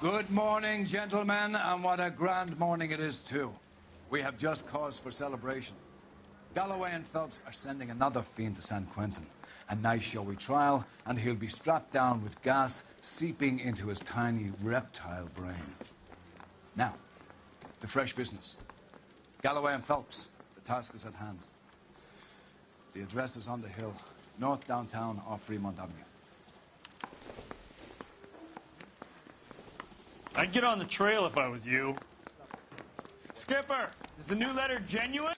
Good morning, gentlemen, and what a grand morning it is, too. We have just cause for celebration. Galloway and Phelps are sending another fiend to San Quentin. A nice showy trial, and he'll be strapped down with gas seeping into his tiny reptile brain. Now, to fresh business. Galloway and Phelps, the task is at hand. The address is on the hill, north downtown off Fremont Avenue. I'd get on the trail if I was you. Skipper, is the new letter genuine?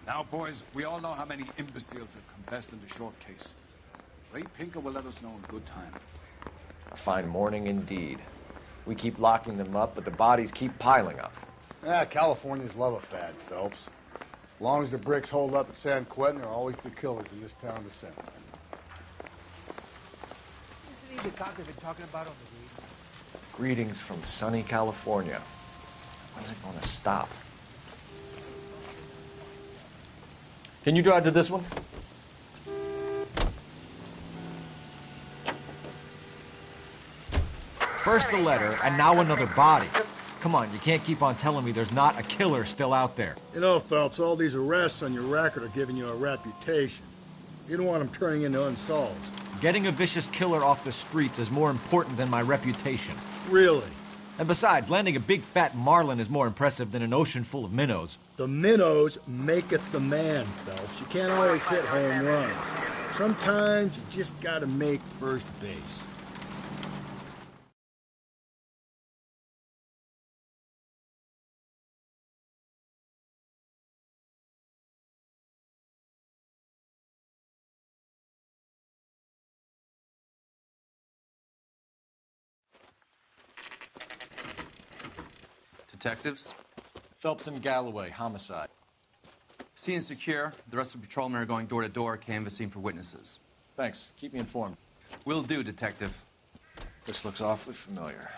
Now, boys, we all know how many imbeciles have confessed in the short case. Ray Pinker will let us know in good time. A fine morning indeed. We keep locking them up, but the bodies keep piling up. Yeah, Californians love a fad, Phelps. As long as the bricks hold up at San Quentin, there'll always be killers in this town to send. Isn't he the cop they've been talking about on the radio? Greetings from sunny California. When's it going to stop? Can you drive to this one? First the letter, and now another body. Come on, you can't keep on telling me there's not a killer still out there. You know, Phelps, all these arrests on your record are giving you a reputation. You don't want them turning into unsolved. Getting a vicious killer off the streets is more important than my reputation. Really? And besides, landing a big fat marlin is more impressive than an ocean full of minnows. The minnows maketh the man, Phelps. You can't always hit home runs. Sometimes you just gotta make first base. Detectives? Phelps and Galloway, homicide. Scene is secure. The rest of the patrolmen are going door to door, canvassing for witnesses. Thanks. Keep me informed. Will do, Detective. This looks awfully familiar.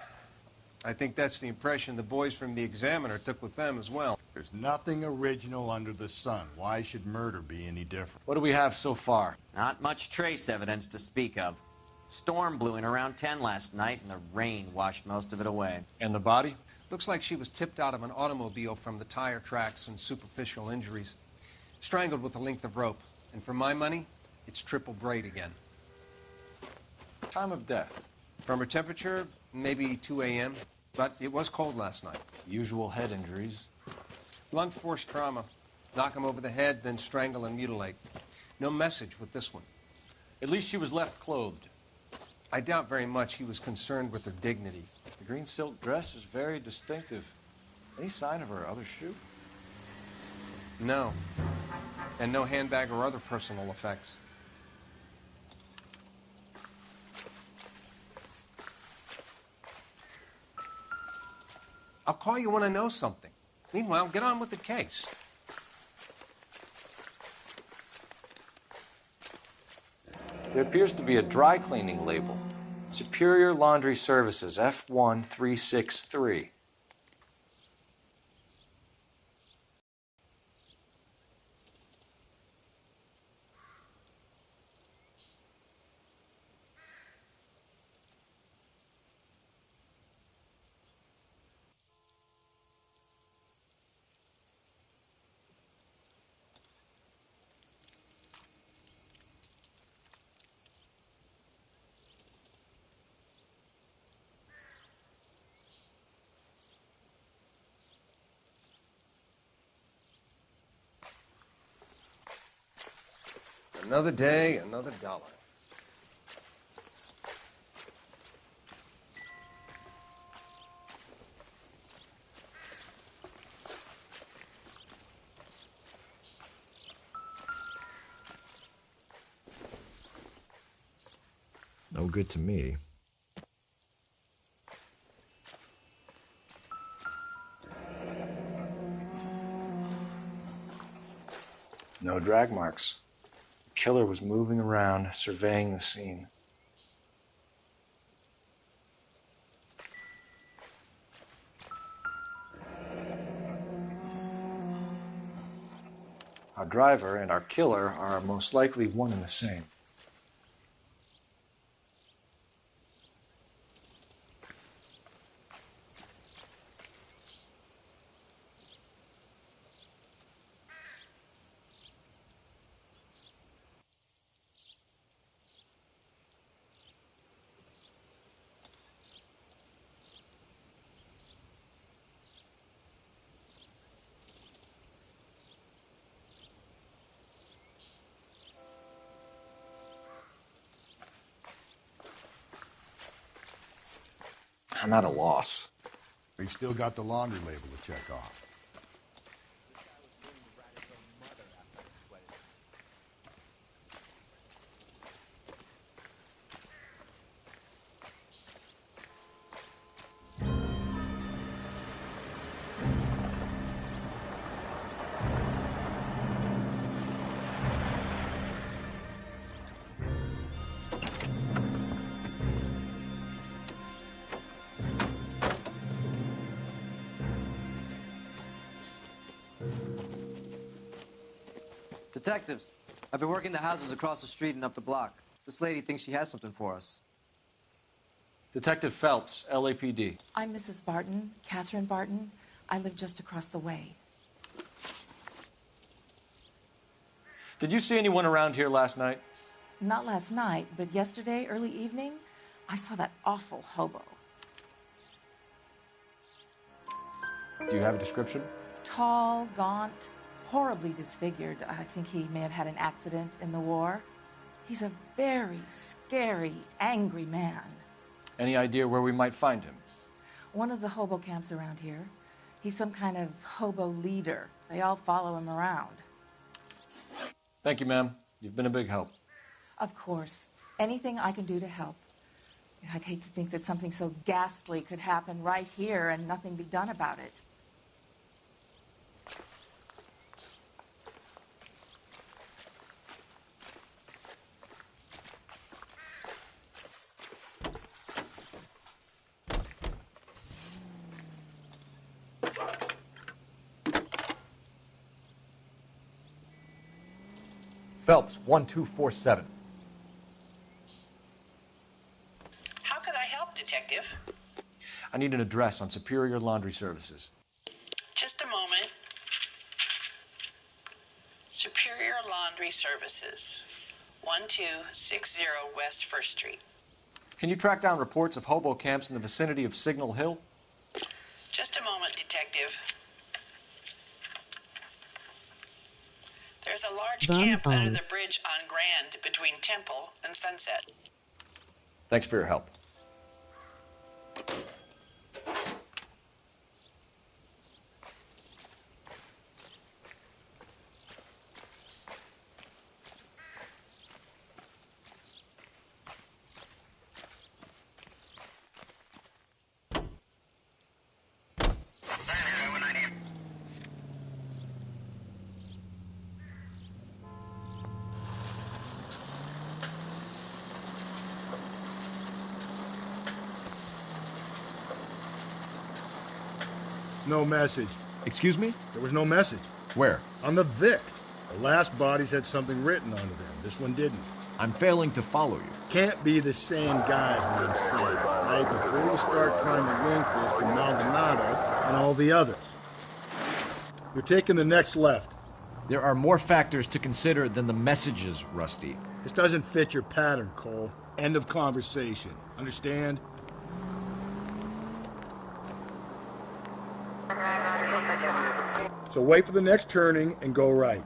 I think that's the impression the boys from the Examiner took with them as well. There's nothing original under the sun. Why should murder be any different? What do we have so far? Not much trace evidence to speak of. Storm blew in around 10 last night, and the rain washed most of it away. And the body? Looks like she was tipped out of an automobile from the tire tracks and superficial injuries. Strangled with a length of rope. And for my money, it's triple braid again. Time of death? From her temperature, maybe 2 a.m., but it was cold last night. Usual head injuries. Blunt force trauma. Knock him over the head, then strangle and mutilate. No message with this one. At least she was left clothed. I doubt very much he was concerned with her dignity. The green silk dress is very distinctive. Any sign of her other shoe? No. And no handbag or other personal effects. I'll call you when I know something. Meanwhile, get on with the case. There appears to be a dry cleaning label. Superior Laundry Services, F1363. Another day, another dollar. No good to me. No drag marks. The killer was moving around, surveying the scene. Our driver and our killer are most likely one and the same. I'm at a loss. We still got the laundry label to check off. Detectives, I've been working the houses across the street and up the block. This lady thinks she has something for us. Detective Phelps, LAPD. I'm Mrs. Barton, Catherine Barton. I live just across the way. Did you see anyone around here last night? Not last night, but yesterday, early evening, I saw that awful hobo. Do you have a description? Tall, gaunt, horribly disfigured. I think he may have had an accident in the war. He's a very scary, angry man. Any idea where we might find him? One of the hobo camps around here. He's some kind of hobo leader. They all follow him around. Thank you, ma'am. You've been a big help. Of course. Anything I can do to help. I'd hate to think that something so ghastly could happen right here and nothing be done about it. Phelps, 1247. How can I help, Detective? I need an address on Superior Laundry Services. Just a moment. Superior Laundry Services, 1260 West 1st Street. Can you track down reports of hobo camps in the vicinity of Signal Hill? Just a moment, Detective. There's a large camp under the bridge on Grand between Temple and Sunset. Thanks for your help. No message. Excuse me? There was no message. Where? On the Vic. The last bodies had something written onto them. This one didn't. I'm failing to follow you. Can't be the same guys what I'm saying, right? Before you start trying to link this to Maldonado and all the others. You're taking the next left. There are more factors to consider than the messages, Rusty. This doesn't fit your pattern, Cole. End of conversation. Understand? So wait for the next turning and go right.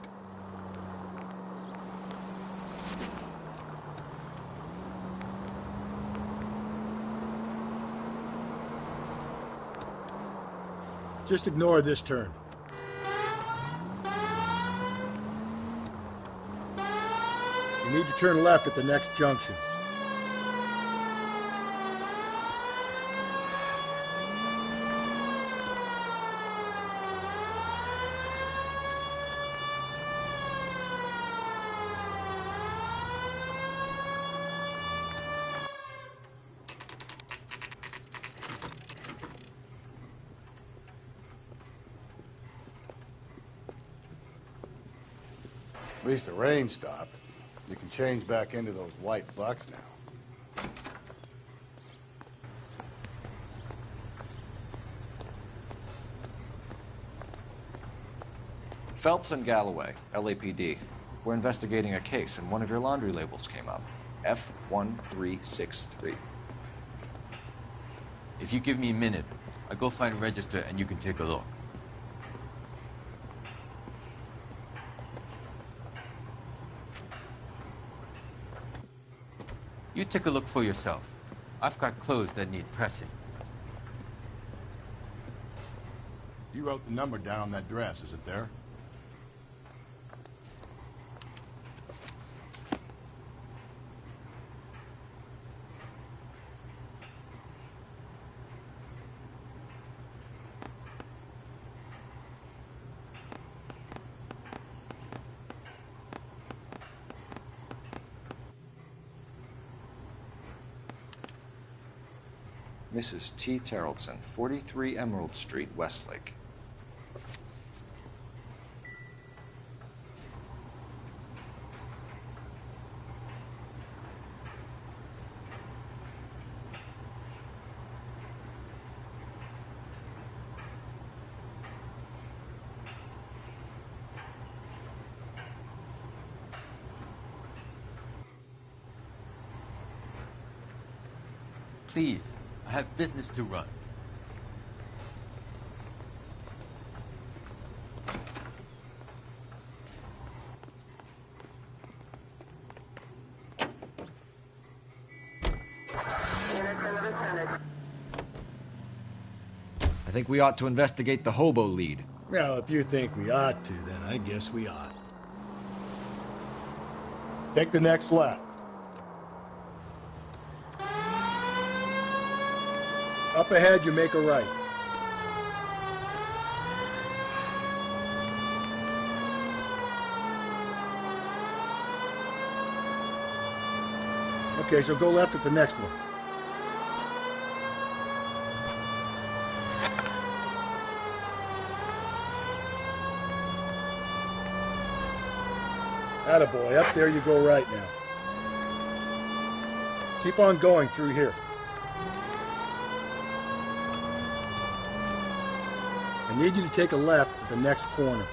Just ignore this turn. You need to turn left at the next junction. At least the rain stopped. You can change back into those white bucks now. Phelps and Galloway, LAPD. We're investigating a case, and one of your laundry labels came up. F1363. If you give me a minute, I'll go find a register and you can take a look. You take a look for yourself. I've got clothes that need pressing. You wrote the number down on that dress, is it there? Mrs. T. Terrellson, 43 Emerald Street, Westlake. Please, I have business to run. I think we ought to investigate the hobo lead. Well, if you think we ought to, then I guess we ought. Take the next left. Up ahead, you make a right. Okay, so go left at the next one. Attaboy, up there you go right now. Keep on going through here. I need you to take a left at the next corner.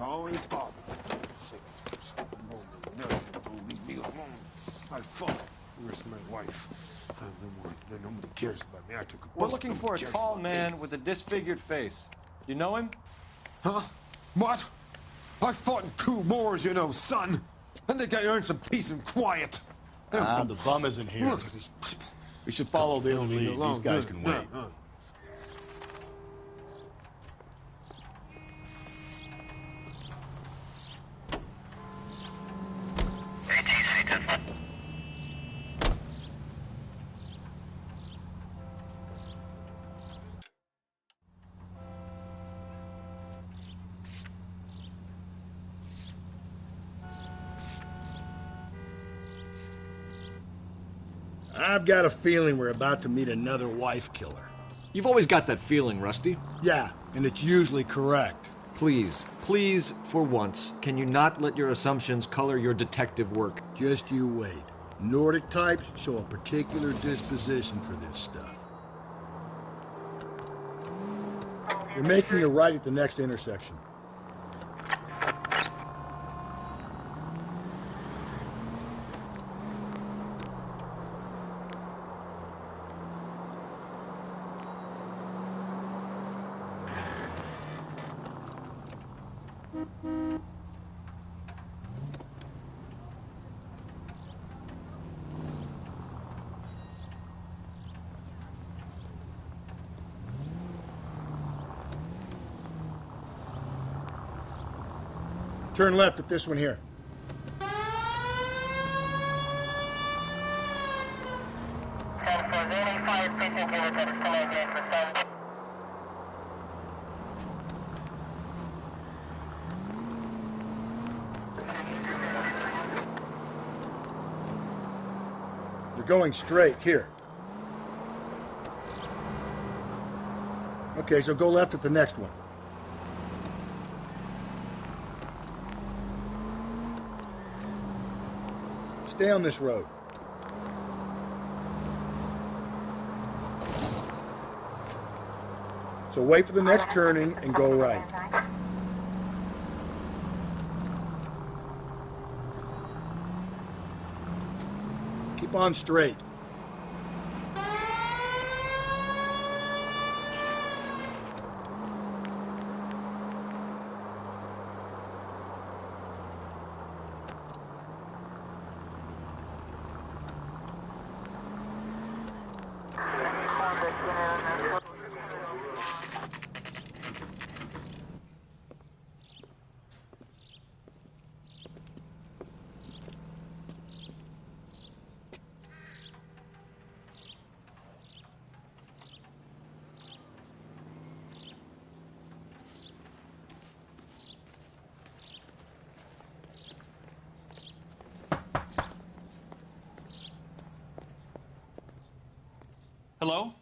Oh, he bothered. Leave me alone. I fought. Where's my wife? Nobody cares about me. I took a We're looking for a tall man with a disfigured face. You know him? Huh? What? I fought in 2 wars, you know, son. I think I earned some peace and quiet. The bum isn't here. We should follow the lead. These guys can wait. I've got a feeling we're about to meet another wife killer. You've always got that feeling, Rusty. Yeah, and it's usually correct. Please, please, for once, can you not let your assumptions color your detective work? Just you wait. Nordic types show a particular disposition for this stuff. You're making a right at the next intersection. Turn left at this one here. You're going straight. Here. Okay, so go left at the next one. Stay on this road. So wait for the next turning and go right. Keep on straight. Hello?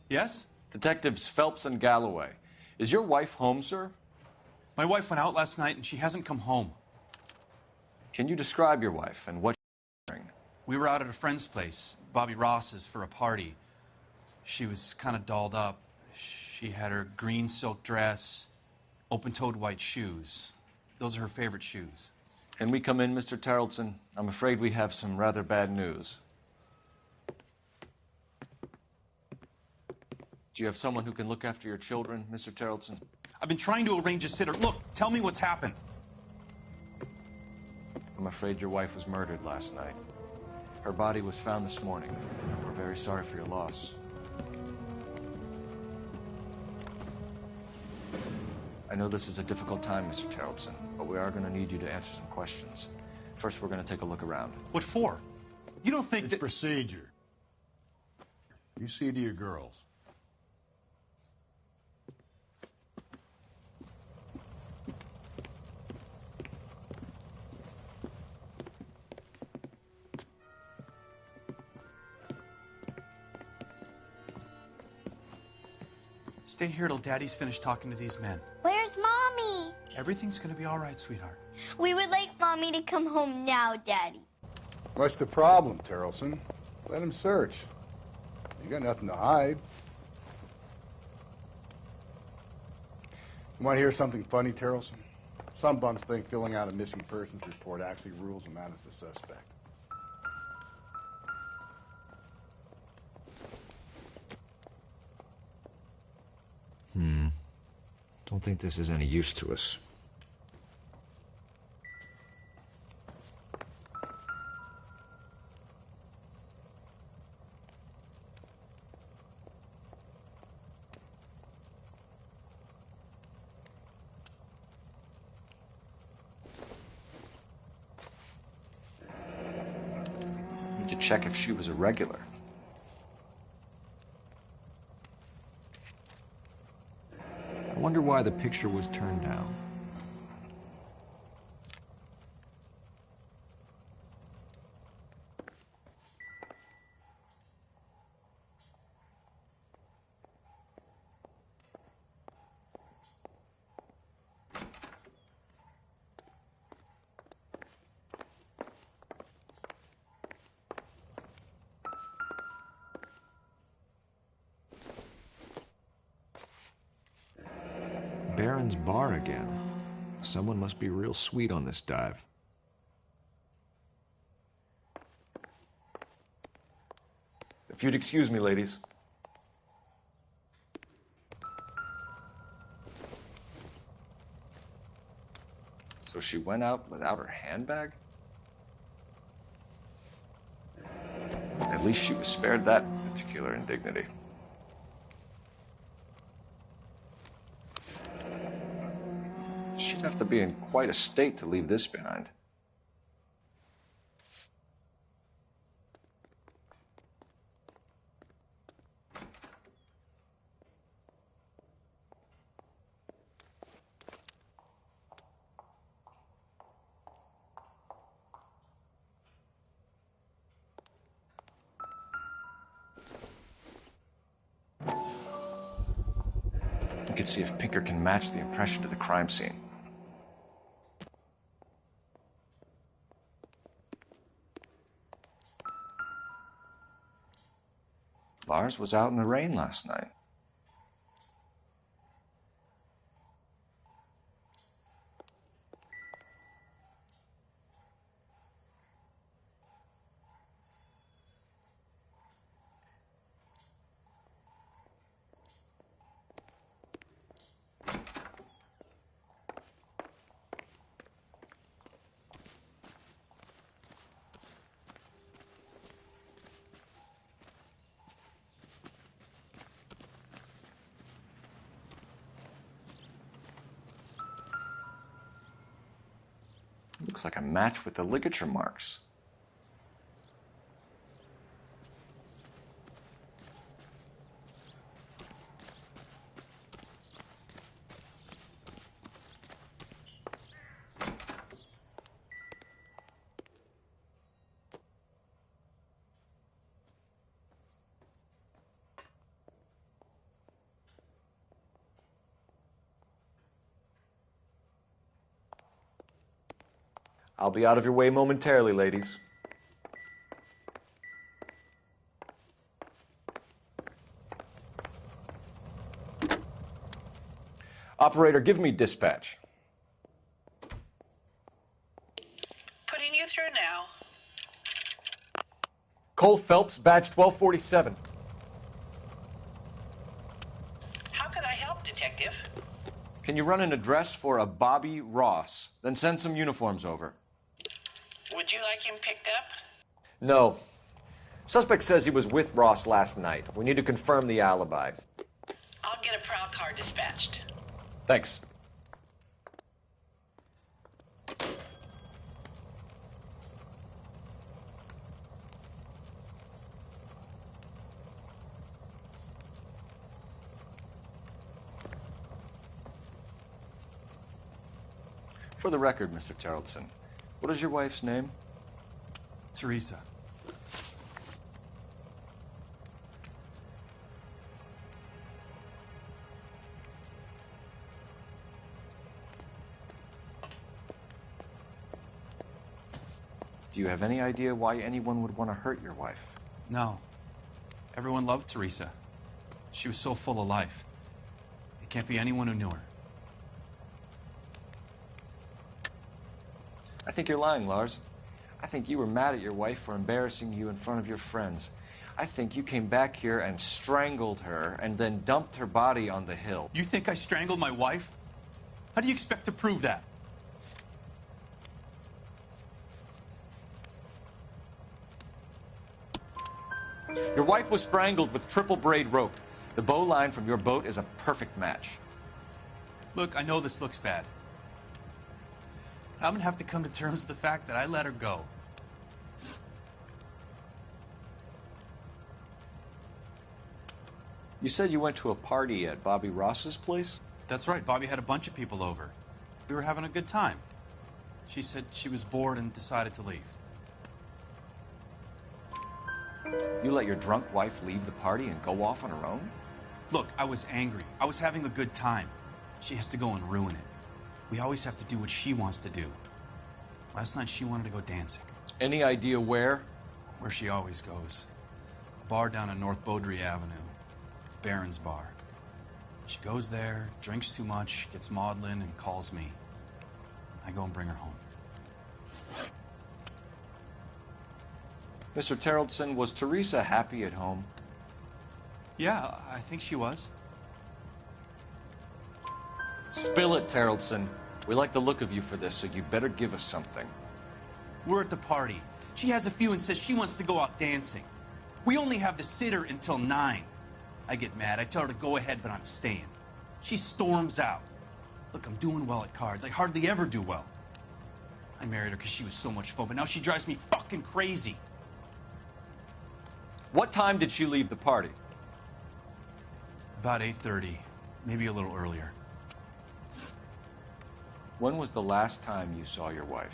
Yes? Detectives Phelps and Galloway. Is your wife home, sir? My wife went out last night and she hasn't come home. Can you describe your wife and what she's wearing? We were out at a friend's place, Bobby Ross's, for a party. She was kind of dolled up. She had her green silk dress, open-toed white shoes. Those are her favorite shoes. Can we come in, Mr. Tarleton? I'm afraid we have some rather bad news. Do you have someone who can look after your children, Mr. Tarleton? I've been trying to arrange a sitter. Look, tell me what's happened. I'm afraid your wife was murdered last night. Her body was found this morning. We're very sorry for your loss. I know this is a difficult time, Mr. Tarleton, but we are going to need you to answer some questions. First, we're going to take a look around. What for? You don't think it's that... procedure. You see to your girls. Stay here till Daddy's finished talking to these men. Where's Mommy? Everything's gonna be all right, sweetheart. We would like Mommy to come home now, Daddy. What's the problem, Tarleton? Let him search. You got nothing to hide. You want to hear something funny, Tarleton? Some bums think filling out a missing persons report actually rules them out as a suspect. Don't think this is any use to us. Need to check if she was a regular. I wonder why the picture was turned down. Baron's bar again. Someone must be real sweet on this dive. If you'd excuse me, ladies. So she went out without her handbag? At least she was spared that particular indignity. She'd have to be in quite a state to leave this behind. could see if Pinker can match the impression to the crime scene. Lars was out in the rain last night. Looks like a match with the ligature marks. I'll be out of your way momentarily, ladies. Operator, give me dispatch. Putting you through now. Cole Phelps, badge 1247. How could I help, Detective? Can you run an address for a Bobby Ross? Then send some uniforms over. Would you like him picked up? No. Suspect says he was with Ross last night. We need to confirm the alibi. I'll get a prowl car dispatched. Thanks. For the record, Mr. Terrellson, what is your wife's name? Teresa. Do you have any idea why anyone would want to hurt your wife? No. Everyone loved Teresa. She was so full of life. It can't be anyone who knew her. I think you're lying, Lars. I think you were mad at your wife for embarrassing you in front of your friends. I think you came back here and strangled her and then dumped her body on the hill. You think I strangled my wife? How do you expect to prove that? Your wife was strangled with triple braid rope. The bow line from your boat is a perfect match. Look, I know this looks bad. I'm gonna have to come to terms with the fact that I let her go. You said you went to a party at Bobby Ross's place? That's right. Bobby had a bunch of people over. We were having a good time. She said she was bored and decided to leave. You let your drunk wife leave the party and go off on her own? Look, I was angry. I was having a good time. She has to go and ruin it. We always have to do what she wants to do. Last night she wanted to go dancing. Any idea where? Where she always goes. A bar down on North Beaudry Avenue. Barron's Bar. She goes there, drinks too much, gets maudlin, and calls me. I go and bring her home. Mr. Terrellson, was Teresa happy at home? Yeah, I think she was. Spill it, Terrellson. We like the look of you for this, so you better give us something. We're at the party. She has a few and says she wants to go out dancing. We only have the sitter until 9. I get mad. I tell her to go ahead, but I'm staying. She storms out. Look, I'm doing well at cards. I hardly ever do well. I married her because she was so much fun, but now she drives me fucking crazy. What time did she leave the party? About 8:30, maybe a little earlier. When was the last time you saw your wife?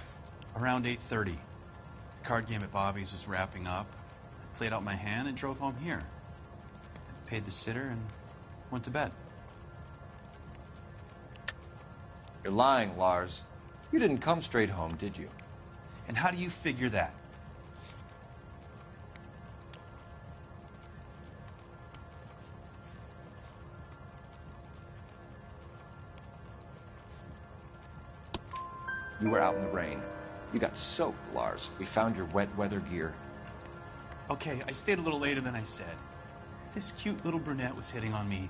Around 8:30. The card game at Bobby's was wrapping up. I played out my hand and drove home here. I paid the sitter and went to bed. You're lying, Lars. You didn't come straight home, did you? And how do you figure that? You were out in the rain. You got soaked, Lars. We found your wet weather gear. Okay, I stayed a little later than I said. This cute little brunette was hitting on me.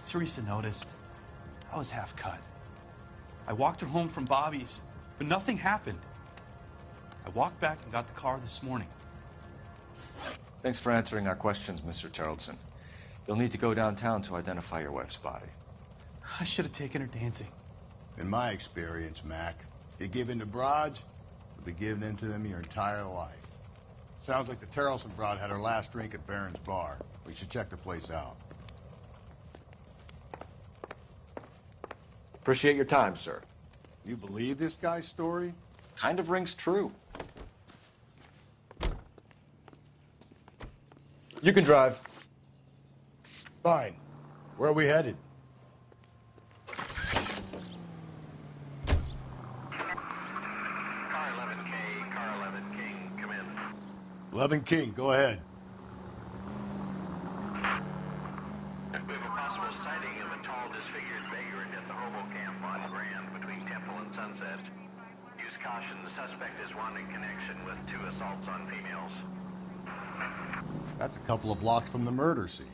Teresa noticed. I was half cut. I walked her home from Bobby's, but nothing happened. I walked back and got the car this morning. Thanks for answering our questions, Mr. Tarleton. You'll need to go downtown to identify your wife's body. I should have taken her dancing. In my experience, Mac, you give in to broads, you'll be giving in to them your entire life. Sounds like the Tarleton broad had her last drink at Barron's Bar. We should check the place out. Appreciate your time, sir. You believe this guy's story? Kind of rings true. You can drive. Fine. Where are we headed? Car 11K, Car 11 King, come in. 11 King, go ahead. We have a possible sighting of a tall, disfigured vagrant at the hobo camp on Grand between Temple and Sunset. Use caution, the suspect is wanting connection with 2 assaults on females. That's a couple of blocks from the murder scene.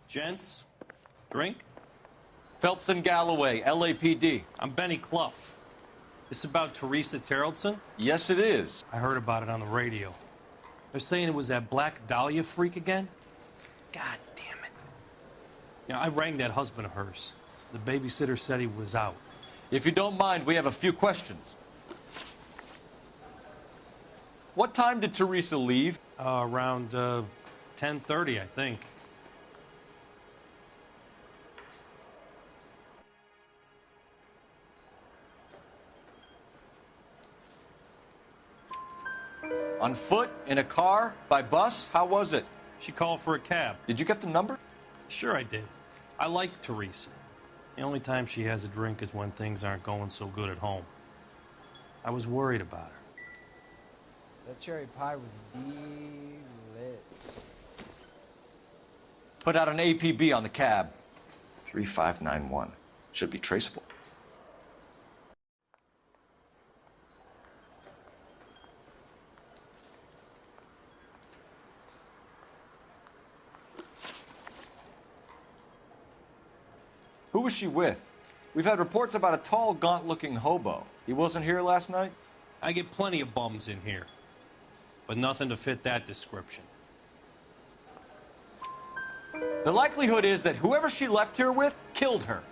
Gents, drink? Phelps and Galloway, LAPD. I'm Benny Clough. This about Teresa Tarleton? Yes, it is. I heard about it on the radio. They're saying it was that Black Dahlia freak again? God damn it. Yeah, I rang that husband of hers. The babysitter said he was out. If you don't mind, we have a few questions. What time did Teresa leave? Around 10:30, I think. On foot? In a car? By bus? How was it? She called for a cab. Did you get the number? Sure I did. I like Teresa. The only time she has a drink is when things aren't going so good at home. I was worried about her. That cherry pie was lit. Put out an APB on the cab. 3591. Should be traceable. Who was she with? We've had reports about a tall, gaunt-looking hobo. He wasn't here last night? I get plenty of bums in here, but nothing to fit that description. The likelihood is that whoever she left here with killed her.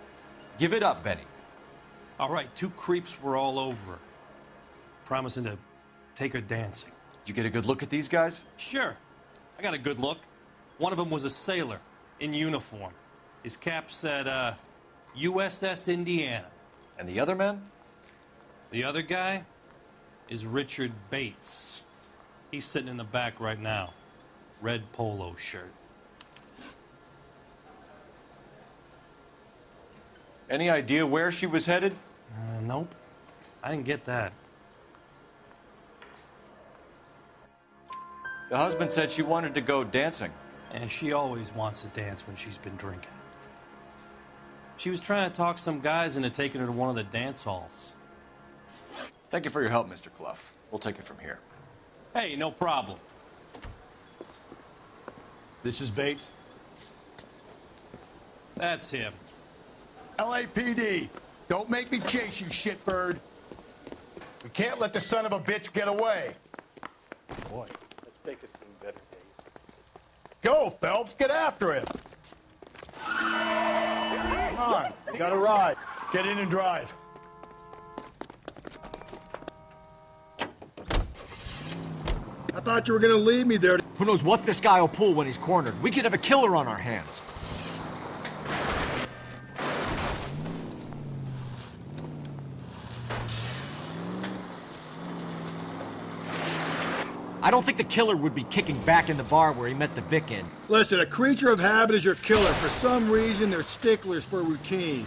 Give it up, Benny. All right, 2 creeps were all over her, promising to take her dancing. You get a good look at these guys? Sure. I got a good look. One of them was a sailor in uniform. His cap said, USS Indiana. And the other man? The other guy is Richard Bates. He's sitting in the back right now. Red polo shirt. Any idea where she was headed? Nope. I didn't get that. The husband said she wanted to go dancing. And she always wants to dance when she's been drinking. She was trying to talk some guys into taking her to one of the dance halls. Thank you for your help, Mr. Clough. We'll take it from here. Hey, no problem. This is Bates. That's him. LAPD, don't make me chase you, shitbird. We can't let the son of a bitch get away. Boy, let's take us some better days. Go, Phelps, get after him. Come on, you got a ride. Get in and drive. I thought you were gonna leave me there. Who knows what this guy will pull when he's cornered? We could have a killer on our hands. I don't think the killer would be kicking back in the bar where he met the Vic in. Listen, a creature of habit is your killer. For some reason, they're sticklers for routine.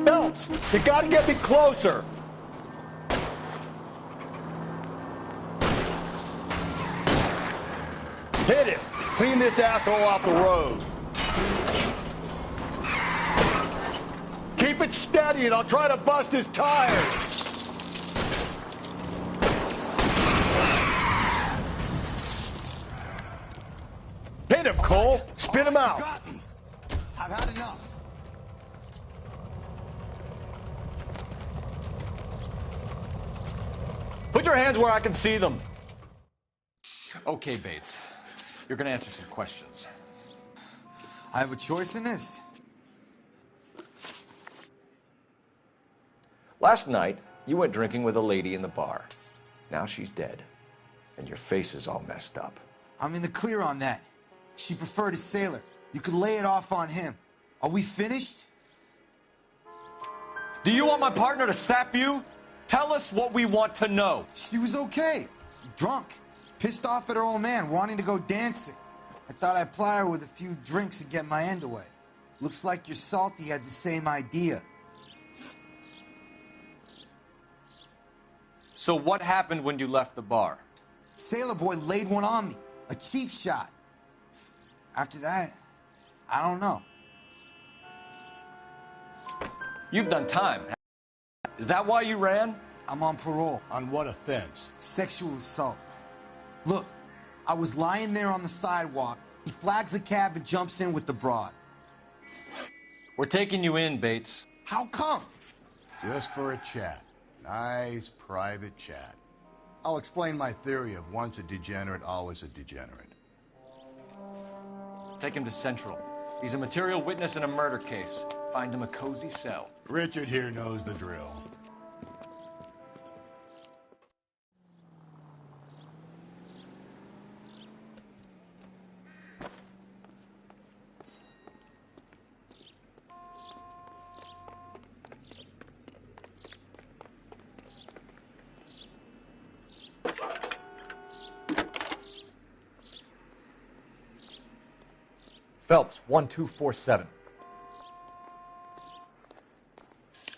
Phelps, you gotta get me closer. Hit him. Clean this asshole off the road. Keep it steady and I'll try to bust his tires. Hit him, Cole. Spin him out. I've had enough. Put your hands where I can see them. Okay, Bates. You're gonna answer some questions. I have a choice in this. Last night, you went drinking with a lady in the bar. Now she's dead, and your face is all messed up. I'm in the clear on that. She preferred a sailor. You could lay it off on him. Are we finished? Do you want my partner to sap you? Tell us what we want to know. She was okay. Drunk. Pissed off at her old man, wanting to go dancing. I thought I'd ply her with a few drinks and get my end away. Looks like your Salty had the same idea. So what happened when you left the bar? Sailor boy laid one on me. A cheap shot. After that, I don't know. You've done time. Is that why you ran? I'm on parole. On what offense? Sexual assault. Look, I was lying there on the sidewalk. He flags a cab and jumps in with the broad. We're taking you in, Bates. How come? Just for a chat. Nice, private chat. I'll explain my theory of once a degenerate, always a degenerate. Take him to Central. He's a material witness in a murder case. Find him a cozy cell. Richard here knows the drill. Phelps, 1247.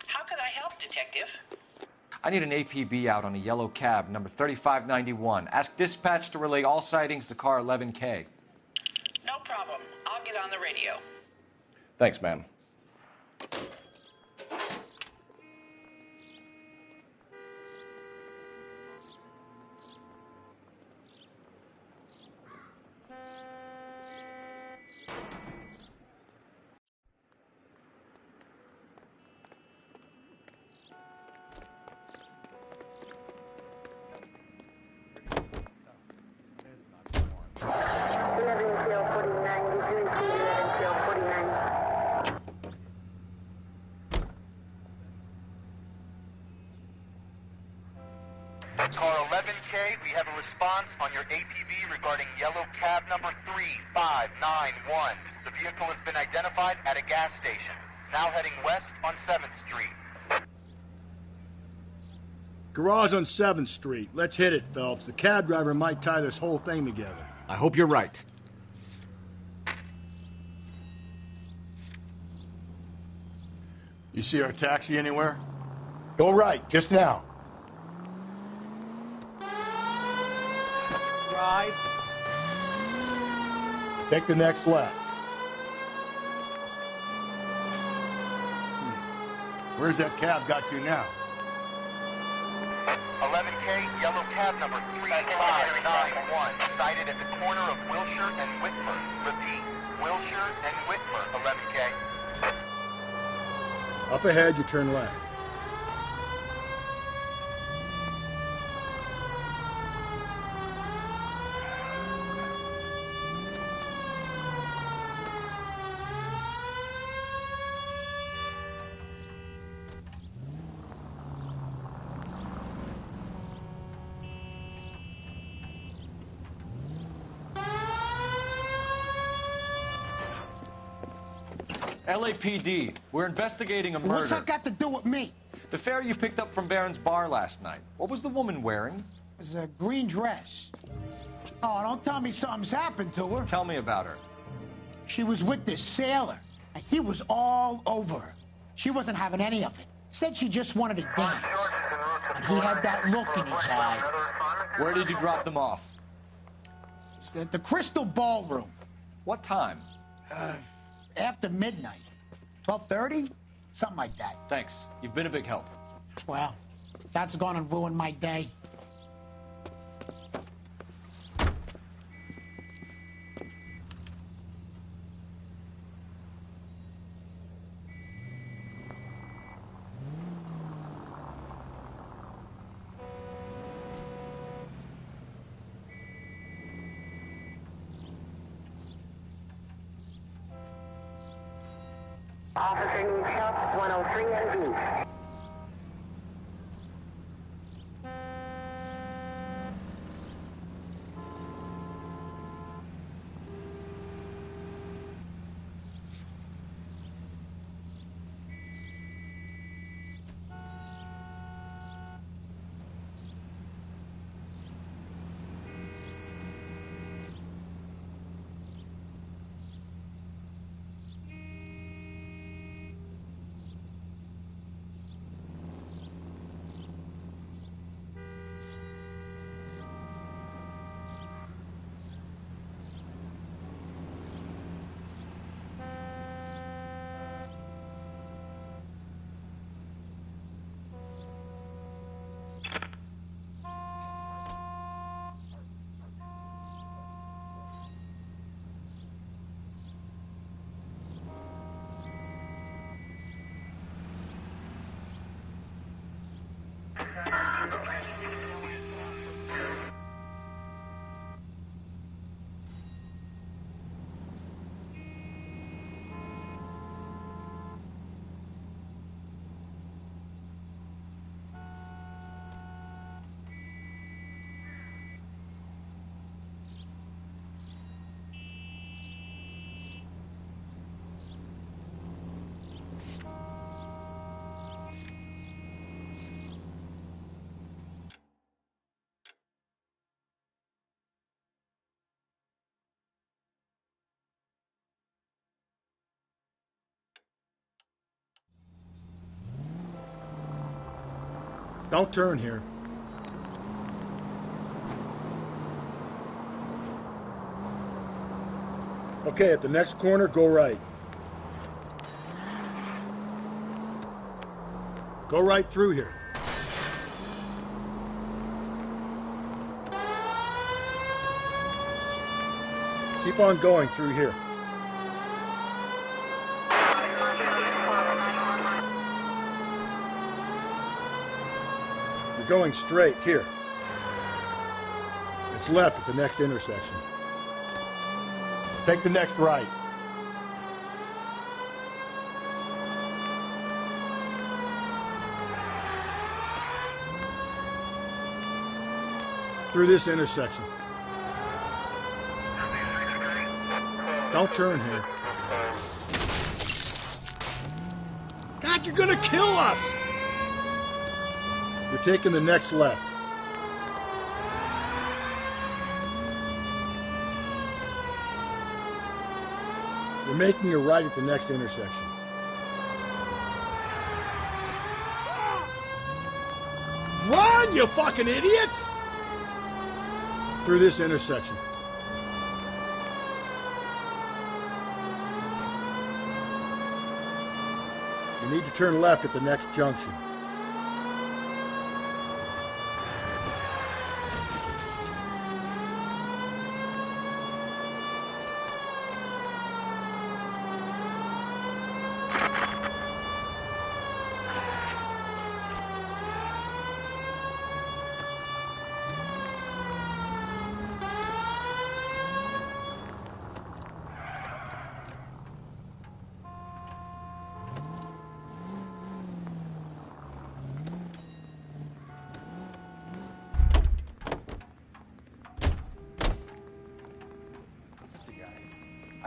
How could I help, Detective? I need an APB out on a yellow cab, number 3591. Ask dispatch to relay all sightings to car 11K. No problem. I'll get on the radio. Thanks, ma'am. Car 11K, we have a response on your APB regarding yellow cab number 3591. The vehicle has been identified at a gas station. Now heading west on 7th Street. Garage on 7th Street. Let's hit it, Phelps. The cab driver might tie this whole thing together. I hope you're right. You see our taxi anywhere? Go right, just now. Drive. Take the next left. Where's that cab got you now? 11K, yellow cab number 3591, sighted at the corner of Wilshire and Whitmer. Repeat, Wilshire and Whitmer, 11K. Up ahead, you turn left. LAPD, we're investigating a murder. What's that got to do with me? The fare you picked up from Barron's bar last night. What was the woman wearing? It was a green dress. Oh, don't tell me something's happened to her. Tell me about her. She was with this sailor, and he was all over her. She wasn't having any of it. Said she just wanted to dance. And he had that look in his eye. Where did you drop them off? It's at the Crystal Ballroom. What time? After midnight. 12:30? Something like that. Thanks. You've been a big help. Well, that's gonna ruin my day. Officer needs help, 103 and B. Don't turn here. Okay, at the next corner, go right. Go right through here. Keep on going through here. You're going straight here. It's left at the next intersection. Take the next right. Through this intersection. Don't turn here. God, you're gonna kill us! You're taking the next left. You're making a right at the next intersection. Run, you fucking idiots! Through this intersection. You need to turn left at the next junction.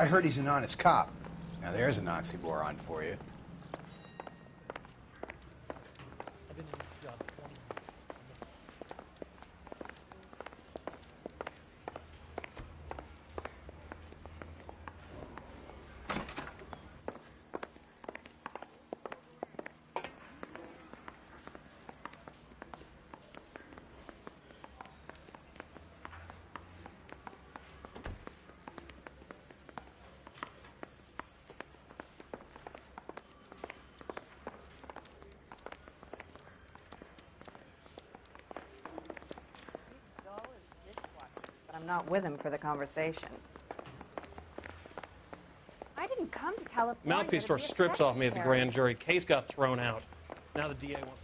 I heard he's an honest cop. Now there's an oxymoron for you. I'm not with him for the conversation. I didn't come to California. Mouthpiece store strips off me at the grand jury. Case got thrown out. Now the DA wants.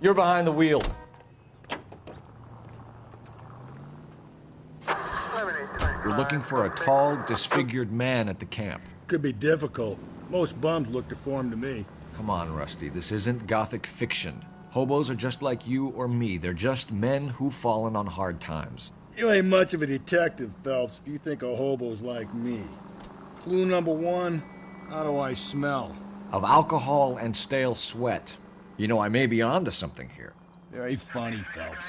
You're behind the wheel. We're looking for a tall, disfigured man at the camp. Could be difficult. Most bums look deformed to me. Come on, Rusty. This isn't gothic fiction. Hobos are just like you or me. They're just men who've fallen on hard times. You ain't much of a detective, Phelps, if you think a hobo's like me. Clue number one, how do I smell? Of alcohol and stale sweat. You know, I may be onto something here. Very funny, Phelps.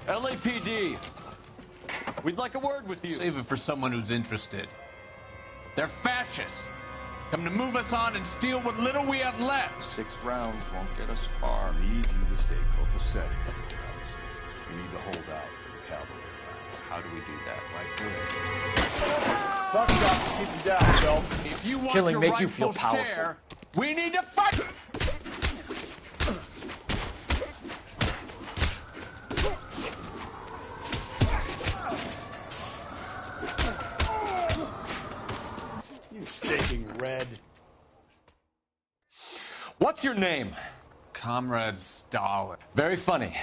LAPD, we'd like a word with you. Save it for someone who's interested. They're fascists. Come to move us on and steal what little we have left. 6 rounds won't get us far. I need you to stay copacetic. You need to hold out to the cavalry rounds. How do we do that? Like this. Buck shot, keep you down, Phelps. If you want Killing your make you rightful feel powerful. share, we need to fight. Stinking red. What's your name? Comrade Stalin. Very funny.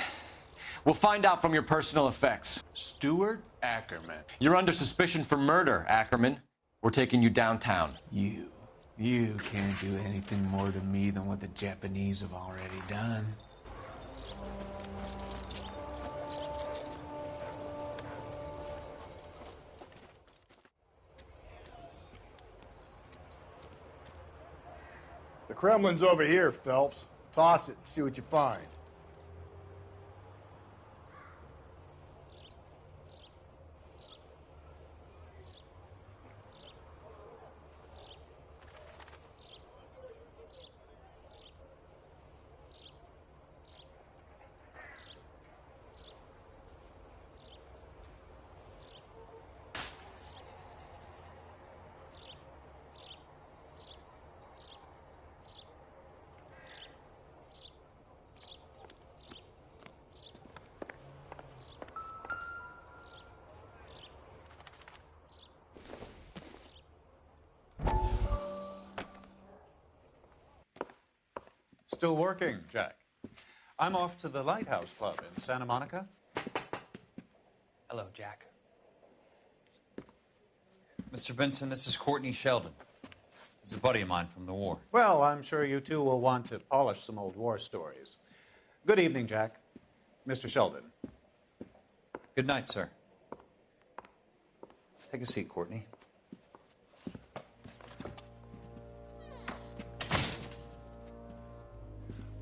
We'll find out from your personal effects. Stuart Ackerman. You're under suspicion for murder, Ackerman. We're taking you downtown. You can't do anything more to me than what the Japanese have already done. The Kremlin's over here, Phelps. Toss it and see what you find. Still working, Jack. I'm off to the Lighthouse Club in Santa Monica. Hello, Jack. Mr. Benson, this is Courtney Sheldon. He's a buddy of mine from the war. Well, I'm sure you two will want to polish some old war stories. Good evening, Jack. Mr. Sheldon. Good night, sir. Take a seat, Courtney.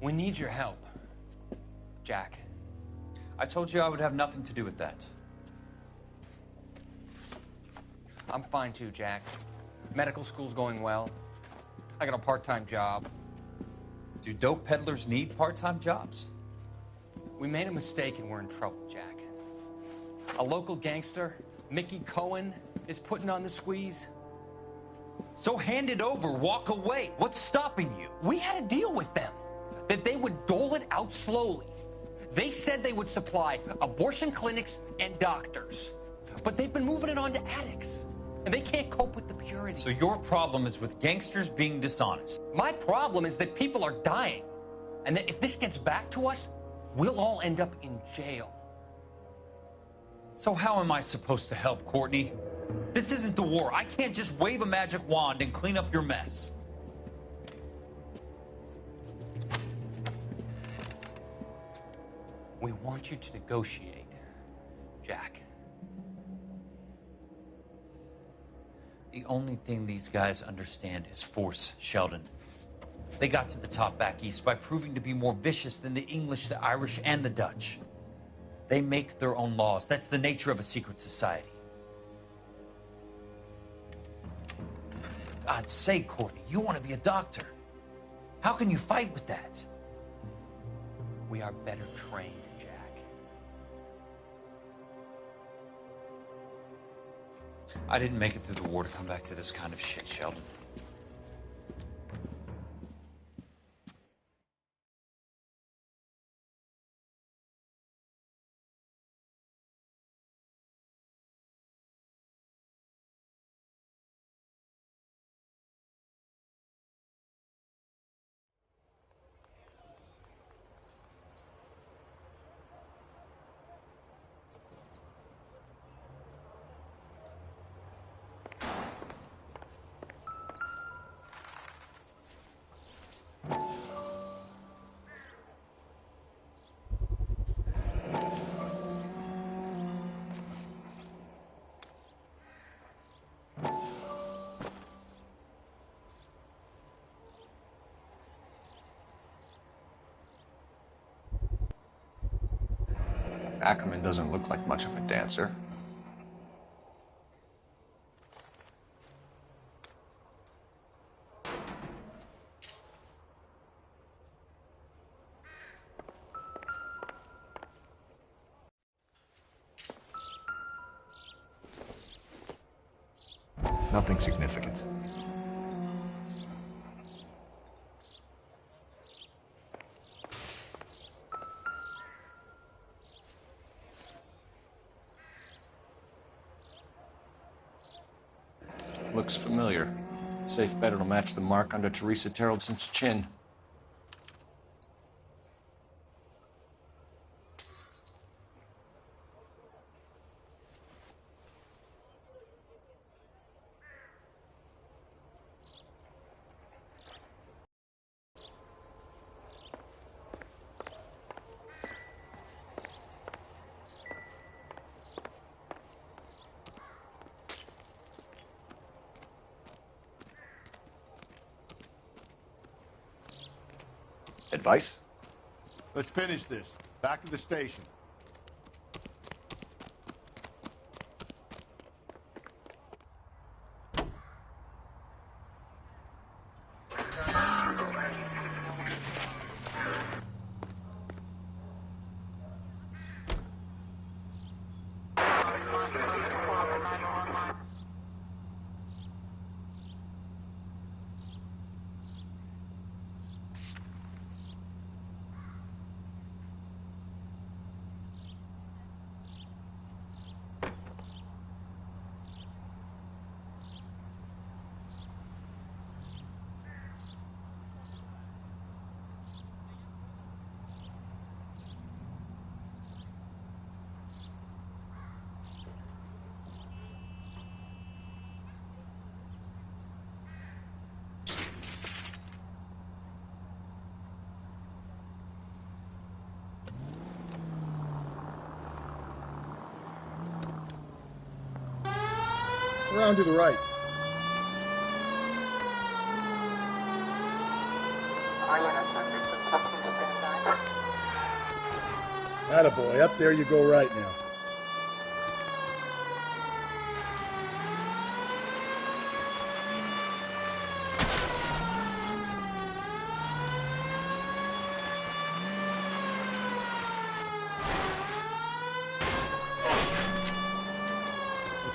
We need your help, Jack. I told you I would have nothing to do with that. I'm fine too, Jack. Medical school's going well. I got a part-time job. Do dope peddlers need part-time jobs? We made a mistake and we're in trouble, Jack. A local gangster, Mickey Cohen, is putting on the squeeze. So hand it over, walk away. What's stopping you? We had a deal with them that they would dole it out slowly. They said they would supply abortion clinics and doctors, but they've been moving it on to addicts, and they can't cope with the purity. So your problem is with gangsters being dishonest. My problem is that people are dying, and that if this gets back to us, we'll all end up in jail. So how am I supposed to help, Courtney? This isn't the war. I can't just wave a magic wand and clean up your mess. We want you to negotiate, Jack. The only thing these guys understand is force, Sheldon. They got to the top back east by proving to be more vicious than the English, the Irish, and the Dutch. They make their own laws. That's the nature of a secret society. For God's sake, Courtney, you want to be a doctor. How can you fight with that? We are better trained, Jack. I didn't make it through the war to come back to this kind of shit, Sheldon. Ackerman doesn't look like much of a dancer. Nothing significant. Looks familiar. Safe bet it'll match the mark under Teresa Terrelson's chin. Advice? Let's finish this. Back to the station. Around to the right. Attaboy, up there you go right now.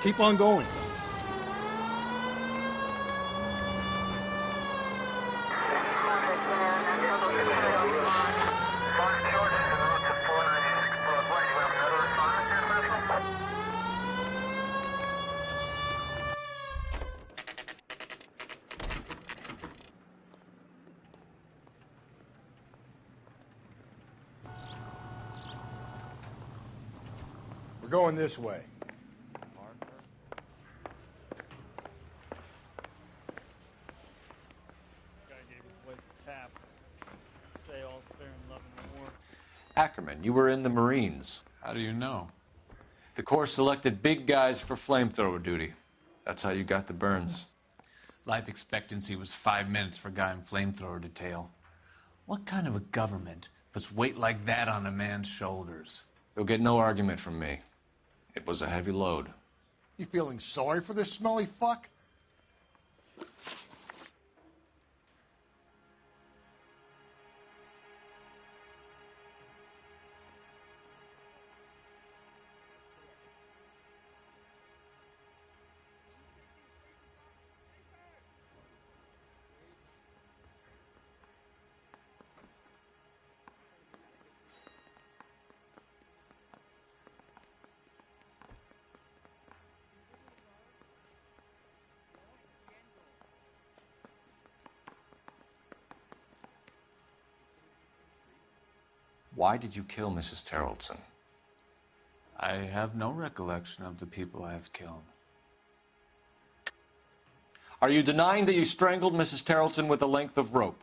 keep on going. We're going this way. Ackerman, you were in the Marines. How do you know? The Corps selected big guys for flamethrower duty. That's how you got the burns. Life expectancy was 5 minutes for a guy in flamethrower detail. What kind of a government puts weight like that on a man's shoulders? You'll get no argument from me. It was a heavy load. You feeling sorry for this smelly fuck? Why did you kill Mrs. Terrelson? I have no recollection of the people I have killed. Are you denying that you strangled Mrs. Terrelson with a length of rope?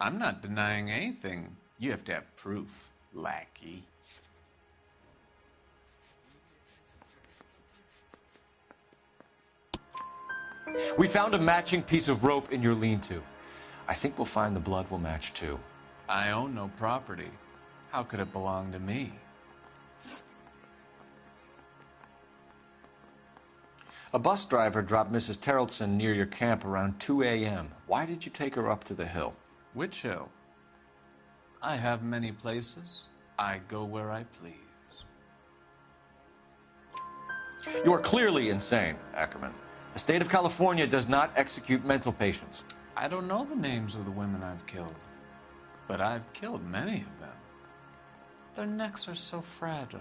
I'm not denying anything. You have to have proof, lackey. We found a matching piece of rope in your lean-to. I think we'll find the blood will match too. I own no property. How could it belong to me? A bus driver dropped Mrs. Terrelson near your camp around 2 a.m. Why did you take her up to the hill? Which hill? I have many places. I go where I please. You are clearly insane, Ackerman. The state of California does not execute mental patients. I don't know the names of the women I've killed, but I've killed many of them. Their necks are so fragile.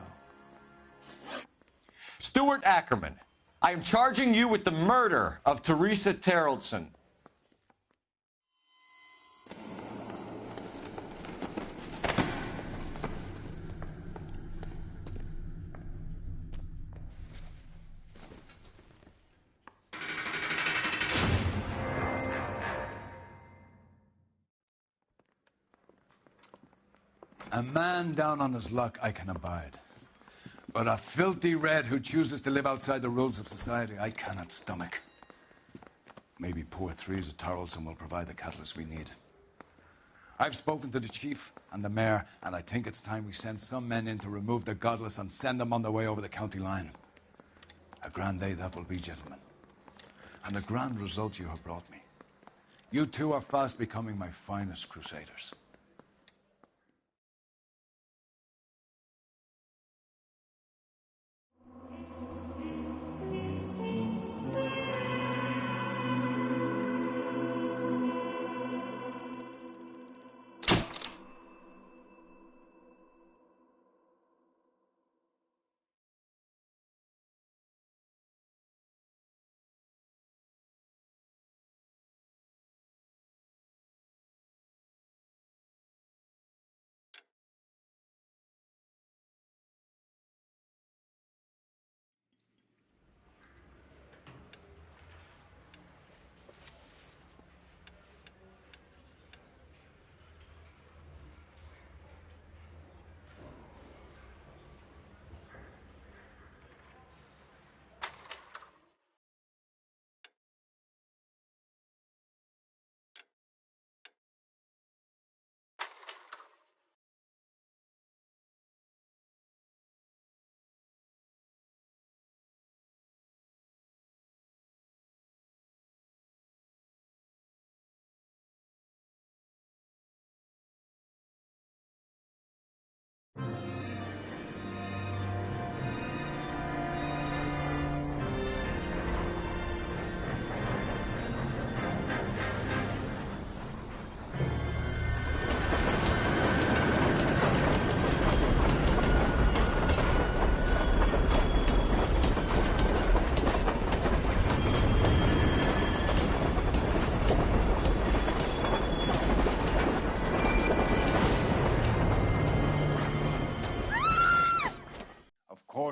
Stuart Ackerman, I am charging you with the murder of Teresa Terrelson. A man down on his luck I can abide. But a filthy red who chooses to live outside the rules of society, I cannot stomach. Maybe poor Teresa Terrelson will provide the catalyst we need. I've spoken to the chief and the mayor, and I think it's time we send some men in to remove the godless and send them on their way over the county line. A grand day that will be, gentlemen. And a grand result you have brought me. You two are fast becoming my finest crusaders.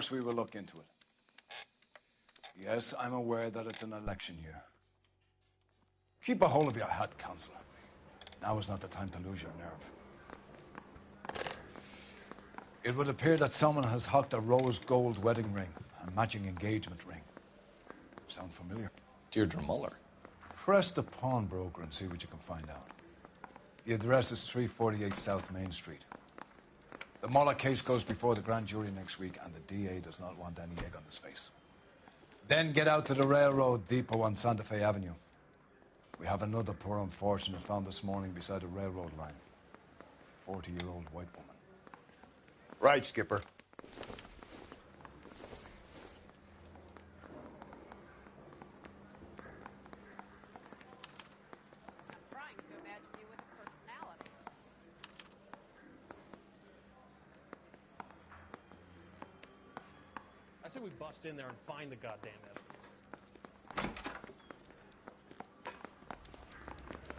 course we will look into it. Yes, I'm aware that it's an election year. Keep a hold of your hat, Counselor. Now is not the time to lose your nerve. It would appear that someone has hocked a rose gold wedding ring, a matching engagement ring. Sound familiar? Deirdre Muller. Press the pawnbroker and see what you can find out. The address is 348 South Main Street. The Muller case goes before the grand jury next week, and the DA does not want any egg on his face. Then get out to the railroad depot on Santa Fe Avenue. We have another poor unfortunate found this morning beside a railroad line. 40-year-old white woman. Right, Skipper. I say we bust in there and find the goddamn evidence.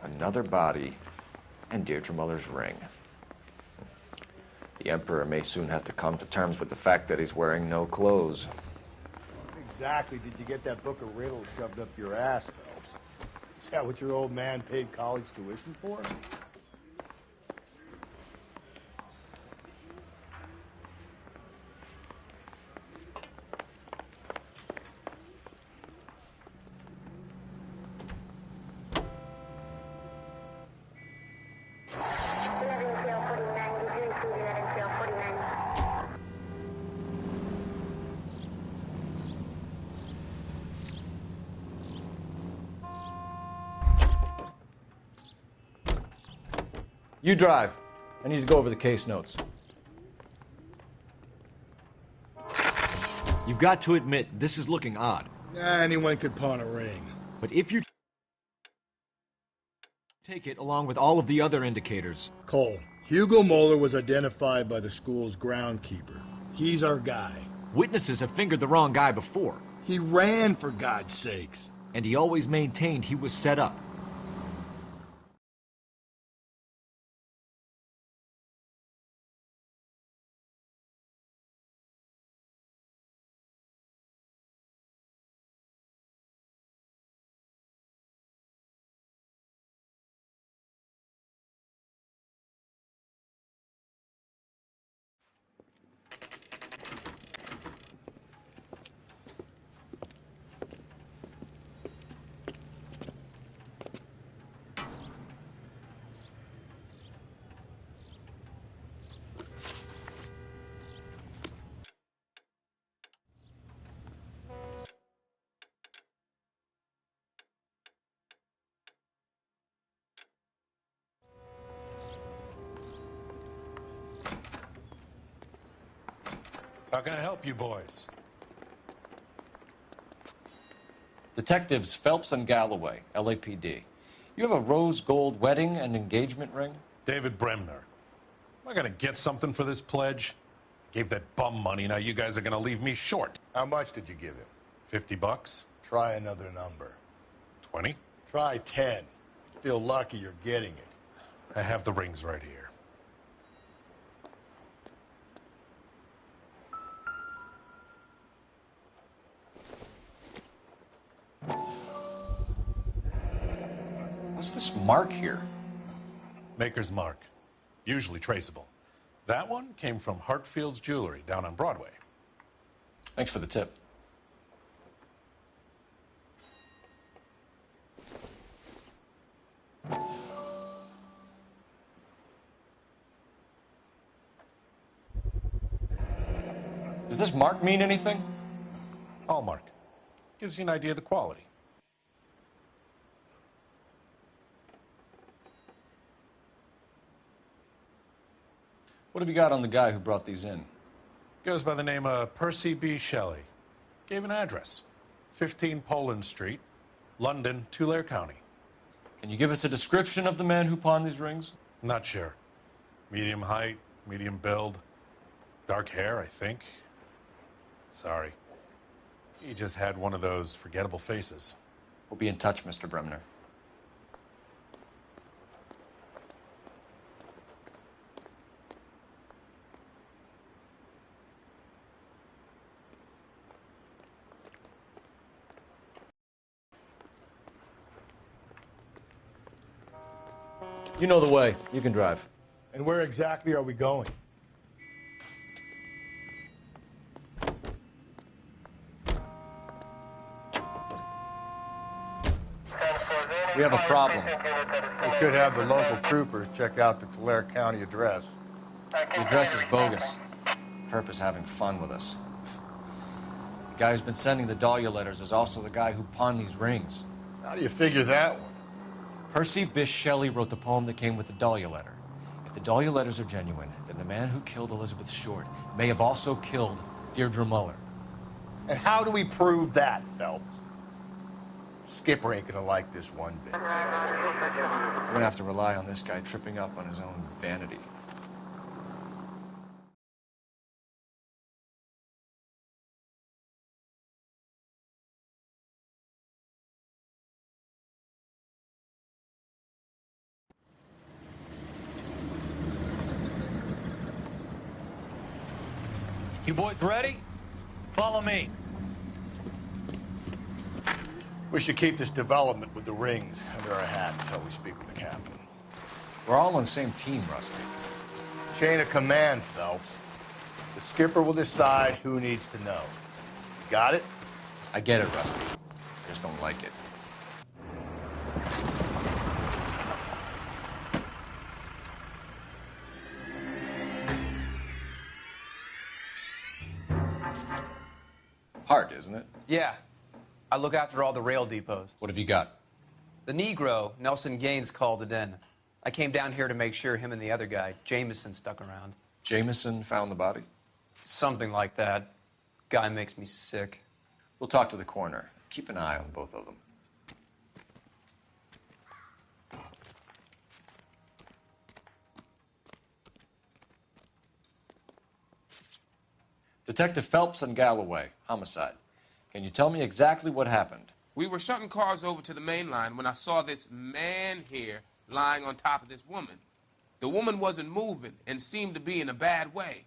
Another body and Deirdre Muller's ring. The Emperor may soon have to come to terms with the fact that he's wearing no clothes. What exactly did you get that book of riddles shoved up your ass, Phelps? Is that what your old man paid college tuition for? You drive. I need to go over the case notes. You've got to admit, this is looking odd. Anyone could pawn a ring. But if you take it along with all of the other indicators... Cole, Hugo Moeller was identified by the school's groundkeeper. He's our guy. Witnesses have fingered the wrong guy before. He ran, for God's sakes. And he always maintained he was set up. How can I help you boys? Detectives Phelps and Galloway, LAPD. You have a rose gold wedding and engagement ring? David Bremner. Am I gonna get something for this pledge? Gave that bum money, now you guys are gonna leave me short. How much did you give him? $50? Try another number. 20? Try 10. Feel lucky you're getting it. I have the rings right here. What's this mark here? Maker's mark. Usually traceable. That one came from Hartfield's Jewelry down on Broadway. Thanks for the tip. Does this mark mean anything? Hallmark. Gives you an idea of the quality. What have you got on the guy who brought these in? Goes by the name of Percy B. Shelley. Gave an address. 15 Poland Street, London, Tulare County. Can you give us a description of the man who pawned these rings? Not sure. Medium height, medium build. Dark hair, I think. Sorry. He just had one of those forgettable faces. We'll be in touch, Mr. Bremner. You know the way. You can drive. And where exactly are we going? We have a problem. We could have the local troopers check out the Tulare County address. The address is bogus. Herp is having fun with us. The guy who's been sending the Dahlia letters is also the guy who pawned these rings. How do you figure that one? Percy Bysshe Shelley wrote the poem that came with the Dahlia letter. If the Dahlia letters are genuine, then the man who killed Elizabeth Short may have also killed Deirdre Muller. And how do we prove that, Phelps? Skipper ain't gonna like this one bit. We're gonna have to rely on this guy tripping up on his own vanity. You boys ready? Follow me. We should keep this development with the rings under our hat until we speak with the captain. We're all on the same team, Rusty. Chain of command, Phelps. The skipper will decide who needs to know. Got it? I get it, Rusty. I just don't like it. Hard, isn't it? Yeah. I look after all the rail depots. What have you got? The Negro, Nelson Gaines, called it in. I came down here to make sure him and the other guy, Jameson, stuck around. Jameson found the body? Something like that. Guy makes me sick. We'll talk to the coroner. Keep an eye on both of them. Detective Phelps and Galloway, homicide. Can you tell me exactly what happened? We were shutting cars over to the main line when I saw this man here lying on top of this woman. The woman wasn't moving and seemed to be in a bad way.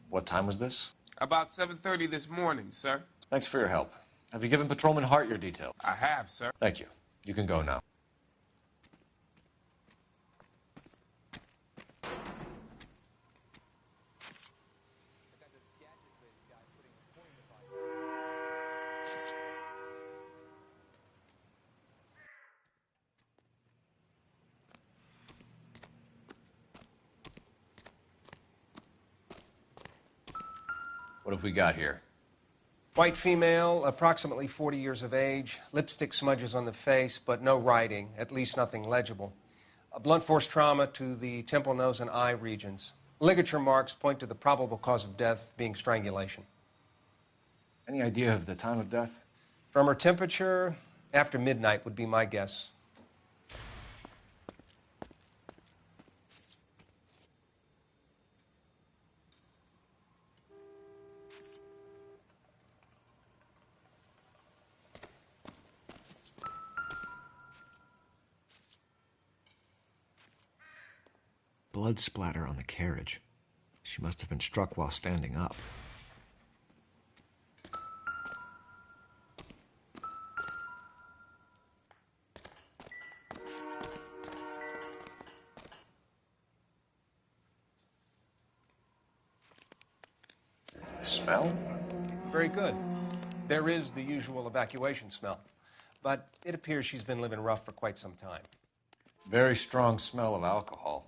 What time was this? About 7:30 this morning, sir. Thanks for your help. Have you given Patrolman Hart your details? I have, sir. Thank you. You can go now. What have we got here? White female, approximately 40 years of age, lipstick smudges on the face, but no writing, at least nothing legible. A blunt force trauma to the temple, nose, and eye regions. Ligature marks point to the probable cause of death being strangulation. Any idea of the time of death? From her temperature, after midnight would be my guess. Blood splatter on the carriage. She must have been struck while standing up. Smell? Very good. There is the usual evacuation smell, but it appears she's been living rough for quite some time. Very strong smell of alcohol.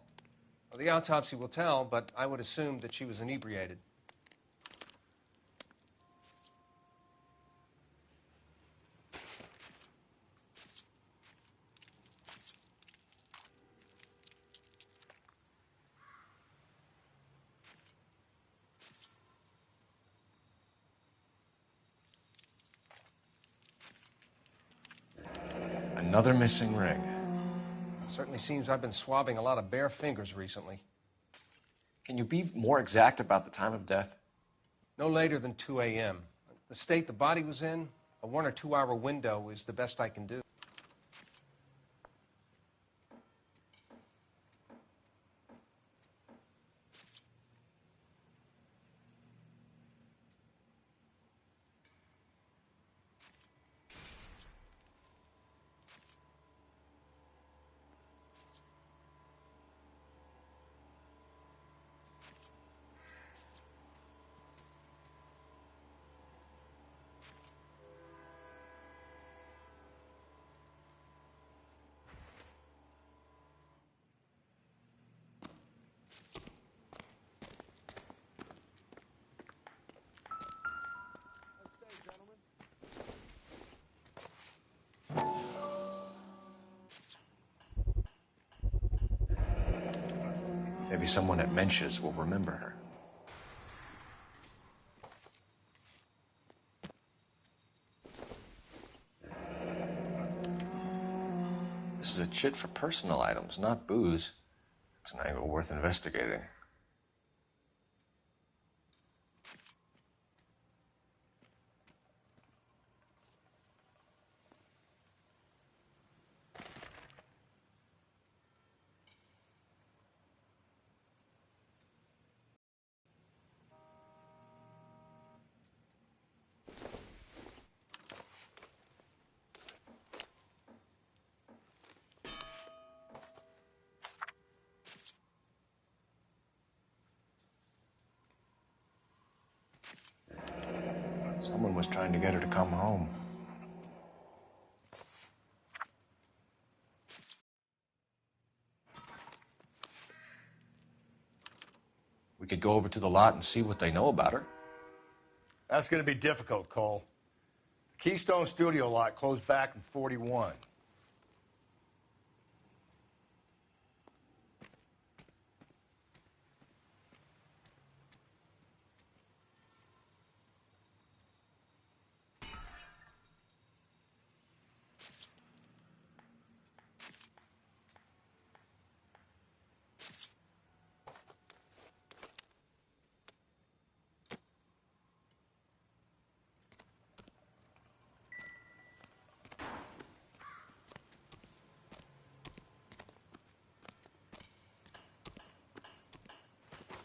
Well, the autopsy will tell, but I would assume that she was inebriated. Another missing ring. Certainly seems I've been swabbing a lot of bare fingers recently. Can you be more exact about the time of death? No later than 2 a.m. The state the body was in, a 1 or 2 hour window is the best I can do. Maybe someone at Mensch's will remember her. This is a chit for personal items, not booze. It's an angle worth investigating. Someone was trying to get her to come home. We could go over to the lot and see what they know about her. That's going to be difficult, Cole. The Keystone Studio lot closed back in '41.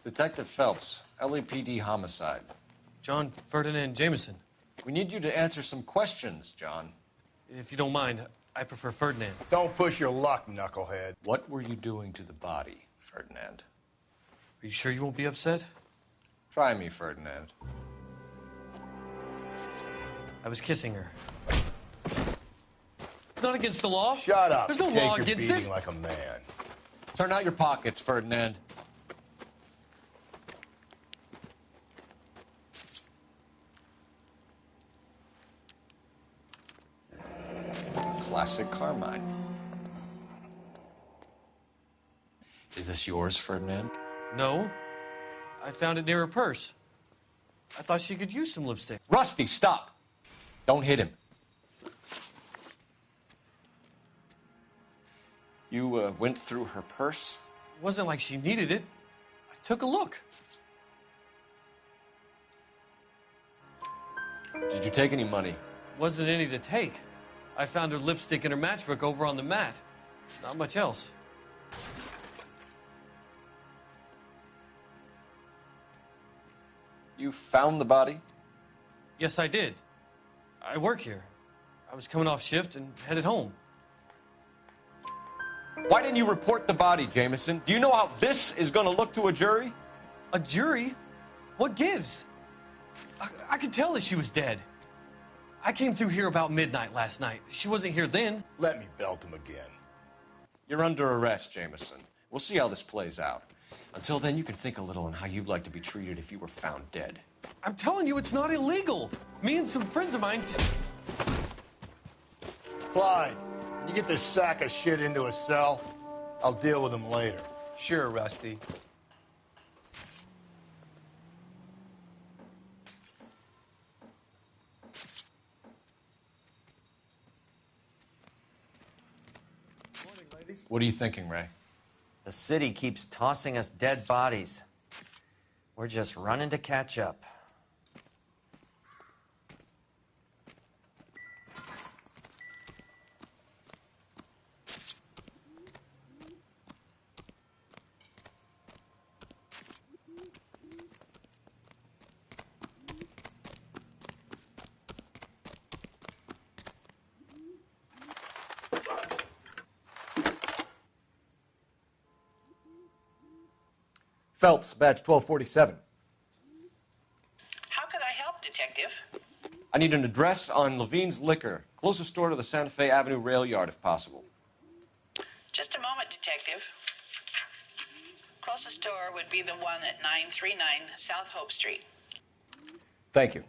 Detective Phelps, LAPD homicide. John Ferdinand Jameson. We need you to answer some questions, John. If you don't mind, I prefer Ferdinand. Don't push your luck, knucklehead. What were you doing to the body, Ferdinand? Are you sure you won't be upset? Try me, Ferdinand. I was kissing her. It's not against the law. Shut up. There's no Take law your against beating it. like a man. Turn out your pockets, Ferdinand. Classic Carmine. Is this yours, Ferdinand? No. I found it near her purse. I thought she could use some lipstick. Rusty, stop! Don't hit him. You went through her purse? It wasn't like she needed it. I took a look. Did you take any money? Wasn't any to take. I found her lipstick and her matchbook over on the mat. Not much else. You found the body? Yes, I did. I work here. I was coming off shift and headed home. Why didn't you report the body, Jameson? Do you know how this is going to look to a jury? A jury? What gives? I could tell that she was dead. I came through here about midnight last night. She wasn't here then. Let me belt him again. You're under arrest, Jameson. We'll see how this plays out. Until then, you can think a little on how you'd like to be treated if you were found dead. I'm telling you, it's not illegal. Me and some friends of mine... Clyde, you get this sack of shit into a cell. I'll deal with him later. Sure, Rusty. What are you thinking, Ray? The city keeps tossing us dead bodies. We're just running to catch up. Phelps, badge 1247. How could I help, Detective? I need an address on Levine's Liquor. Closest store to the Santa Fe Avenue rail yard, if possible. Just a moment, Detective. Closest store would be the one at 939 South Hope Street. Thank you.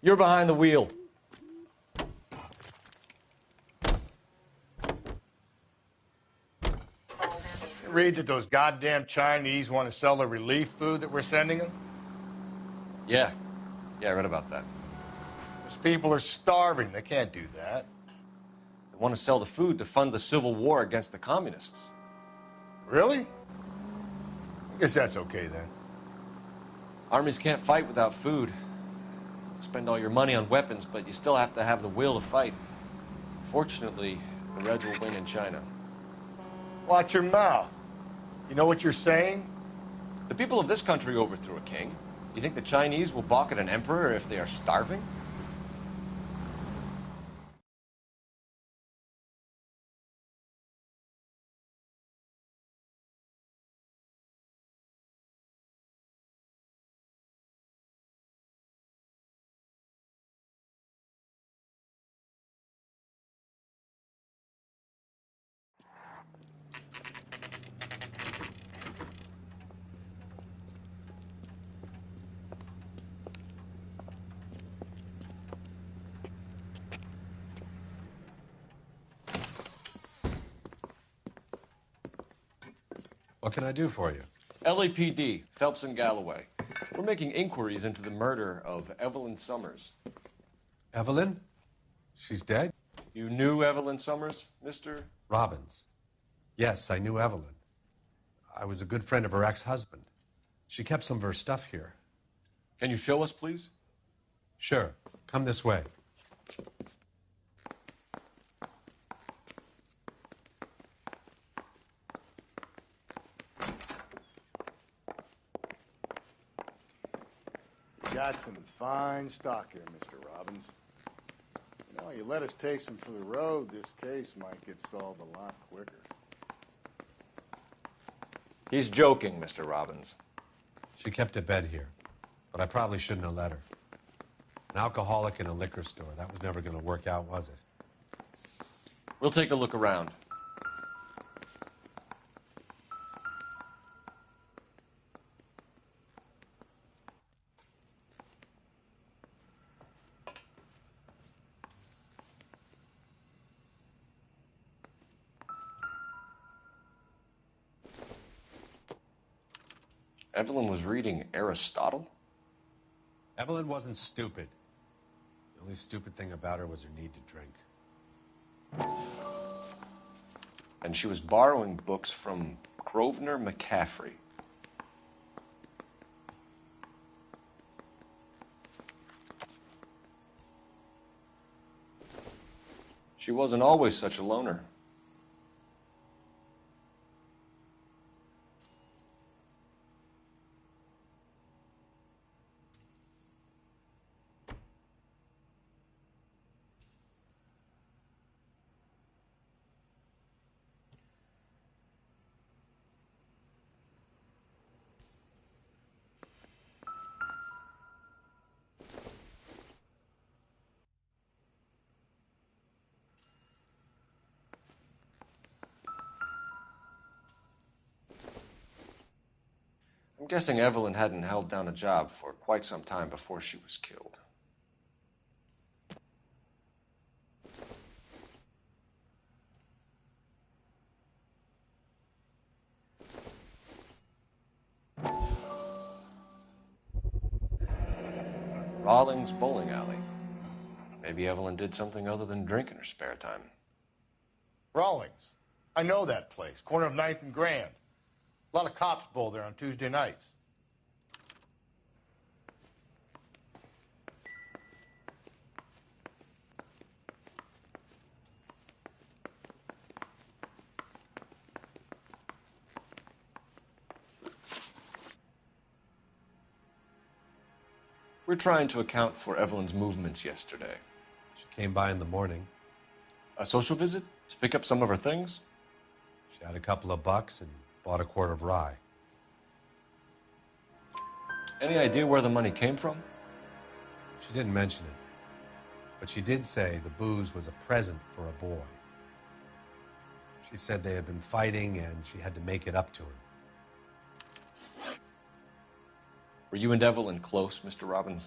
You're behind the wheel. Read that those goddamn Chinese want to sell the relief food that we're sending them? Yeah. Yeah, I read about that. Those people are starving. They can't do that. They want to sell the food to fund the civil war against the communists. Really? I guess that's okay then. Armies can't fight without food. Spend all your money on weapons, but you still have to have the will to fight. Fortunately, the Reds will win in China. Watch your mouth. You know what you're saying? The people of this country overthrew a king. You think the Chinese will balk at an emperor if they are starving? What can I do for you? LAPD, Phelps and Galloway. We're making inquiries into the murder of Evelyn Summers. Evelyn? She's dead? You knew Evelyn Summers, Mr. Robbins. Yes, I knew Evelyn. I was a good friend of her ex-husband. She kept some of her stuff here. Can you show us, please? Sure. Come this way. Got some fine stock here, Mr. Robbins. You know, you let us take some for the road, this case might get solved a lot quicker. He's joking, Mr. Robbins. She kept a bed here, but I probably shouldn't have let her. An alcoholic in a liquor store. That was never going to work out, was it? We'll take a look around. Evelyn was reading Aristotle? Evelyn wasn't stupid. The only stupid thing about her was her need to drink. And she was borrowing books from Grosvenor McCaffrey. She wasn't always such a loner. I'm guessing Evelyn hadn't held down a job for quite some time before she was killed. Rawlings Bowling Alley. Maybe Evelyn did something other than drink in her spare time. Rawlings. I know that place. Corner of 9th and Grand. A lot of cops bowl there on Tuesday nights. We're trying to account for Evelyn's movements yesterday. She came by in the morning. A social visit to pick up some of her things? She had a couple of bucks and bought a quart of rye. Any idea where the money came from? She didn't mention it, but she did say the booze was a present for a boy. She said they had been fighting and she had to make it up to him. Were you and Evelyn close, Mr. Robbins?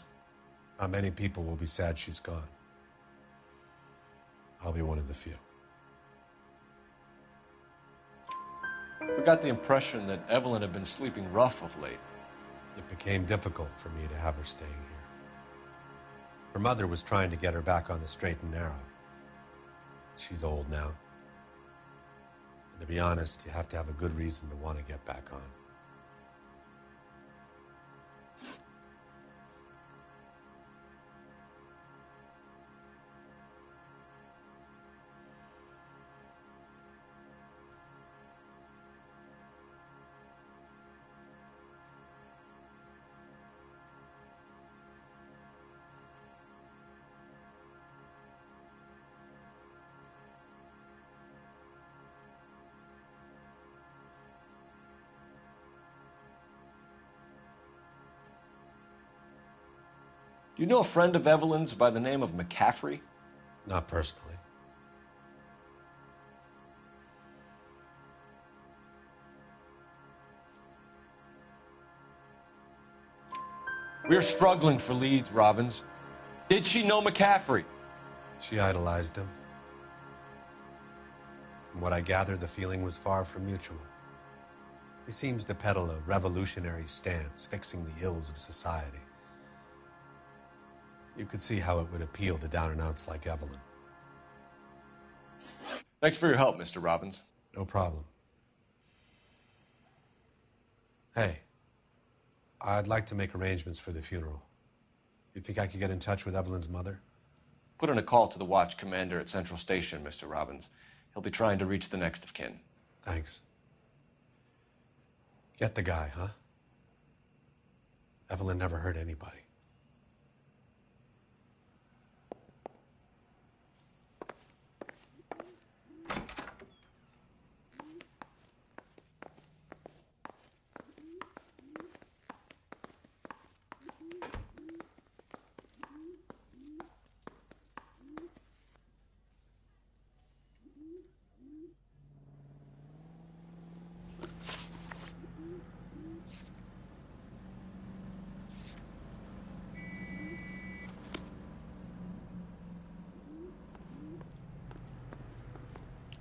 Not many people will be sad she's gone. I'll be one of the few. We got the impression that Evelyn had been sleeping rough of late. It became difficult for me to have her staying here. Her mother was trying to get her back on the straight and narrow. She's old now. And to be honest, you have to have a good reason to want to get back on. Do you know a friend of Evelyn's by the name of McCaffrey? Not personally. We're struggling for leads, Robbins. Did she know McCaffrey? She idolized him. From what I gather, the feeling was far from mutual. He seems to peddle a revolutionary stance, fixing the ills of society. You could see how it would appeal to down-and-outs like Evelyn. Thanks for your help, Mr. Robbins. No problem. Hey, I'd like to make arrangements for the funeral. You think I could get in touch with Evelyn's mother? Put in a call to the watch commander at Central Station, Mr. Robbins. He'll be trying to reach the next of kin. Thanks. Get the guy, huh? Evelyn never hurt anybody.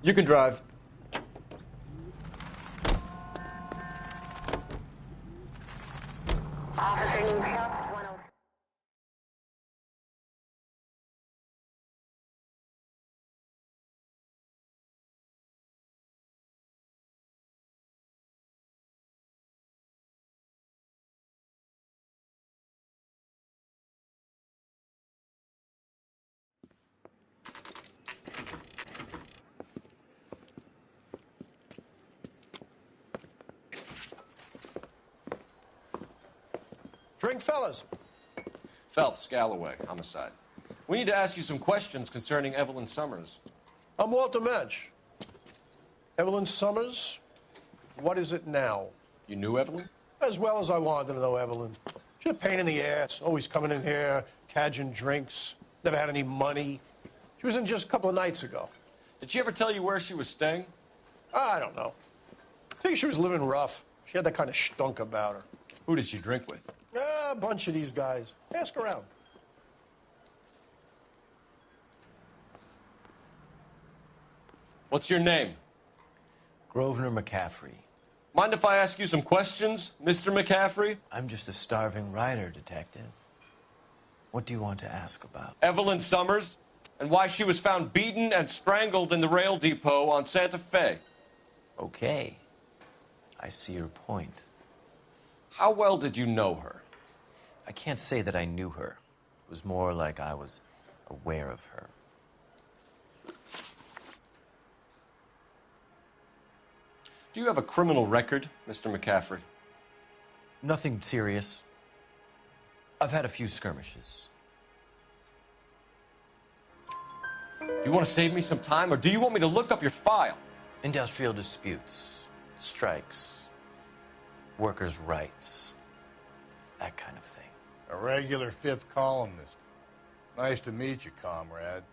You can drive. Drink, fellas. Phelps, Galloway, homicide. We need to ask you some questions concerning Evelyn Summers. I'm Walter Mensch. Evelyn Summers, what is it now? You knew Evelyn? As well as I wanted to know Evelyn. She's a pain in the ass, always coming in here, cadging drinks, never had any money. She was in just a couple of nights ago. Did she ever tell you where she was staying? I don't know. I think she was living rough. She had that kind of stunk about her. Who did she drink with? A bunch of these guys. Ask around. What's your name? Grosvenor McCaffrey. Mind if I ask you some questions, Mr. McCaffrey? I'm just a starving writer, Detective. What do you want to ask about? Evelyn Summers, and why she was found beaten and strangled in the rail depot on Santa Fe. Okay. I see your point. How well did you know her? I can't say that I knew her. It was more like I was aware of her. Do you have a criminal record, Mr. McCaffrey? Nothing serious. I've had a few skirmishes. Do you want to save me some time, or do you want me to look up your file? Industrial disputes, strikes, workers' rights, that kind of thing. A regular fifth columnist. Nice to meet you, comrade.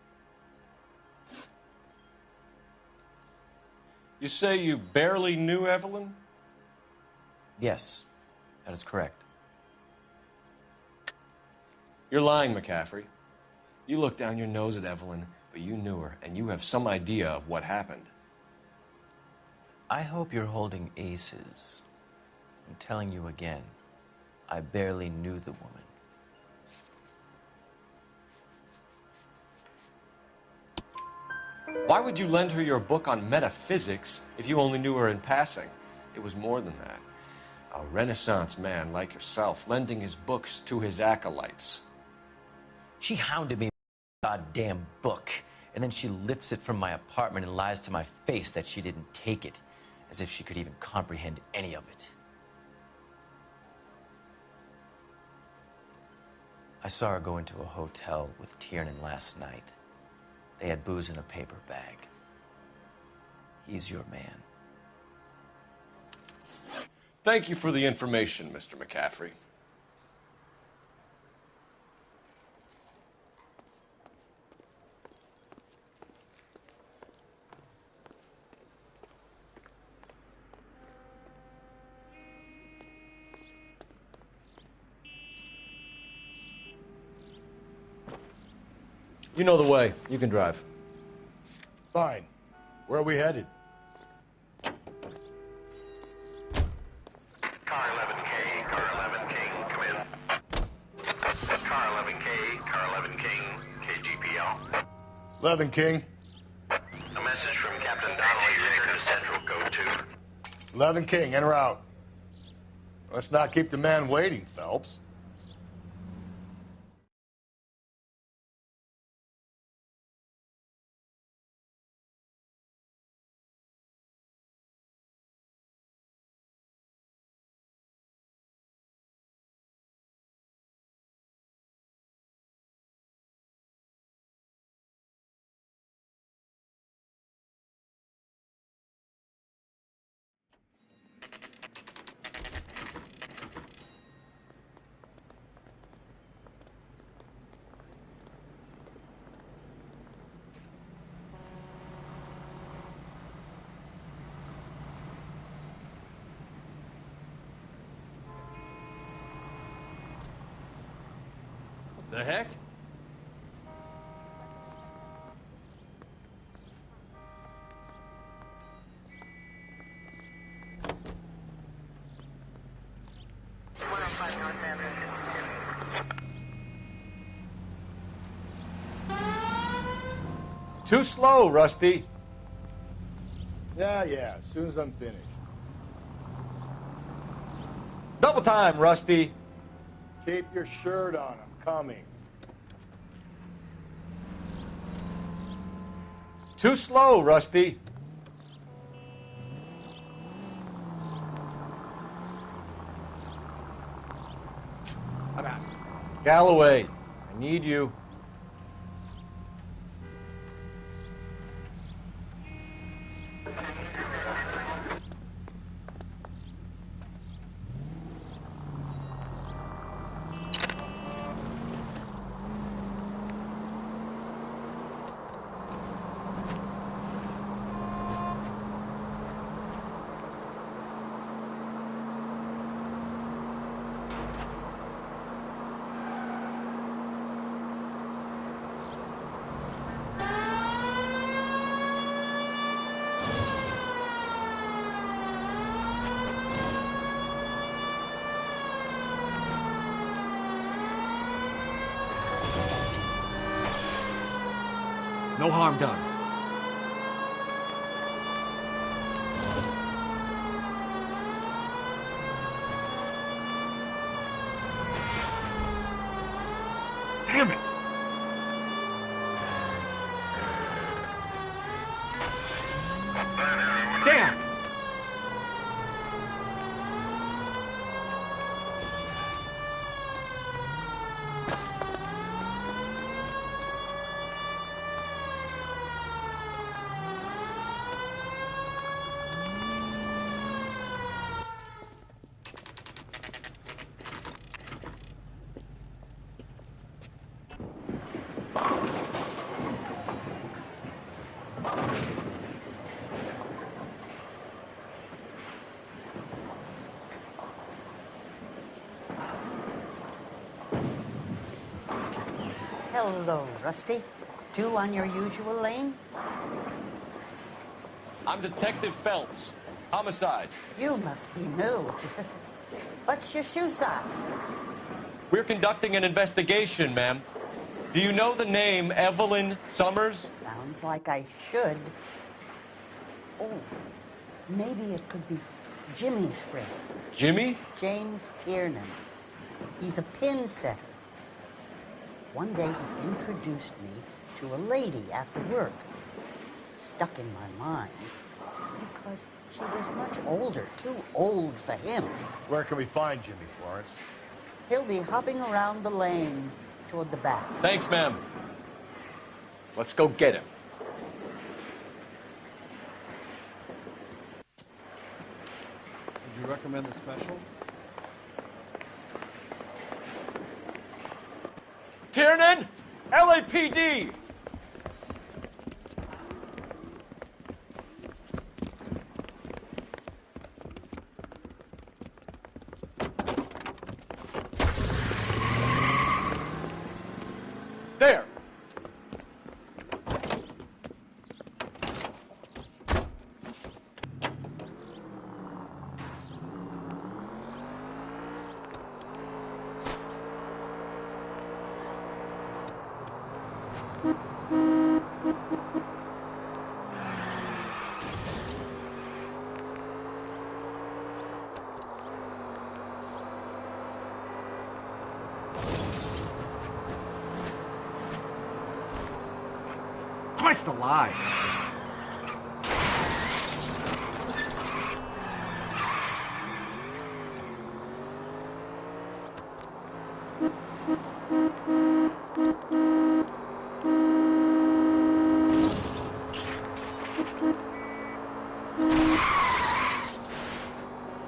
You say you barely knew Evelyn? Yes, that is correct. You're lying, McCaffrey. You looked down your nose at Evelyn, but you knew her, and you have some idea of what happened. I hope you're holding aces. I'm telling you again, I barely knew the woman. Why would you lend her your book on metaphysics if you only knew her in passing? It was more than that. A Renaissance man like yourself, lending his books to his acolytes. She hounded me with a goddamn book, and then she lifts it from my apartment and lies to my face that she didn't take it, as if she could even comprehend any of it. I saw her go into a hotel with Tiernan last night. They had booze in a paper bag. He's your man. Thank you for the information, Mr. McCaffrey. You know the way. You can drive. Fine. Where are we headed? Car 11K, Car 11 King, come in. Car 11K, Car 11 King, KGPL. 11 King. A message from Captain Donnelly, return to Central, go to. 11 King, en route. Let's not keep the man waiting, Phelps. The heck? Too slow, Rusty. Yeah, as soon as I'm finished. Double time, Rusty. Keep your shirt on, I'm coming. Too slow, Rusty. I'm out. Galloway, I need you. No harm done. Damn it! Damn! Hello, Rusty. 2 on your usual lane? I'm Detective Phelps. Homicide. You must be new. What's your shoe size? We're conducting an investigation, ma'am. Do you know the name Evelyn Summers? Sounds like I should. Oh, maybe it could be Jimmy's friend. Jimmy? James Tiernan. He's a pin setter. One day he introduced me to a lady after work. It stuck in my mind because she was much older, too old for him. Where can we find Jimmy, Florence? He'll be hopping around the lanes toward the back. Thanks, ma'am. Let's go get him. Would you recommend the special? Tiernan! LAPD! There! Christ alive!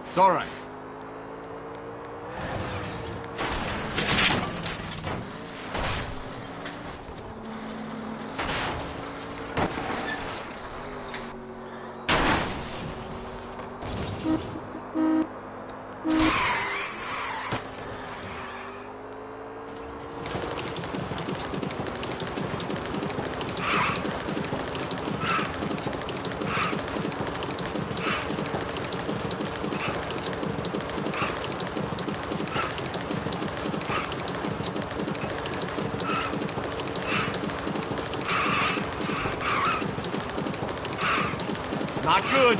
It's all right. Not good.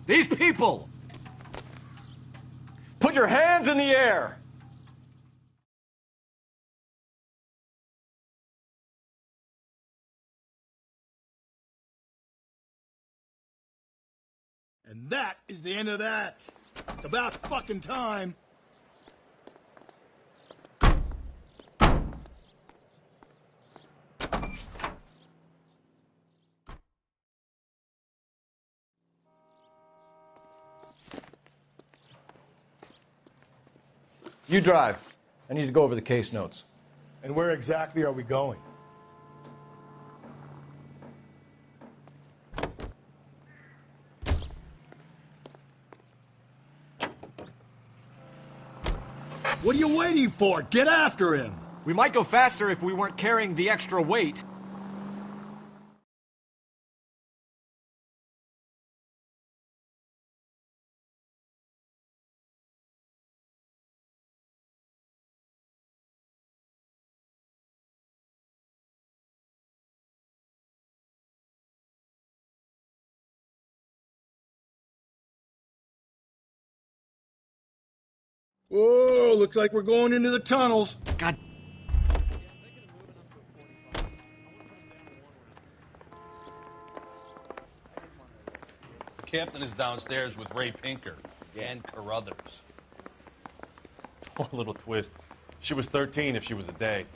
These people! Put your hands in the air! And that is the end of that. It's about fucking time. You drive. I need to go over the case notes. And where exactly are we going? What are you waiting for? Get after him! We might go faster if we weren't carrying the extra weight. Whoa, looks like we're going into the tunnels. God. The captain is downstairs with Ray Pinker and Carruthers. Oh, a little twist. She was 13 if she was a day.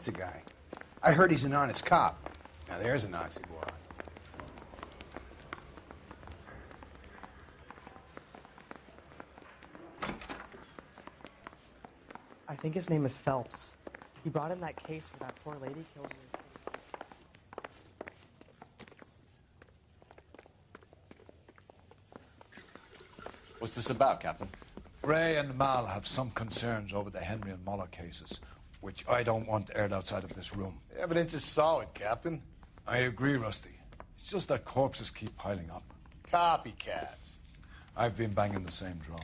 That's a guy. I heard he's an honest cop. Now there's an oxymoron. I think his name is Phelps. He brought in that case for that poor lady killed in What's this about, Captain? Ray and Mal have some concerns over the Henry and Muller cases, which I don't want aired outside of this room. The evidence is solid, Captain. I agree, Rusty. It's just that corpses keep piling up. Copycats. I've been banging the same drum.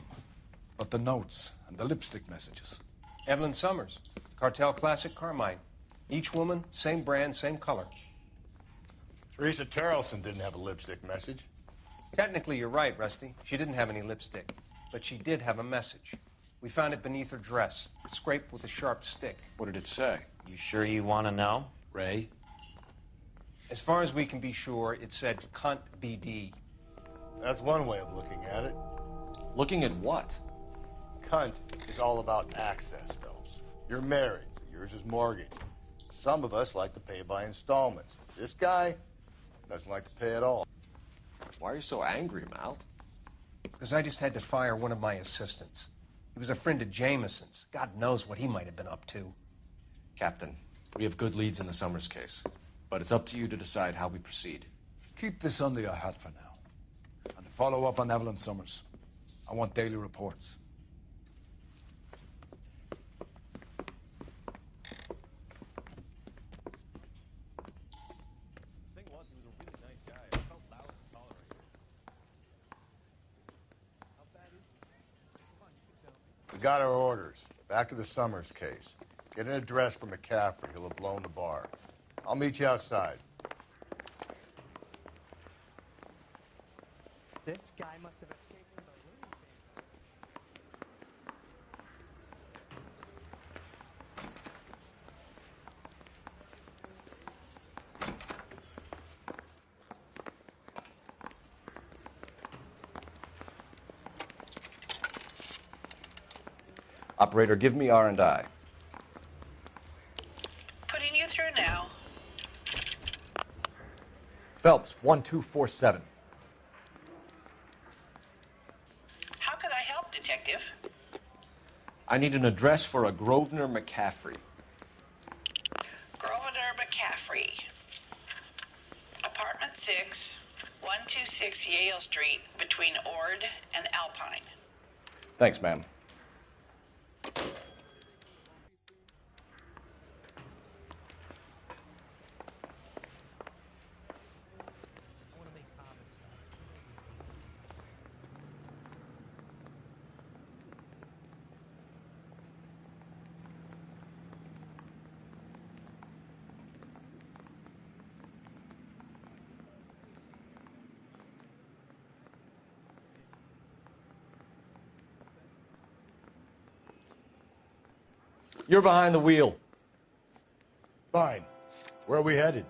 But the notes and the lipstick messages. Evelyn Summers, Cartel Classic Carmine. Each woman, same brand, same color. Teresa Terrelson didn't have a lipstick message. Technically, you're right, Rusty. She didn't have any lipstick. But she did have a message. We found it beneath her dress, scraped with a sharp stick. What did it say? You sure you want to know? Ray? As far as we can be sure, it said cunt BD. That's one way of looking at it. Looking at what? Cunt is all about access, Phelps. You're married, so yours is mortgage. Some of us like to pay by installments. This guy doesn't like to pay at all. Why are you so angry, Mal? Because I just had to fire one of my assistants. He was a friend of Jameson's. God knows what he might have been up to. Captain, we have good leads in the Summers case, but it's up to you to decide how we proceed. Keep this under your hat for now. And follow up on Evelyn Summers. I want daily reports. We got our orders. Back to the Summers case. Get an address for McCaffrey. He'll have blown the bar. I'll meet you outside. This guy must have escaped from the loony Operator, give me R&I. Putting you through now. Phelps, 1247. How could I help, Detective? I need an address for a Grosvenor McCaffrey. Grosvenor McCaffrey. Apartment 6, 126 Yale Street, between Ord and Alpine. Thanks, ma'am. You're behind the wheel. Fine. Where are we headed?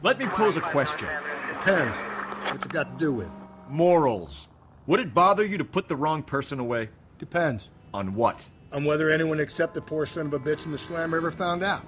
Let me pose a question. Depends. What's it got to do with? Morals. Would it bother you to put the wrong person away? Depends. On what? On whether anyone except the poor son of a bitch in the slammer ever found out.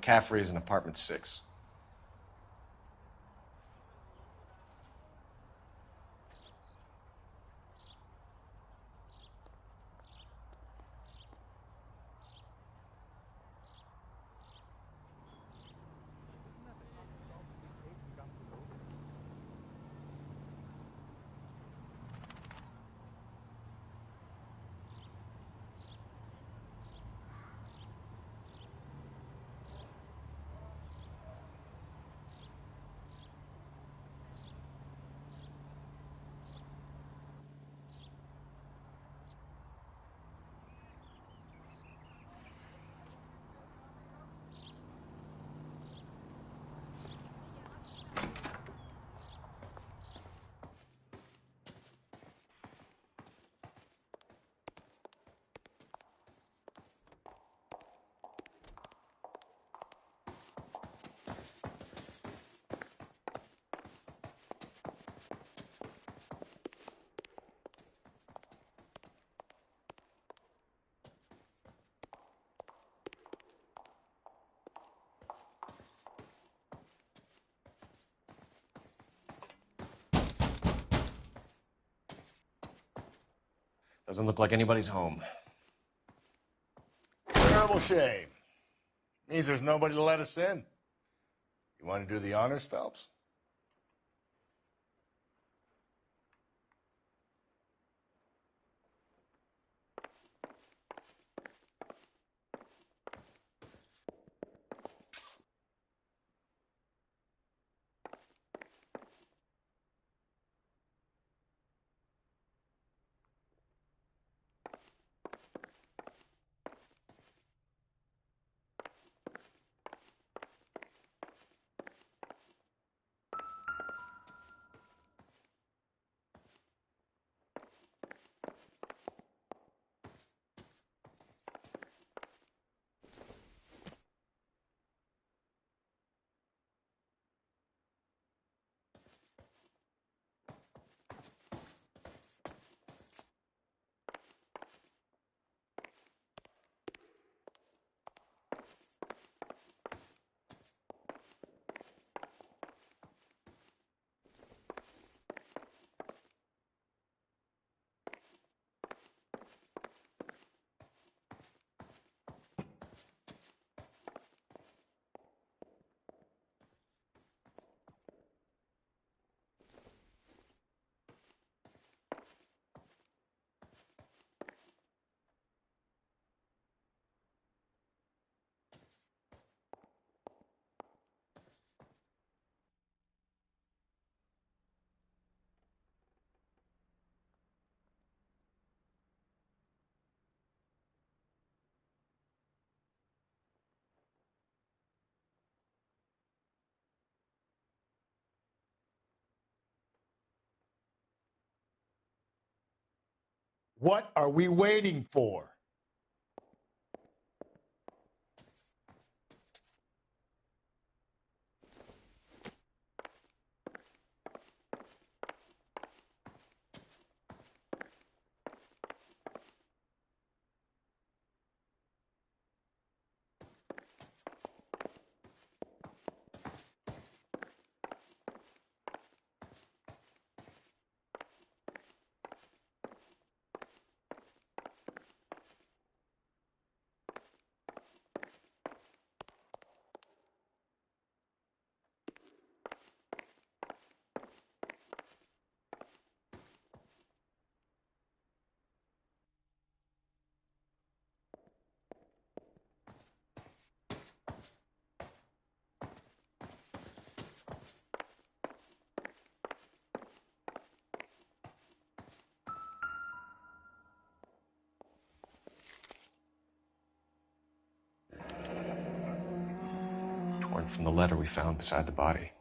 McCaffrey is in apartment 6. Doesn't look like anybody's home. Terrible shame. Means there's nobody to let us in. You want to do the honors, Phelps? What are we waiting for? Torn from the letter we found beside the body.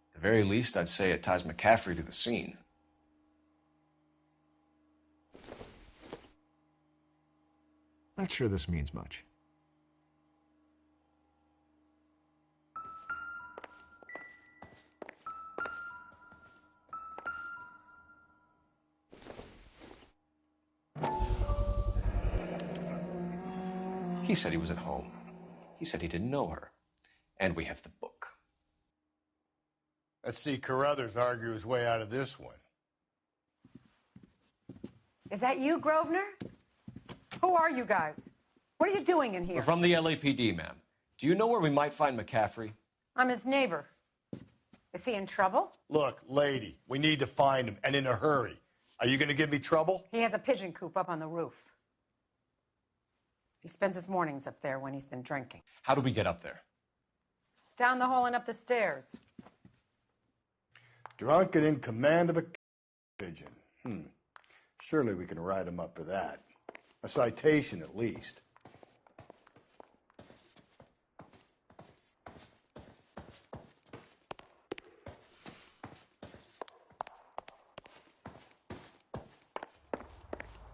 At the very least, I'd say it ties McCaffrey to the scene. Not sure this means much. He said he was at home. He said he didn't know her. And we have the book. Let's see Carruthers argue his way out of this one. Is that you, Grosvenor? Who are you guys? What are you doing in here? We're from the LAPD, ma'am. Do you know where we might find McCaffrey? I'm his neighbor. Is he in trouble? Look, lady, we need to find him, and in a hurry. Are you going to give me trouble? He has a pigeon coop up on the roof. He spends his mornings up there when he's been drinking. How do we get up there? Down the hall and up the stairs. Drunk and in command of a pigeon. Surely we can write him up for that. A citation, at least.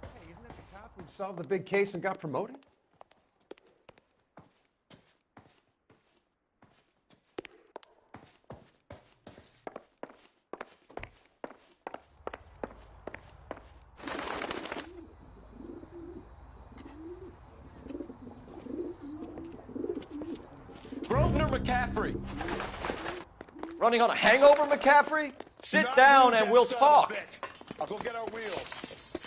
Hey, isn't that the cop who solved the big case and got promoted? Grosvenor McCaffrey. Running on a hangover, McCaffrey? Sit down and we'll talk. I'll go get our wheels.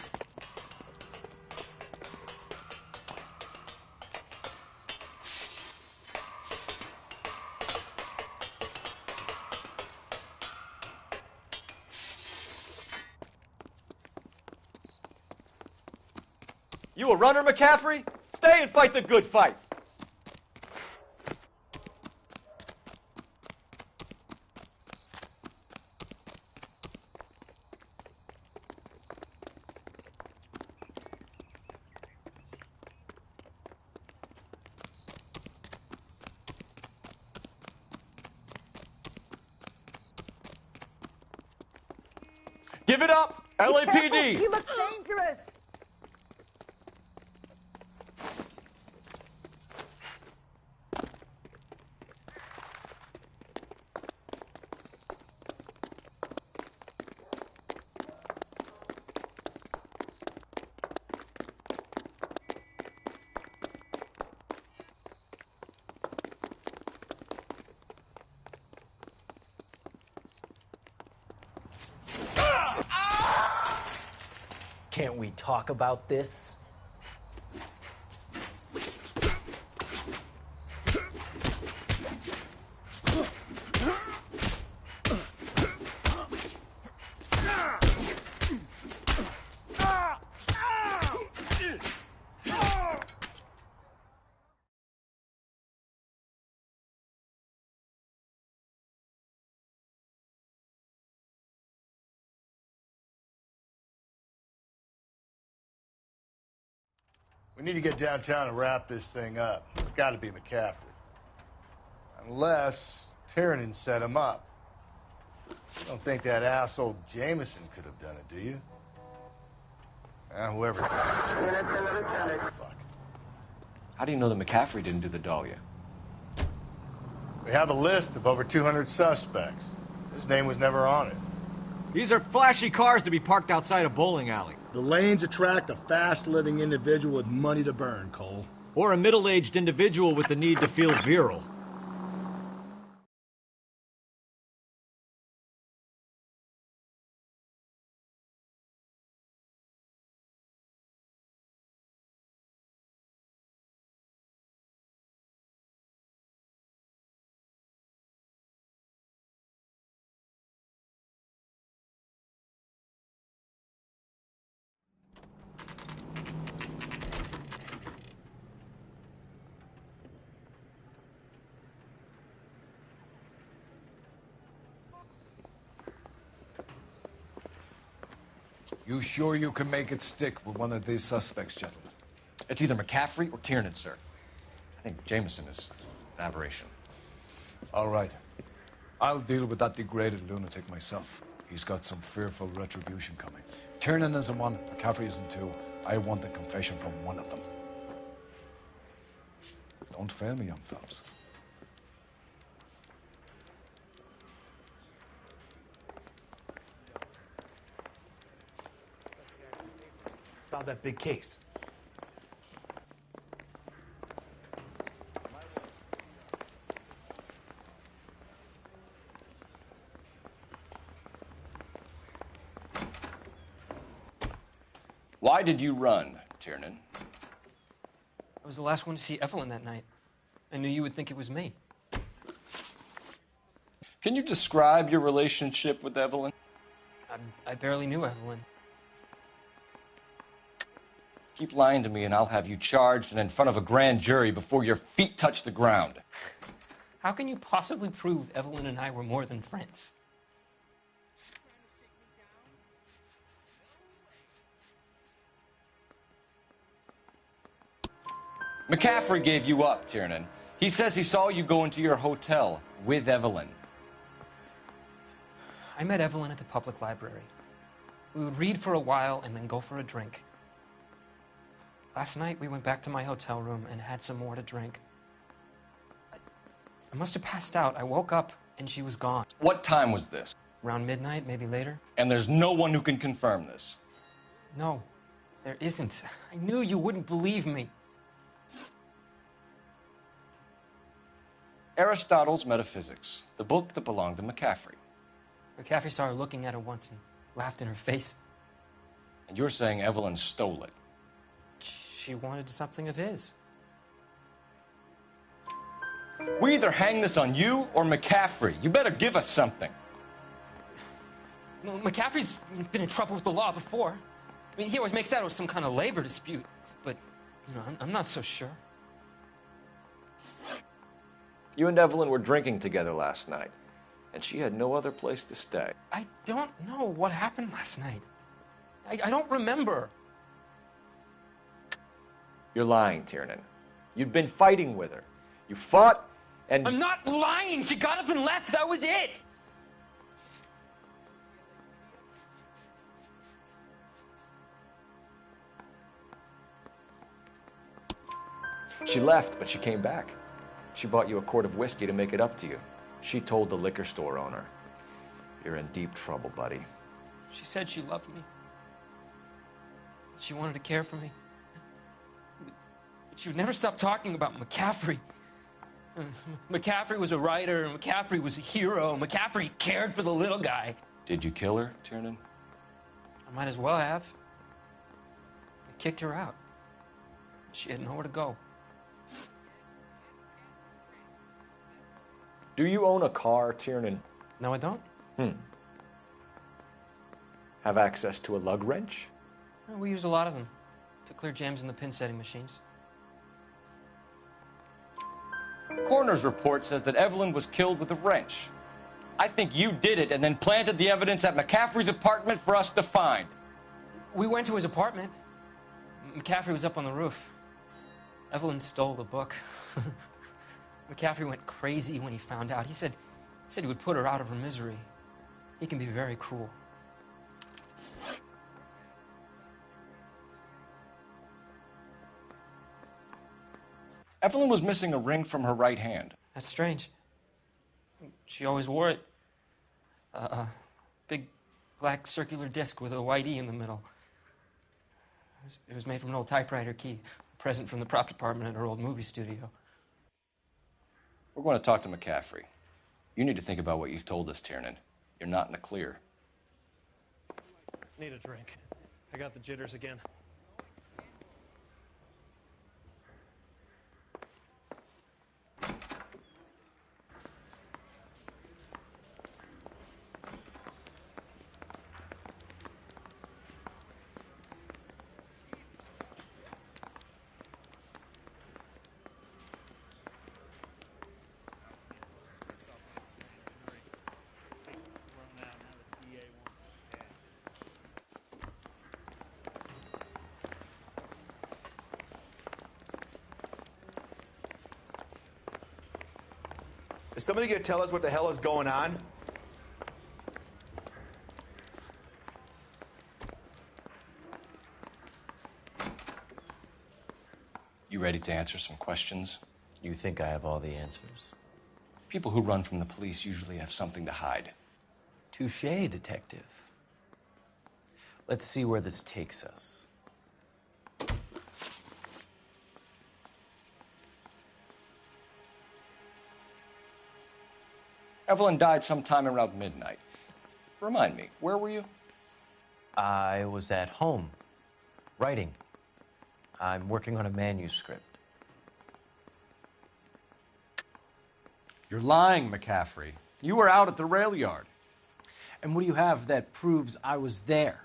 You a runner, McCaffrey? Stay and fight the good fight. Give it up, LAPD. He looks dangerous. Can't we talk about this? We need to get downtown and wrap this thing up. It's got to be McCaffrey. Unless Tiernan set him up. You don't think that asshole Jameson could have done it, do you? Whoever did it. Fuck. How do you know that McCaffrey didn't do the Dahlia? We have a list of over 200 suspects. His name was never on it. These are flashy cars to be parked outside a bowling alley. The lanes attract a fast-living individual with money to burn, Cole. Or a middle-aged individual with the need to feel virile. You sure you can make it stick with one of these suspects, gentlemen? It's either McCaffrey or Tiernan, sir. I think Jameson is an aberration. All right. I'll deal with that degraded lunatic myself. He's got some fearful retribution coming. Tiernan isn't one, McCaffrey isn't two. I want a confession from one of them. Don't fail me, young Phelps. Solve that big case. Why did you run, Tiernan? I was the last one to see Evelyn that night. I knew you would think it was me. Can you describe your relationship with Evelyn? I barely knew Evelyn. Keep lying to me and I'll have you charged and in front of a grand jury before your feet touch the ground. How can you possibly prove Evelyn and I were more than friends? McCaffrey gave you up, Tiernan. He says he saw you go into your hotel with Evelyn. I met Evelyn at the public library. We would read for a while and then go for a drink. Last night, we went back to my hotel room and had some more to drink. I must have passed out. I woke up and she was gone. What time was this? Around midnight, maybe later. And there's no one who can confirm this? No, there isn't. I knew you wouldn't believe me. Aristotle's Metaphysics, the book that belonged to McCaffrey. McCaffrey saw her looking at her once and laughed in her face. And you're saying Evelyn stole it? She wanted something of his. We either hang this on you or McCaffrey. You better give us something. Well, McCaffrey's been in trouble with the law before. I mean, he always makes out it was some kind of labor dispute. But, you know, I'm not so sure. You and Evelyn were drinking together last night, and she had no other place to stay. I don't know what happened last night. I don't remember. You're lying, Tiernan. You'd been fighting with her. You fought, and... I'm not lying! She got up and left! That was it! She left, but she came back. She bought you a quart of whiskey to make it up to you. She told the liquor store owner. You're in deep trouble, buddy. She said she loved me. She wanted to care for me. But she would never stop talking about McCaffrey. McCaffrey was a writer, McCaffrey was a hero, McCaffrey cared for the little guy. Did you kill her, Tiernan? I might as well have. I kicked her out. She had nowhere to go. Do you own a car, Tiernan? No, I don't. Have access to a lug wrench? Well, we use a lot of them to clear jams in the pin setting machines. Coroner's report says that Evelyn was killed with a wrench. I think you did it and then planted the evidence at McCaffrey's apartment for us to find. We went to his apartment. McCaffrey was up on the roof. Evelyn stole the book. McCaffrey went crazy when he found out. He said he would put her out of her misery. He can be very cruel. Evelyn was missing a ring from her right hand. That's strange. She always wore it. Big black circular disc with a white E in the middle. It was made from an old typewriter key, a present from the prop department at her old movie studio. We're going to talk to McCaffrey. You need to think about what you've told us, Tiernan. You're not in the clear. Need a drink. I got the jitters again. Is somebody going to tell us what the hell is going on? You ready to answer some questions? You think I have all the answers? People who run from the police usually have something to hide. Touché, detective. Let's see where this takes us. Evelyn died sometime around midnight. Remind me, where were you? I was at home. Writing. I'm working on a manuscript. You're lying, McCaffrey. You were out at the rail yard. And what do you have that proves I was there?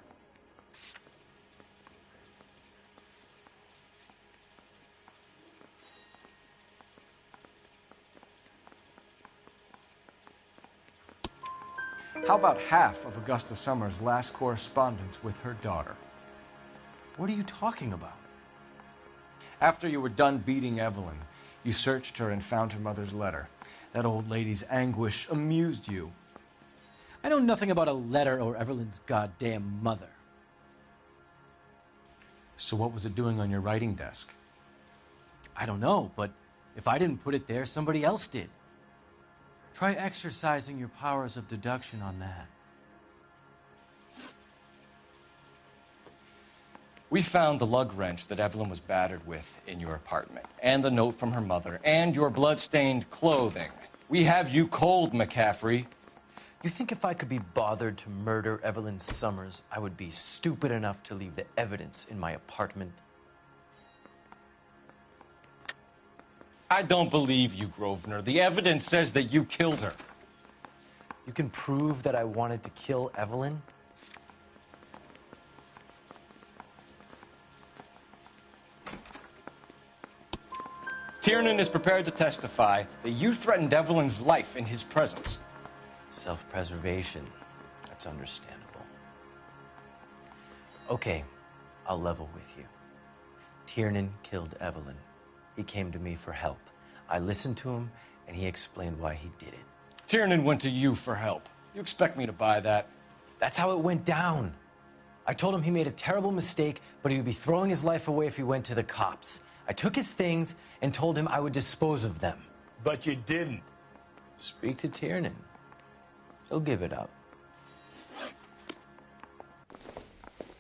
How about half of Augusta Summers' last correspondence with her daughter? What are you talking about? After you were done beating Evelyn, you searched her and found her mother's letter. That old lady's anguish amused you. I know nothing about a letter or Evelyn's goddamn mother. So what was it doing on your writing desk? I don't know, but if I didn't put it there, somebody else did. Try exercising your powers of deduction on that. We found the lug wrench that Evelyn was battered with in your apartment, and the note from her mother, and your blood-stained clothing. We have you cold, McCaffrey. You think if I could be bothered to murder Evelyn Summers, I would be stupid enough to leave the evidence in my apartment? I don't believe you, Grosvenor. The evidence says that you killed her. You can prove that I wanted to kill Evelyn? Tiernan is prepared to testify that you threatened Evelyn's life in his presence. Self-preservation. That's understandable. Okay, I'll level with you. Tiernan killed Evelyn. He came to me for help. I listened to him, and he explained why he did it. Tiernan went to you for help. You expect me to buy that? That's how it went down. I told him he made a terrible mistake, but he would be throwing his life away if he went to the cops. I took his things and told him I would dispose of them. But you didn't. Speak to Tiernan. He'll give it up.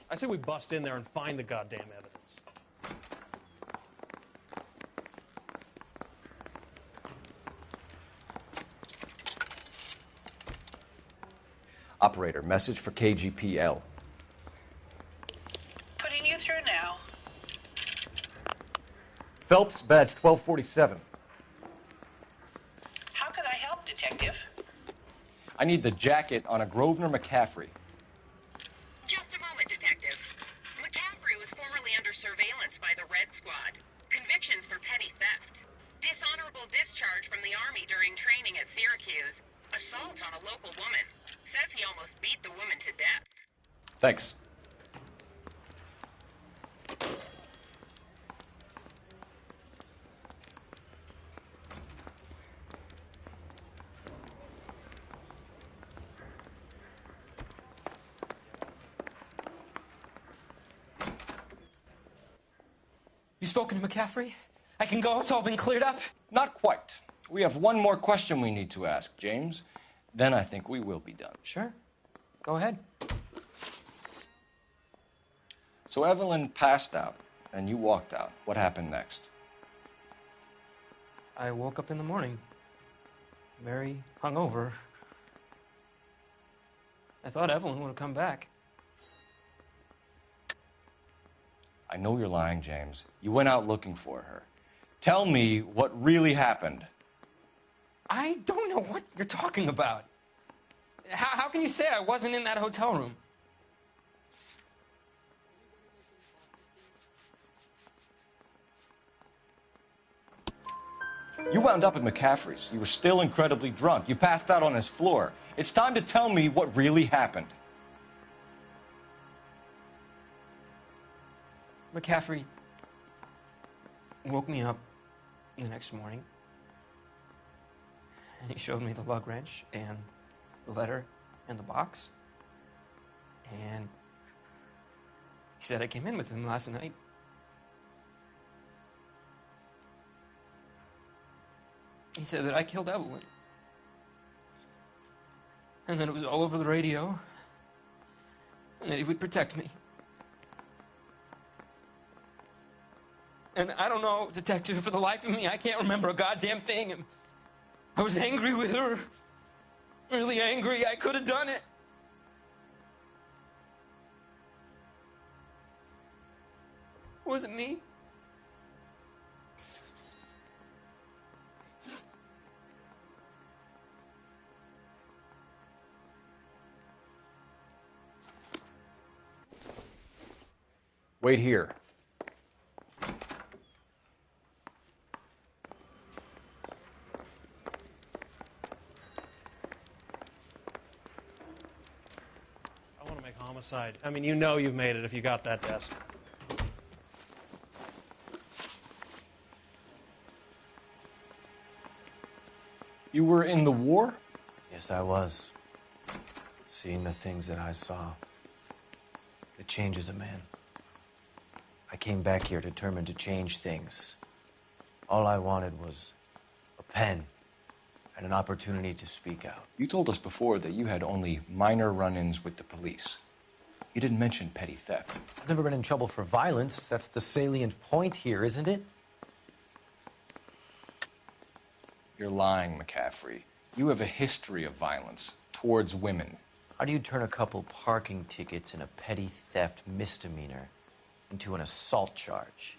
I say we bust in there and find the goddamn evidence. Operator, message for KGPL. Putting you through now. Phelps, badge 1247. How could I help, Detective? I need the jacket on a Grosvenor McCaffrey. Just a moment, Detective. McCaffrey was formerly under surveillance by the Red Squad. Convictions for petty theft. Dishonorable discharge from the Army during training at Syracuse. Assault on a local woman. Says he almost beat the woman to death. Thanks. You spoken to McCaffrey? I can go? It's all been cleared up? Not quite. We have one more question we need to ask, James. Then I think we will be done. Sure. Go ahead. So Evelyn passed out, and you walked out. What happened next? I woke up in the morning, very hungover. I thought Evelyn would have come back. I know you're lying, James. You went out looking for her. Tell me what really happened. I don't know what you're talking about. How can you say I wasn't in that hotel room? You wound up at McCaffrey's. You were still incredibly drunk. You passed out on his floor. It's time to tell me what really happened. McCaffrey woke me up the next morning, and he showed me the lug wrench and the letter and the box, and he said I came in with him last night. He said that I killed Evelyn, and that it was all over the radio, and that he would protect me. And I don't know, Detective, for the life of me, I can't remember a goddamn thing. I was angry with her. Really angry. I could have done it. It wasn't me. Wait here. I want to make homicide. I mean, you know you've made it if you got that desk. You were in the war? Yes, I was. Seeing the things that I saw, it changes a man. I came back here determined to change things. All I wanted was a pen and an opportunity to speak out. You told us before that you had only minor run-ins with the police. You didn't mention petty theft. I've never been in trouble for violence. That's the salient point here, isn't it? You're lying, McCaffrey. You have a history of violence towards women. How do you turn a couple parking tickets and a petty theft misdemeanor into an assault charge?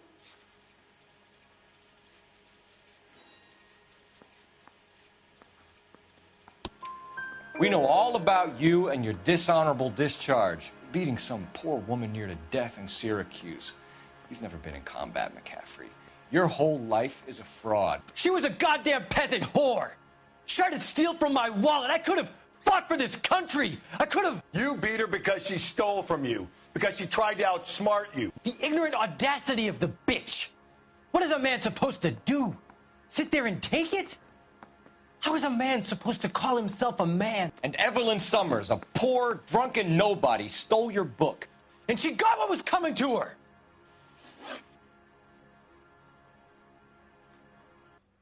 We know all about you and your dishonorable discharge, beating some poor woman near to death in Syracuse. You've never been in combat, McCaffrey. Your whole life is a fraud. She was a goddamn peasant whore. She tried to steal from my wallet. I could have fought for this country. I could have. You beat her because she stole from you, because she tried to outsmart you. The ignorant audacity of the bitch. What is a man supposed to do? Sit there and take it? How is a man supposed to call himself a man? And Evelyn Summers, a poor, drunken nobody, stole your book. And she got what was coming to her.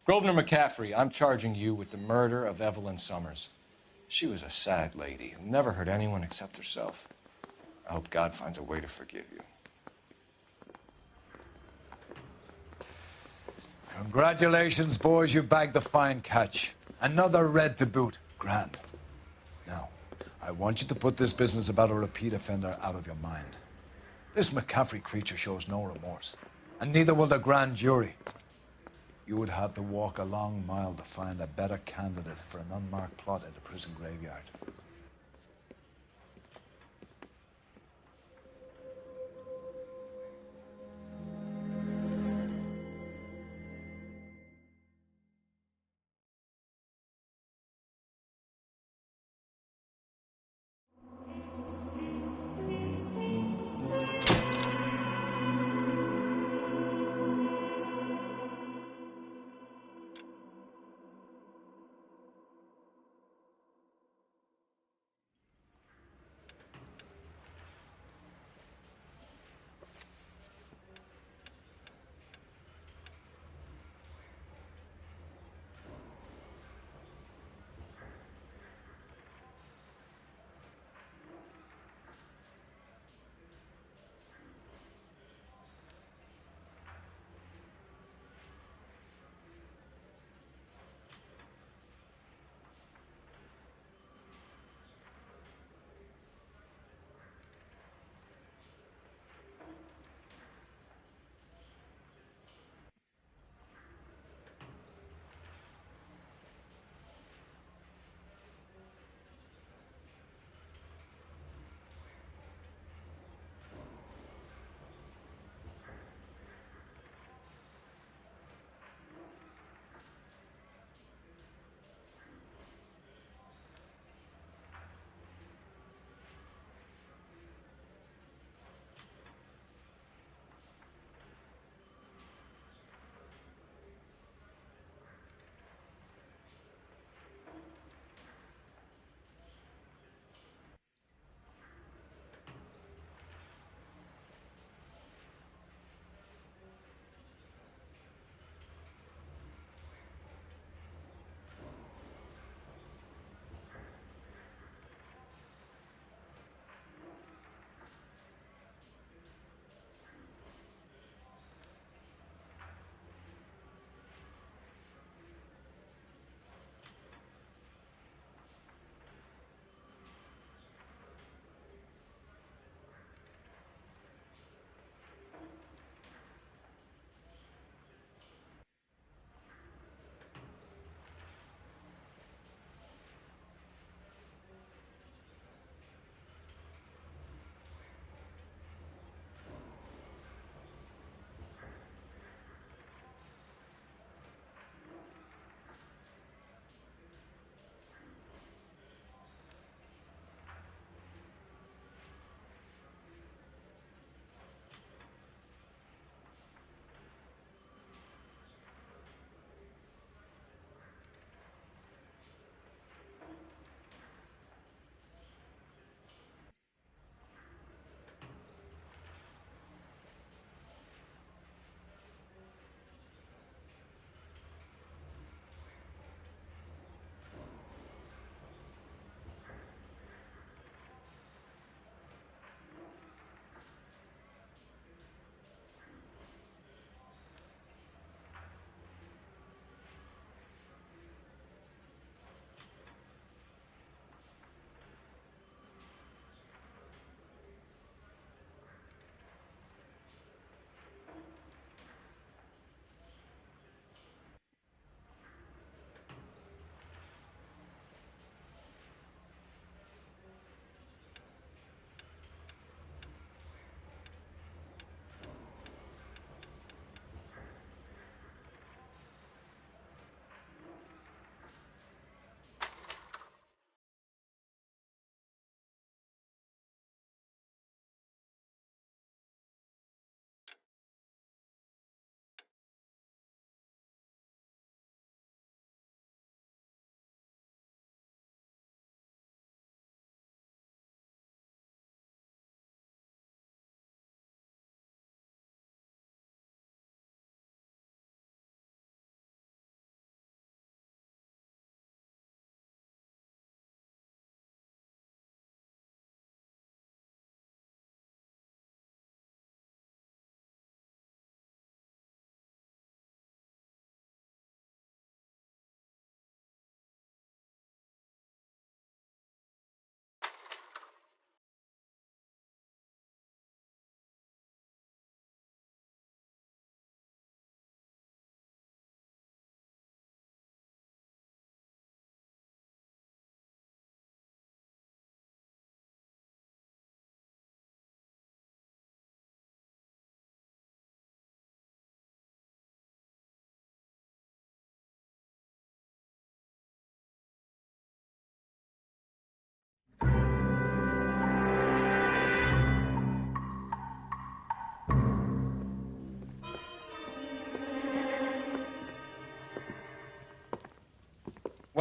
Grosvenor McCaffrey, I'm charging you with the murder of Evelyn Summers. She was a sad lady who never hurt anyone except herself. I hope God finds a way to forgive you. Congratulations, boys. You bagged the fine catch. Another red to boot. Grand. Now, I want you to put this business about a repeat offender out of your mind. This McCaffrey creature shows no remorse, and neither will the grand jury. You would have to walk a long mile to find a better candidate for an unmarked plot at a prison graveyard.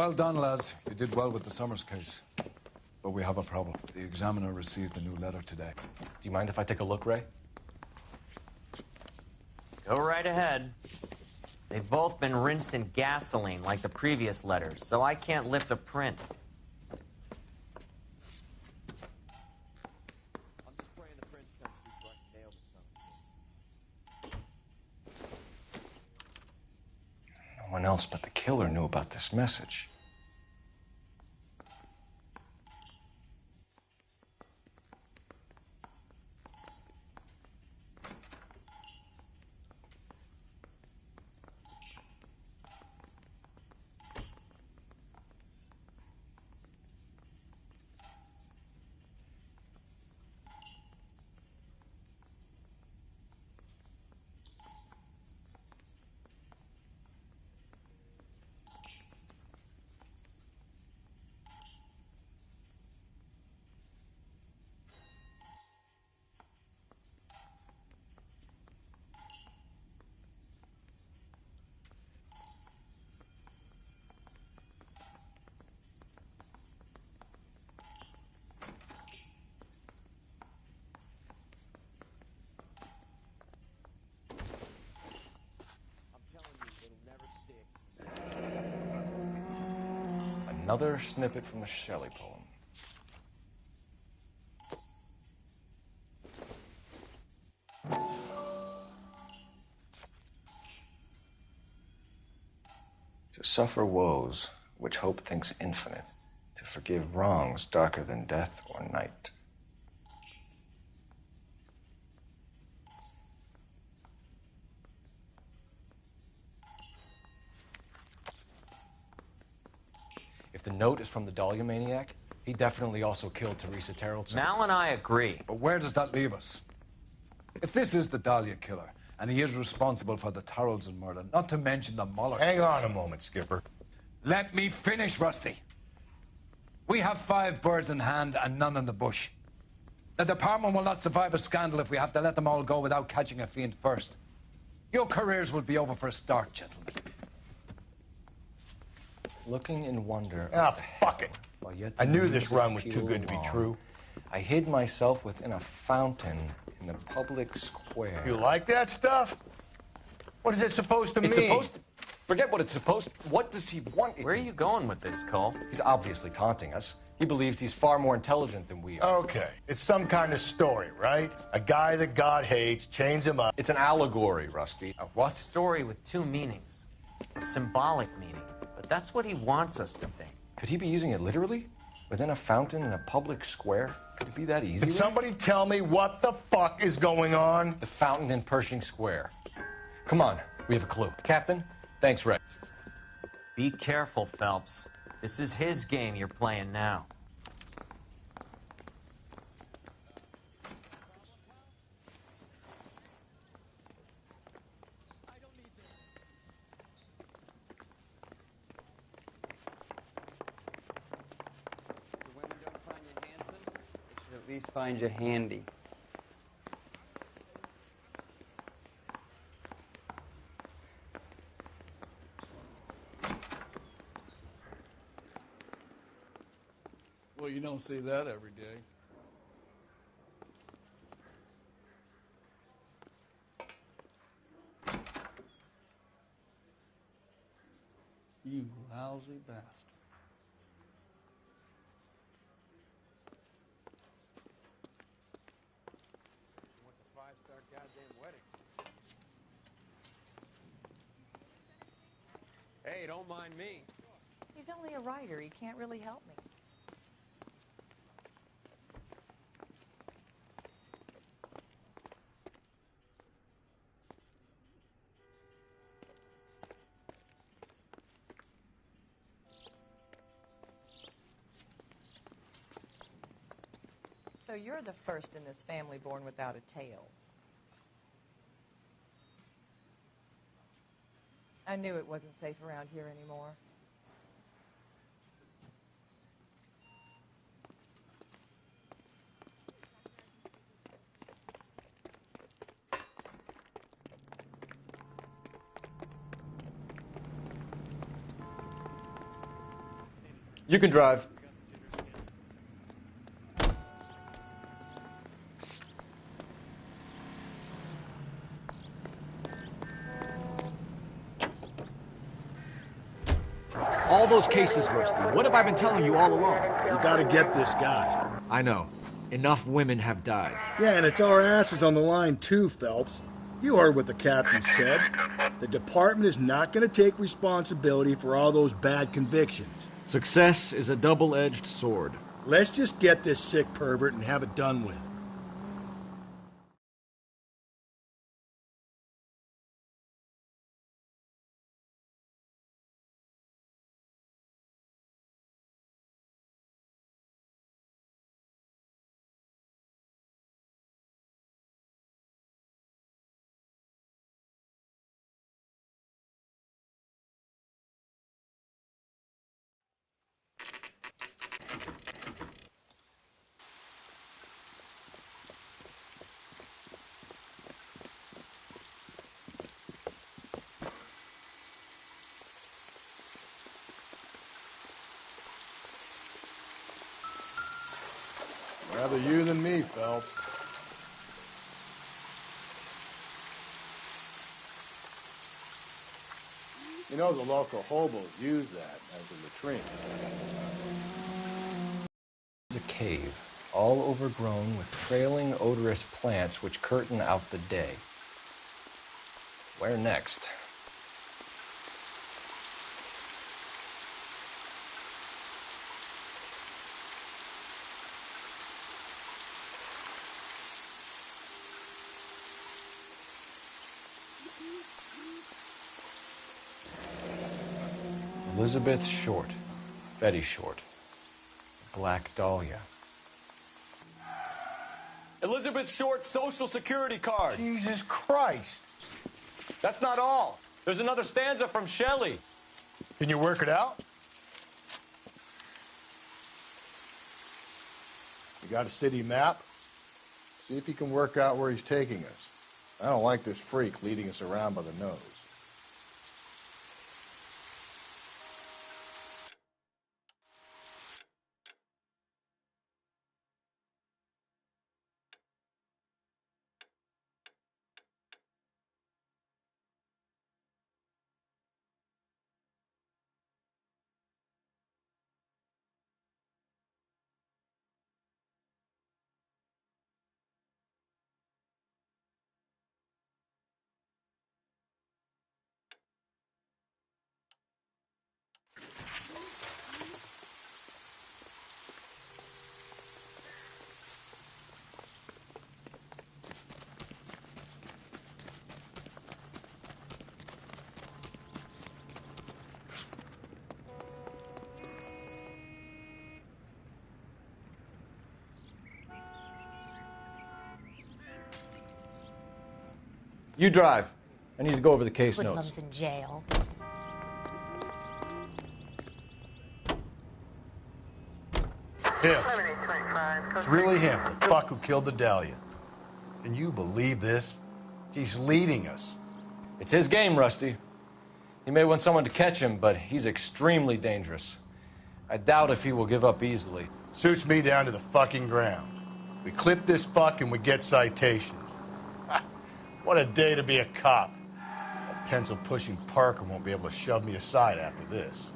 Well done, lads. You did well with the Summers case. But we have a problem. The examiner received a new letter today. Do you mind if I take a look, Ray? Go right ahead. They've both been rinsed in gasoline like the previous letters, so I can't lift a print. I'm just praying the prince comes through so I can nail this son. No one else but the killer knew about this message. Another snippet from the Shelley poem. To suffer woes which hope thinks infinite, to forgive wrongs darker than death or night. If the note is from the Dahlia maniac, he definitely also killed Teresa Terrellson. Mal and I agree. But where does that leave us? If this is the Dahlia killer, and he is responsible for the Tarrelson murder, not to mention the Muller Hang case. on a moment, Skipper. Let me finish, Rusty. We have 5 birds in hand and none in the bush. The department will not survive a scandal if we have to let them all go without catching a fiend first. Your careers will be over for a start, gentlemen. Looking in wonder. Ah, fuck it. I knew this run was too good to be true. I hid myself within a fountain in the public square. You like that stuff? What is it supposed to It's mean? supposed to... Forget what it's supposed to... What does he want it Where are to... you going with this, Cole? He's obviously taunting us. He believes he's far more intelligent than we are. Okay, it's some kind of story, right? A guy that God hates chains him up. It's an allegory, Rusty. A story with 2 meanings. A symbolic meaning. But that's what he wants us to think. Could he be using it literally? Within a fountain in a public square? Could it be that easy? Can somebody tell me what the fuck is going on? The fountain in Pershing Square. Come on, we have a clue. Captain, thanks, Ray. Be careful, Phelps. This is his game you're playing now. At least find you handy. Well, you don't see that every day. You lousy bastard. What's a 5-star goddamn wedding? Hey, don't mind me. He's only a writer. He can't really help me. So you're the first in this family born without a tail. I knew it wasn't safe around here anymore. You can drive. All those cases, Rusty. What have I been telling you all along? You gotta get this guy. I know. Enough women have died. Yeah, and it's our asses on the line too, Phelps. You heard what the captain said. The department is not gonna take responsibility for all those bad convictions. Success is a double-edged sword. Let's just get this sick pervert and have it done with. Rather you than me, Phelps. You know the local hobos use that as a latrine. There's a cave, all overgrown with trailing, odorous plants which curtain out the day. Where next? Elizabeth Short, Betty Short, Black Dahlia. Elizabeth Short's Social Security card. Jesus Christ. That's not all. There's another stanza from Shelley. Can you work it out? You got a city map? See if you can work out where he's taking us. I don't like this freak leading us around by the nose. You drive. I need to go over the case notes. Hoodlums in jail. Him. It's really him, the fuck who killed the Dahlia. Can you believe this? He's leading us. It's his game, Rusty. He may want someone to catch him, but he's extremely dangerous. I doubt if he will give up easily. Suits me down to the fucking ground. We clip this fuck and we get citations. What a day to be a cop. That pencil-pushing Parker won't be able to shove me aside after this.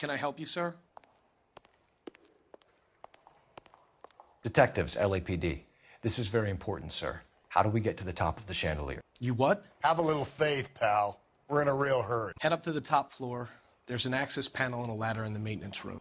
Can I help you, sir? Detectives, LAPD. This is very important, sir. How do we get to the top of the chandelier? You what? Have a little faith, pal. We're in a real hurry. Head up to the top floor. There's an access panel and a ladder in the maintenance room.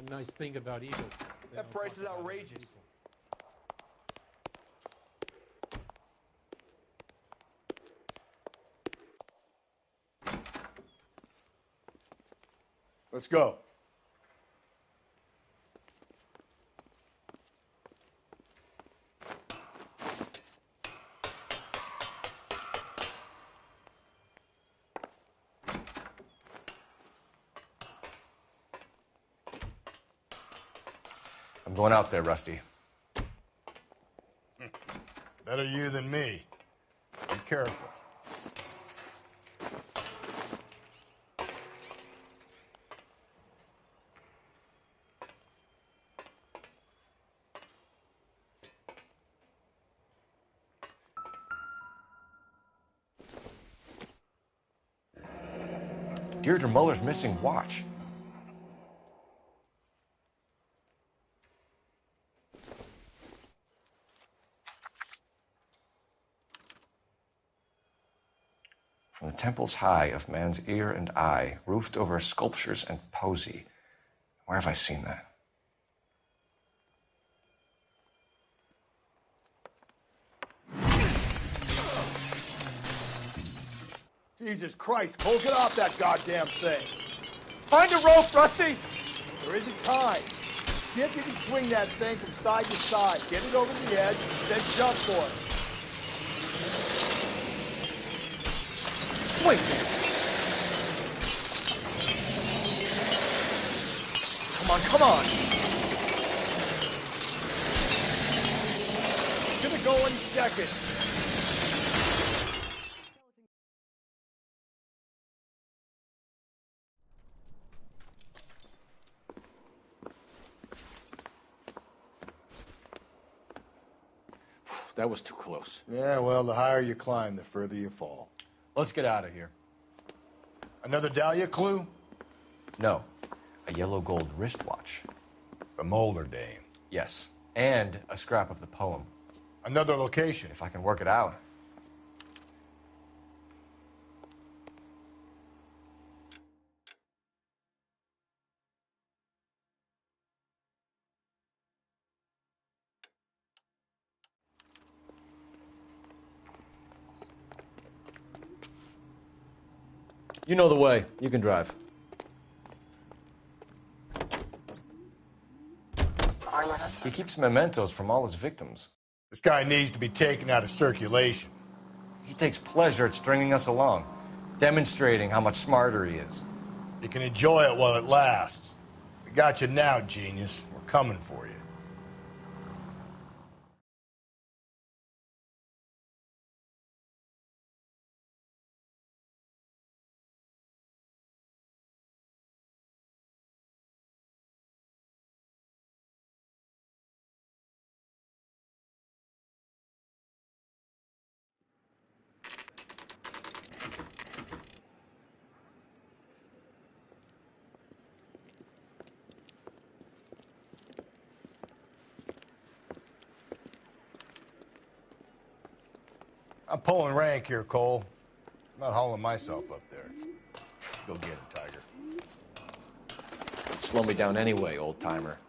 One nice thing about Eagles. That price is outrageous. Let's go. I'm going out there, Rusty. Better you than me. Be careful. Deirdre Muller's missing watch. From the temples high of man's ear and eye, roofed over sculptures and poesy. Where have I seen that? Jesus Christ, Cole, get off that goddamn thing. Find a rope, Rusty! There isn't time. See if you can swing that thing from side to side. Get it over the edge, then jump for it. Swing! Come on, come on! It's gonna go any second. That was too close. Yeah, well, the higher you climb, the further you fall. Let's get out of here. Another Dahlia clue? No. A yellow gold wristwatch. A Mulder dame. Yes. And a scrap of the poem. Another location. If I can work it out. You know the way. You can drive. He keeps mementos from all his victims. This guy needs to be taken out of circulation. He takes pleasure at stringing us along, demonstrating how much smarter he is. You can enjoy it while it lasts. We got you now, genius. We're coming for you. I'm pulling rank here, Cole. I'm not hauling myself up there. Go get him, Tiger. Slow me down anyway, old timer.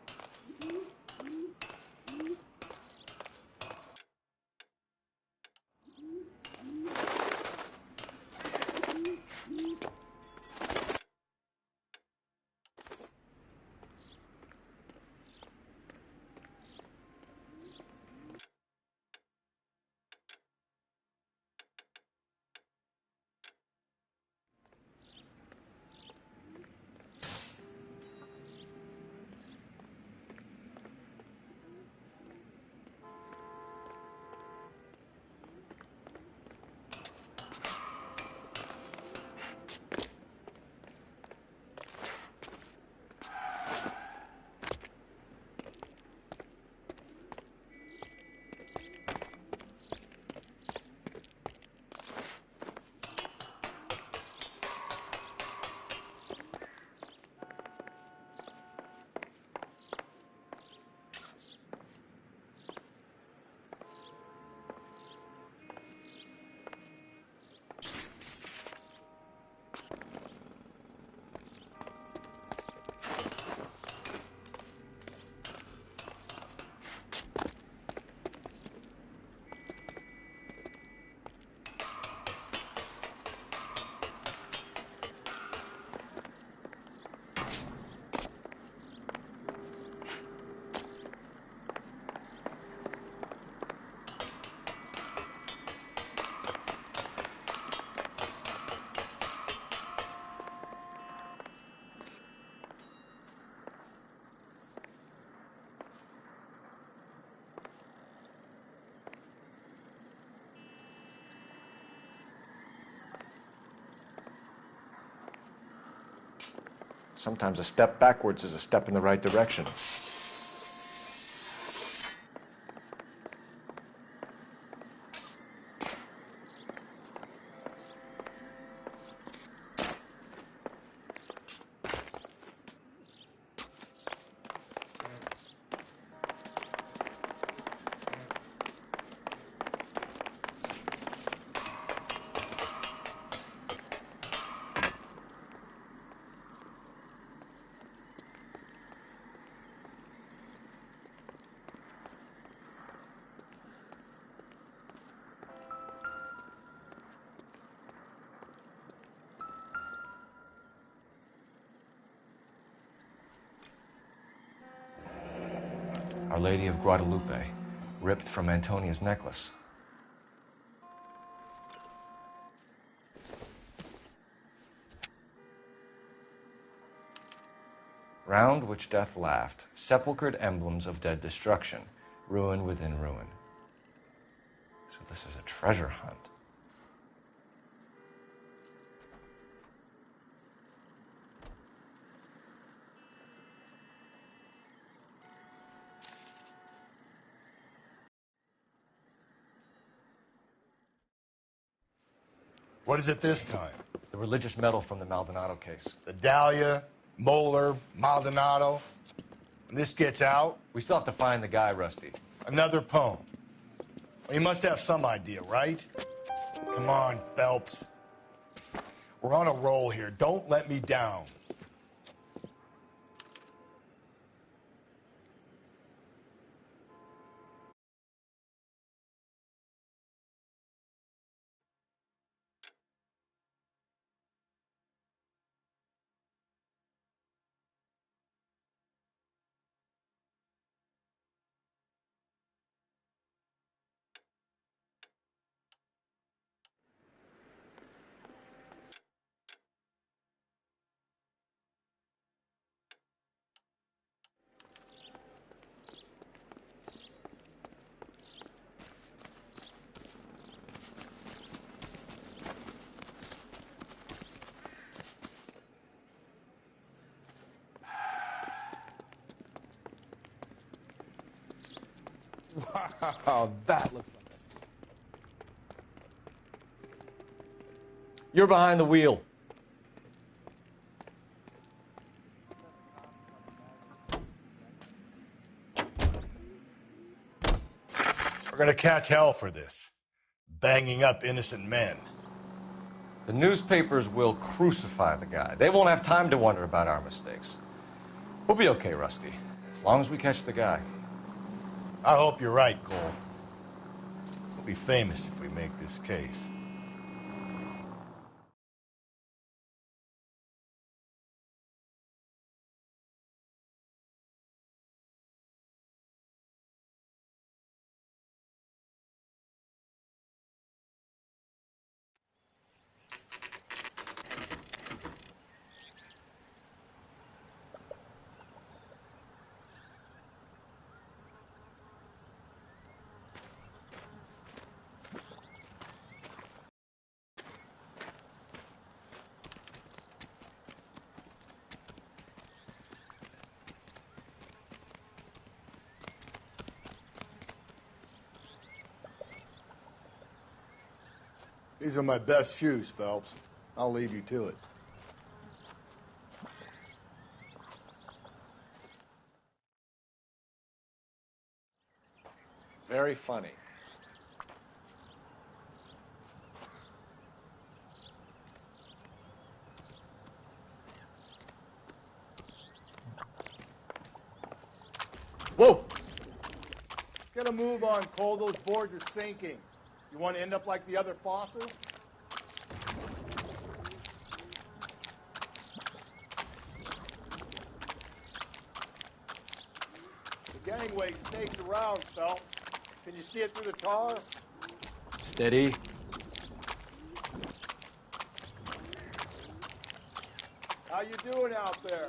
Sometimes a step backwards is a step in the right direction. Our Lady of Guadalupe, ripped from Antonia's necklace. Round which death laughed, sepulchred emblems of dead destruction, ruin within ruin. So this is a treasure hunt. What is it this time? The religious medal from the Maldonado case. The Dahlia, Moeller, Maldonado. When this gets out... We still have to find the guy, Rusty. Another poem. Well, you must have some idea, right? Come on, Phelps. We're on a roll here. Don't let me down. Wow, that looks like You're behind the wheel. We're gonna catch hell for this. Banging up innocent men. The newspapers will crucify the guy. They won't have time to wonder about our mistakes. We'll be okay, Rusty, as long as we catch the guy. I hope you're right, Cole. We'll be famous if we make this case. These are my best shoes, Phelps. I'll leave you to it. Very funny. Whoa! Get a move on, Cole. Those boards are sinking. You want to end up like the other fossils? The gangway snakes around, Phelps. Can you see it through the tar? Steady. How you doing out there?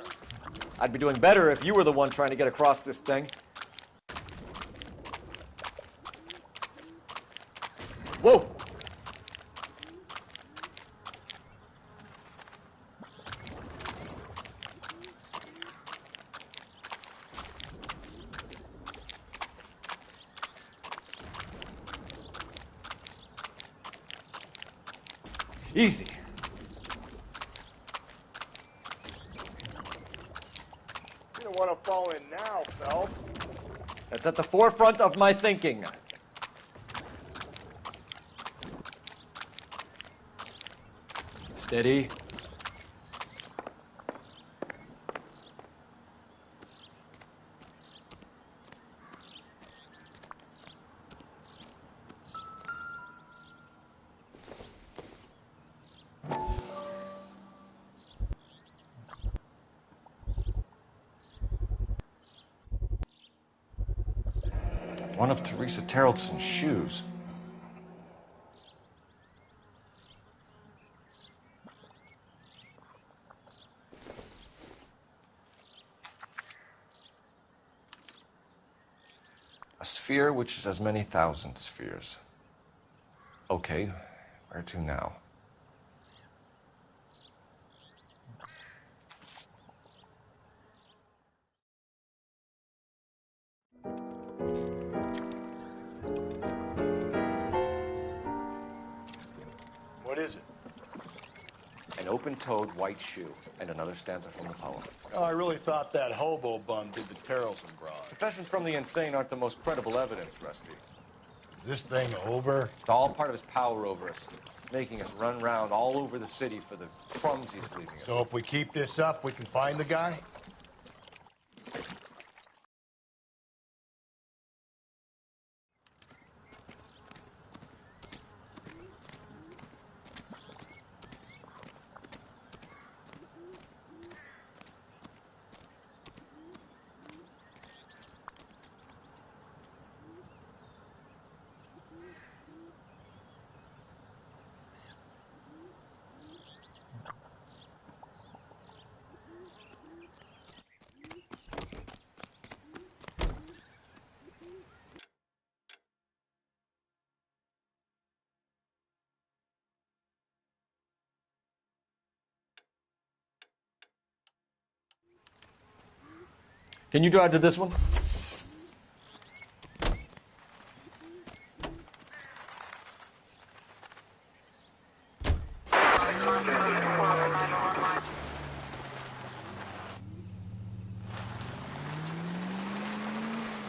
I'd be doing better if you were the one trying to get across this thing. Whoa! Easy. You don't want to fall in now, Phelps. That's at the forefront of my thinking. Steady. One of Teresa Terrelson's shoes. A sphere which is as many thousand spheres. Okay, where to now? What is it? An open-toed white shoe, and another stanza from the poem. Oh, I really thought that hobo bum did the Terrelson broad. Confessions from the insane aren't the most credible evidence, Rusty. Is this thing over? It's all part of his power over us, making us run round all over the city for the crumbs he's leaving us. So if we keep this up, we can find the guy? Can you drive to this one?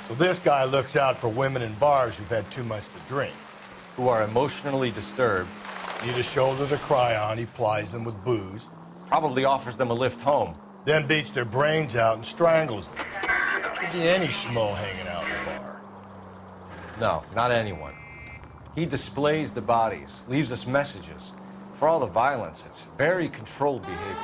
So this guy looks out for women in bars who've had too much to drink. Who are emotionally disturbed. Need a shoulder to cry on, he plies them with booze. Probably offers them a lift home. Then beats their brains out and strangles them. Could be any schmo hanging out in the bar. No, not anyone. He displays the bodies, leaves us messages. For all the violence, it's very controlled behavior.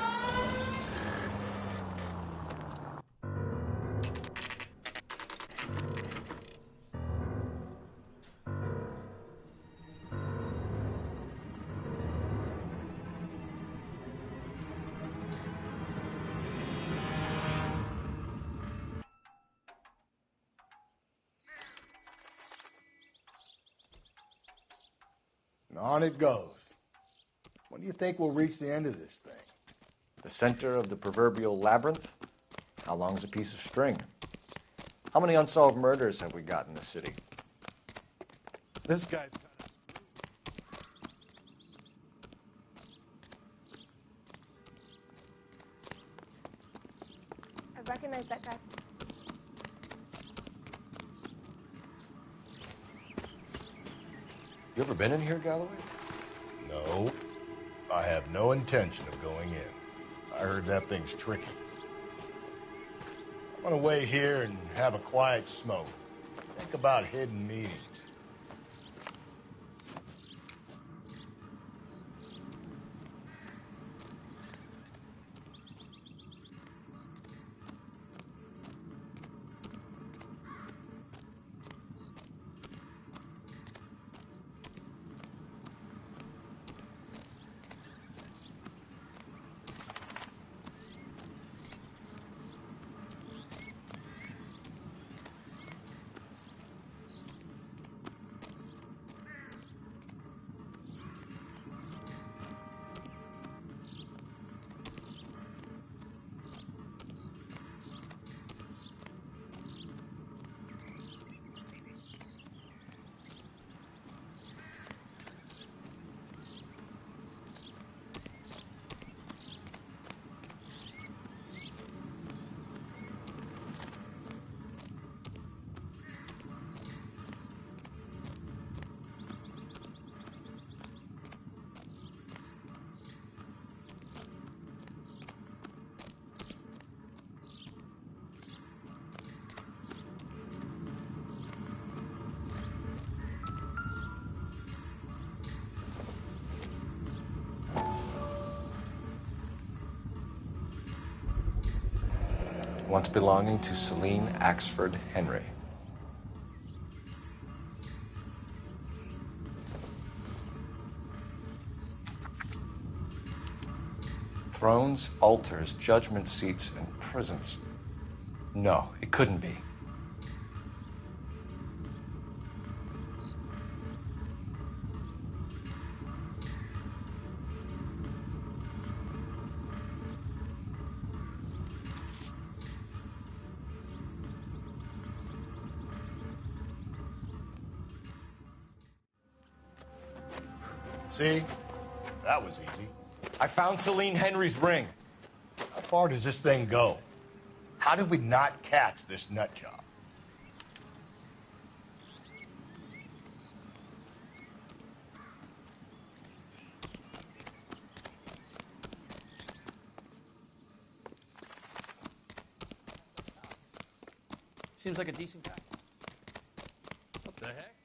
And on it goes. When do you think we'll reach the end of this thing? The center of the proverbial labyrinth? How long's a piece of string? How many unsolved murders have we got in the city? This guy's kind of I recognize that guy. You ever been in here, Galloway? No. I have no intention of going in. I heard that thing's tricky. I'm gonna wait here and have a quiet smoke. Think about hidden meetings. once belonging to Celine Axford Henry. Thrones, altars, judgment seats, and prisons. No, it couldn't be. See? That was easy. I found Celine Henry's ring. How far does this thing go? How did we not catch this nut job? Seems like a decent guy. What the heck?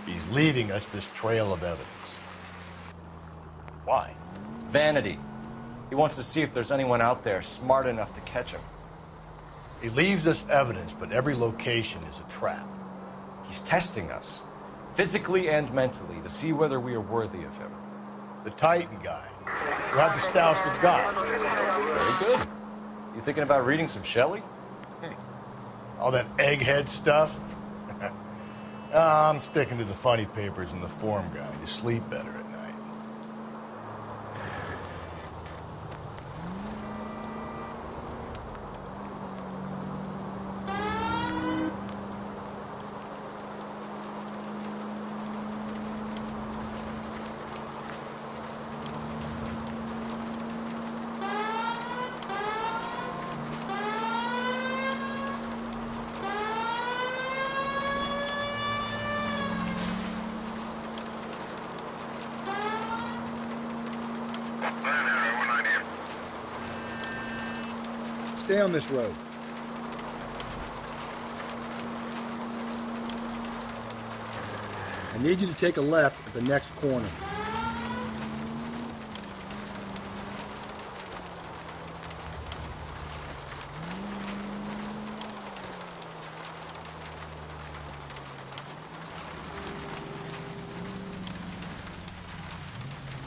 He's leaving us this trail of evidence. Why? Vanity. He wants to see if there's anyone out there smart enough to catch him. He leaves us evidence, but every location is a trap. He's testing us, physically and mentally, to see whether we are worthy of him. The Titan guy, who had the stoust with God. Very good. You thinking about reading some Shelley? All that egghead stuff? I'm sticking to the funny papers and the form guide. You sleep better at night. Stay on this road. I need you to take a left at the next corner.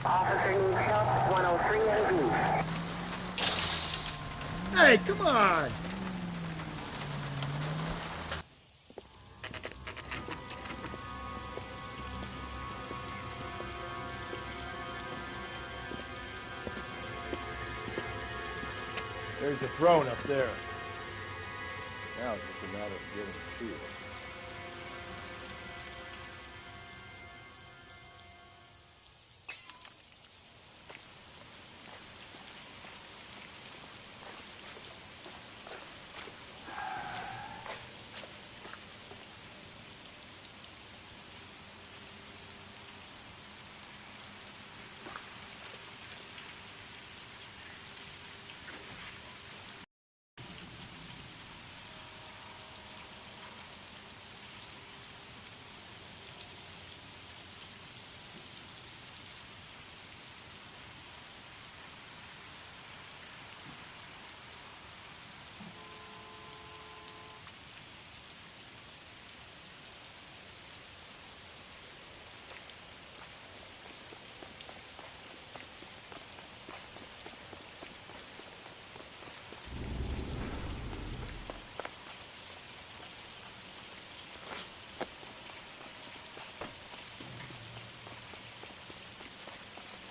Officer needs help, 103 and B. Hey, come on! There's the throne up there. Now it's just a matter of getting to it.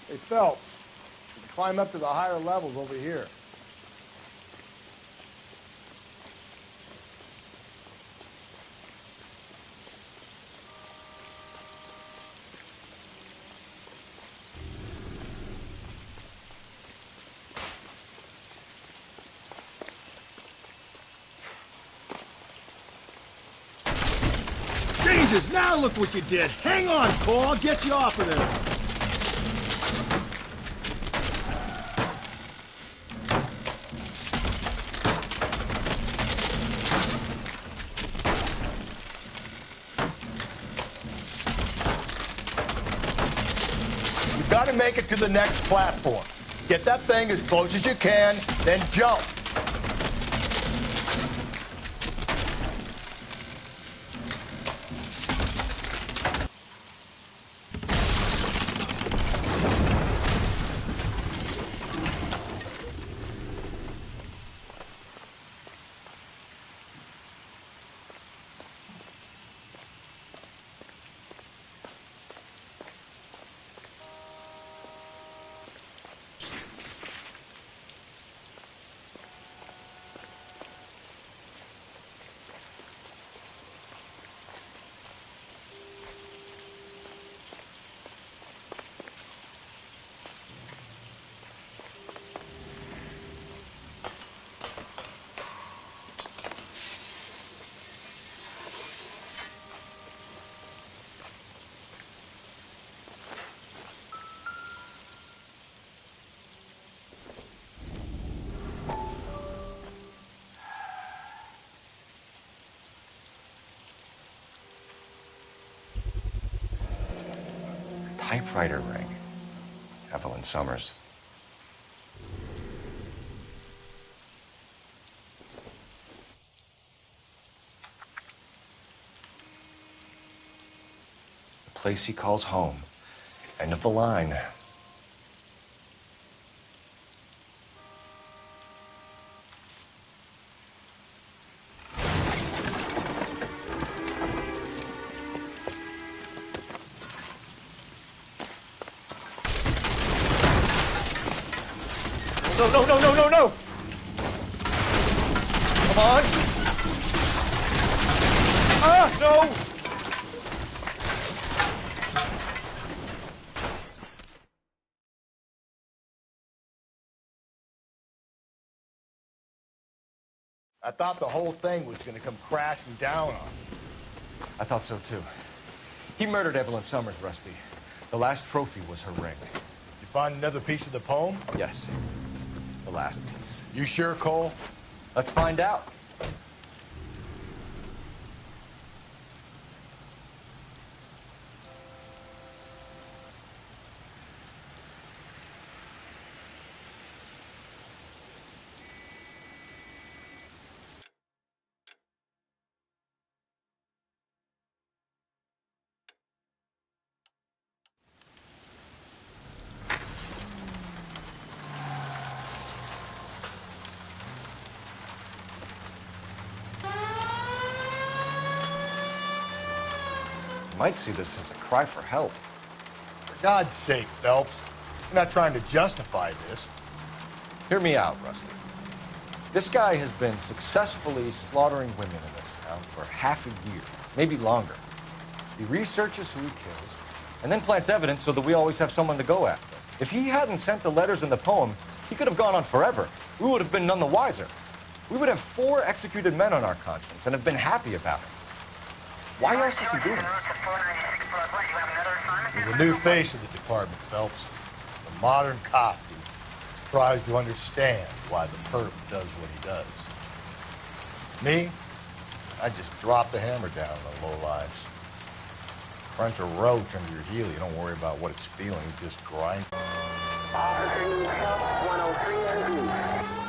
Hey, Phelps, you can climb up to the higher levels over here. Jesus, now look what you did. Hang on, Cole. I'll get you off of there. You gotta make it to the next platform. Get that thing as close as you can, then jump. Typewriter ring. Evelyn Summers. The place he calls home. End of the line. No, no, no, no, no, no! Come on! Ah, no! I thought the whole thing was gonna come crashing down on you. I thought so too. He murdered Evelyn Summers, Rusty. The last trophy was her ring. You find another piece of the poem? Yes. The last piece. You sure, Cole? Let's find out. Might see this as a cry for help. For God's sake, Phelps. I'm not trying to justify this. Hear me out, Rusty. This guy has been successfully slaughtering women in this town for half a year, maybe longer. He researches who he kills, and then plants evidence so that we always have someone to go after. If he hadn't sent the letters in the poem, he could have gone on forever. We would have been none the wiser. We would have 4 executed men on our conscience and have been happy about it. Why else is he doing this? You're the new face of the department, Phelps. The modern cop who tries to understand why the perp does what he does. Me? I just drop the hammer down on the lowlives. Crunch a roach under your heel. You don't worry about what it's feeling. You just grind. Officer needs help, 103 ND.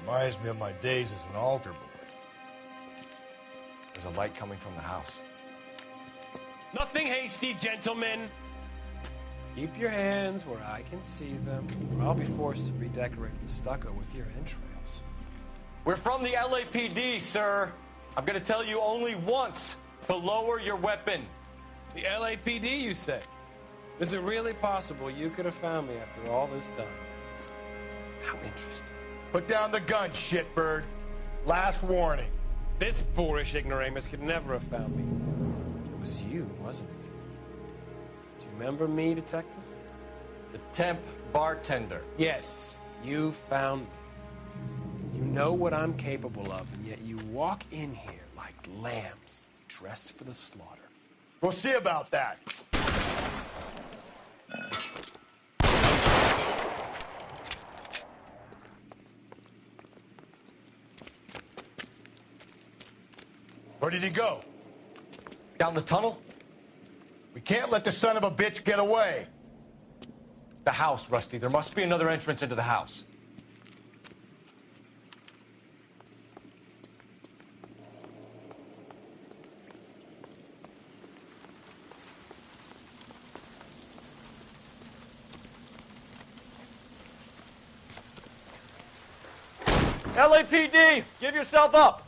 Reminds me of my days as an altar boy. There's a light coming from the house. Nothing hasty, gentlemen. Keep your hands where I can see them, or I'll be forced to redecorate the stucco with your entrails. We're from the LAPD, sir. I'm gonna tell you only once to lower your weapon. The LAPD, you say? Is it really possible you could have found me after all this time? How interesting. Put down the gun, shitbird. Last warning. This boorish ignoramus could never have found me. It was you, wasn't it? Do you remember me, detective? The temp bartender. Yes, you found me. You know what I'm capable of, and yet you walk in here like lambs dressed for the slaughter. We'll see about that. Where did he go? Down the tunnel? We can't let the son of a bitch get away. The house, Rusty. There must be another entrance into the house. LAPD, give yourself up.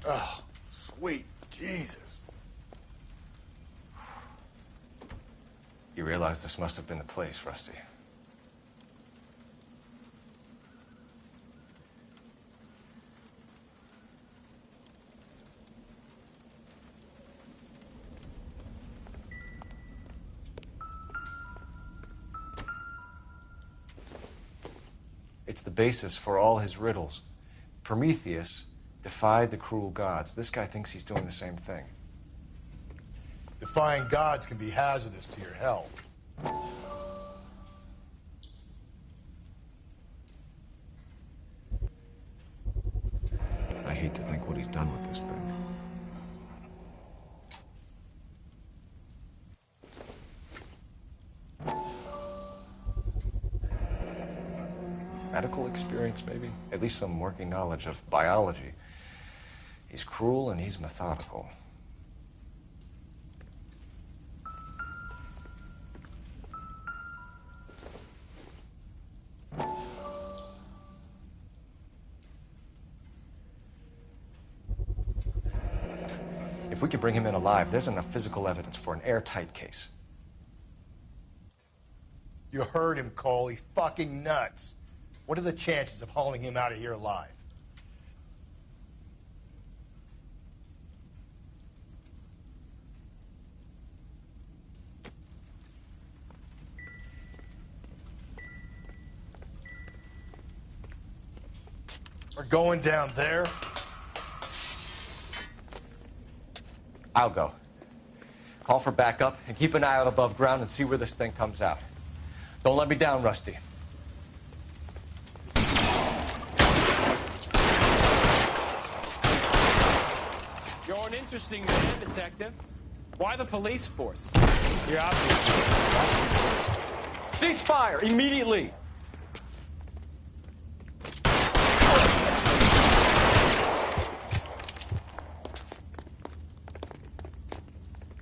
Oh, sweet Jesus. You realize this must have been the place, Rusty. It's the basis for all his riddles. Prometheus defied the cruel gods. This guy thinks he's doing the same thing. Defying gods can be hazardous to your health. I hate to think what he's done with this thing. Medical experience, maybe? At least some working knowledge of biology. He's cruel and he's methodical. If we could bring him in alive, there's enough physical evidence for an airtight case. You heard him, Cole. He's fucking nuts. What are the chances of hauling him out of here alive? We're going down there. I'll go. Call for backup and keep an eye out above ground and see where this thing comes out. Don't let me down, Rusty. You're an interesting man, detective. Why the police force? You're obviously... Cease fire immediately!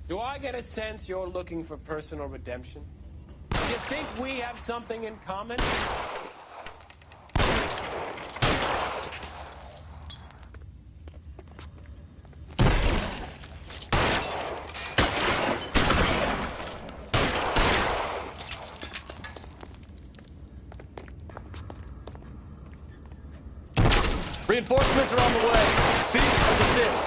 Do I get a sense you're looking for personal redemption? Do you think we have something in common? Reinforcements are on the way. Cease and desist.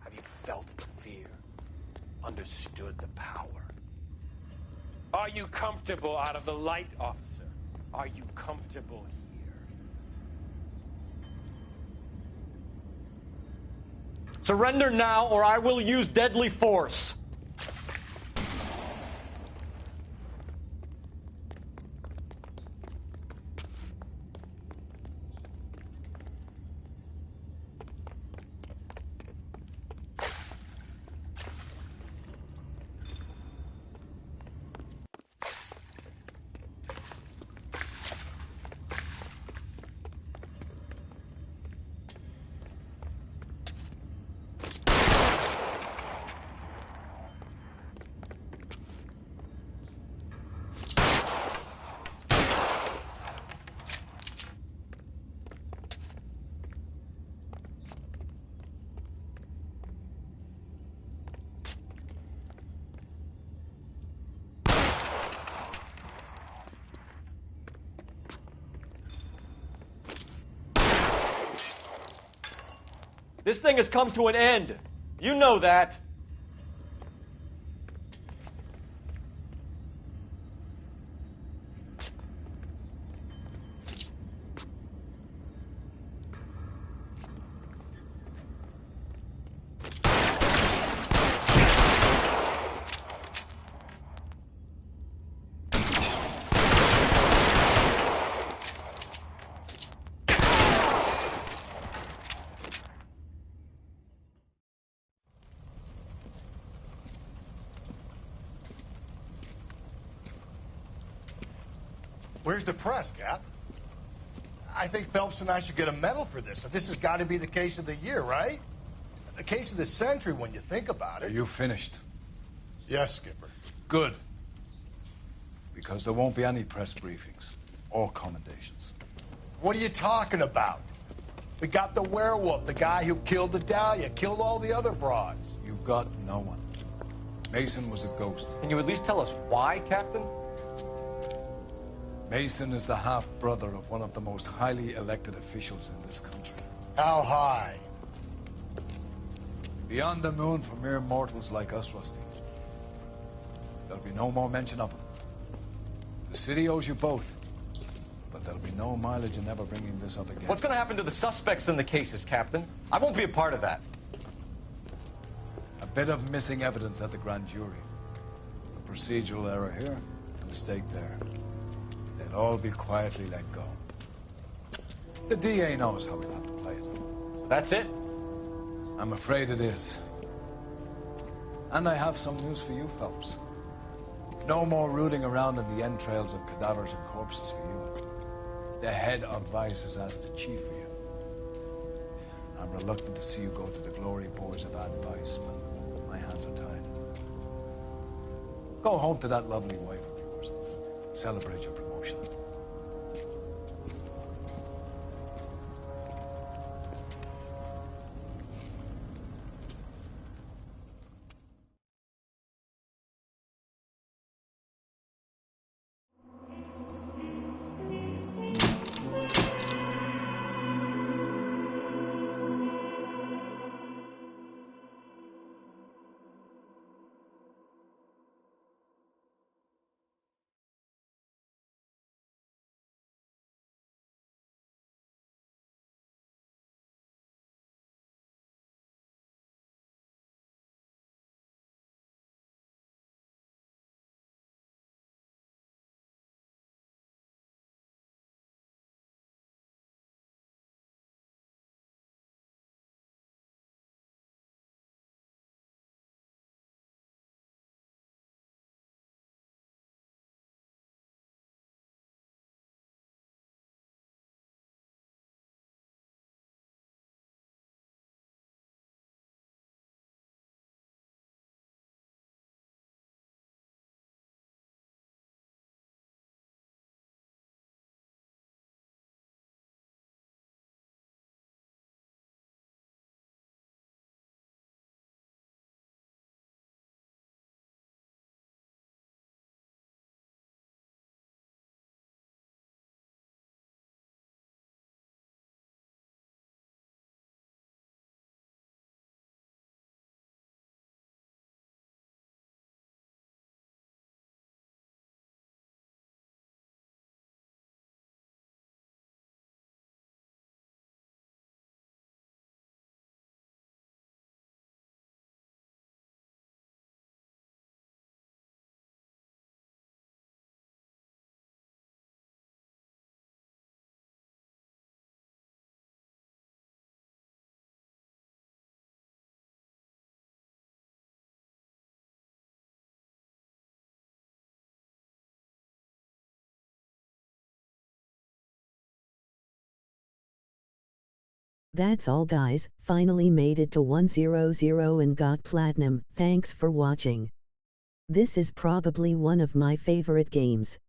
Have you felt the fear? Understood the power? Are you comfortable out of the light, officer? Are you comfortable here? Surrender now, or I will use deadly force. This thing has come to an end. You know that. Where's the press, Cap? I think Phelps and I should get a medal for this. This has got to be the case of the year, right? The case of the century when you think about it. Are you finished? Yes, Skipper. Good. Because there won't be any press briefings or commendations. What are you talking about? We got the werewolf, the guy who killed the Dahlia, killed all the other broads. You got no one. Mason was a ghost. Can you at least tell us why, Captain? Mason is the half-brother of one of the most highly elected officials in this country. How high? Beyond the moon for mere mortals like us, Rusty. There'll be no more mention of him. The city owes you both. But there'll be no mileage in ever bringing this up again. What's going to happen to the suspects in the cases, Captain? I won't be a part of that. A bit of missing evidence at the grand jury. A procedural error here, a mistake there. They'll all be quietly let go. The DA knows how we'll have to play it. That's it? I'm afraid it is. And I have some news for you, Phelps. No more rooting around in the entrails of cadavers and corpses for you. The head of Vice has asked the chief for you. I'm reluctant to see you go to the glory boys of advice, but my hands are tied. Go home to that lovely wife of yours. Celebrate your promotion. That's all guys, finally made it to 100 and got platinum, thanks for watching. This is probably one of my favorite games.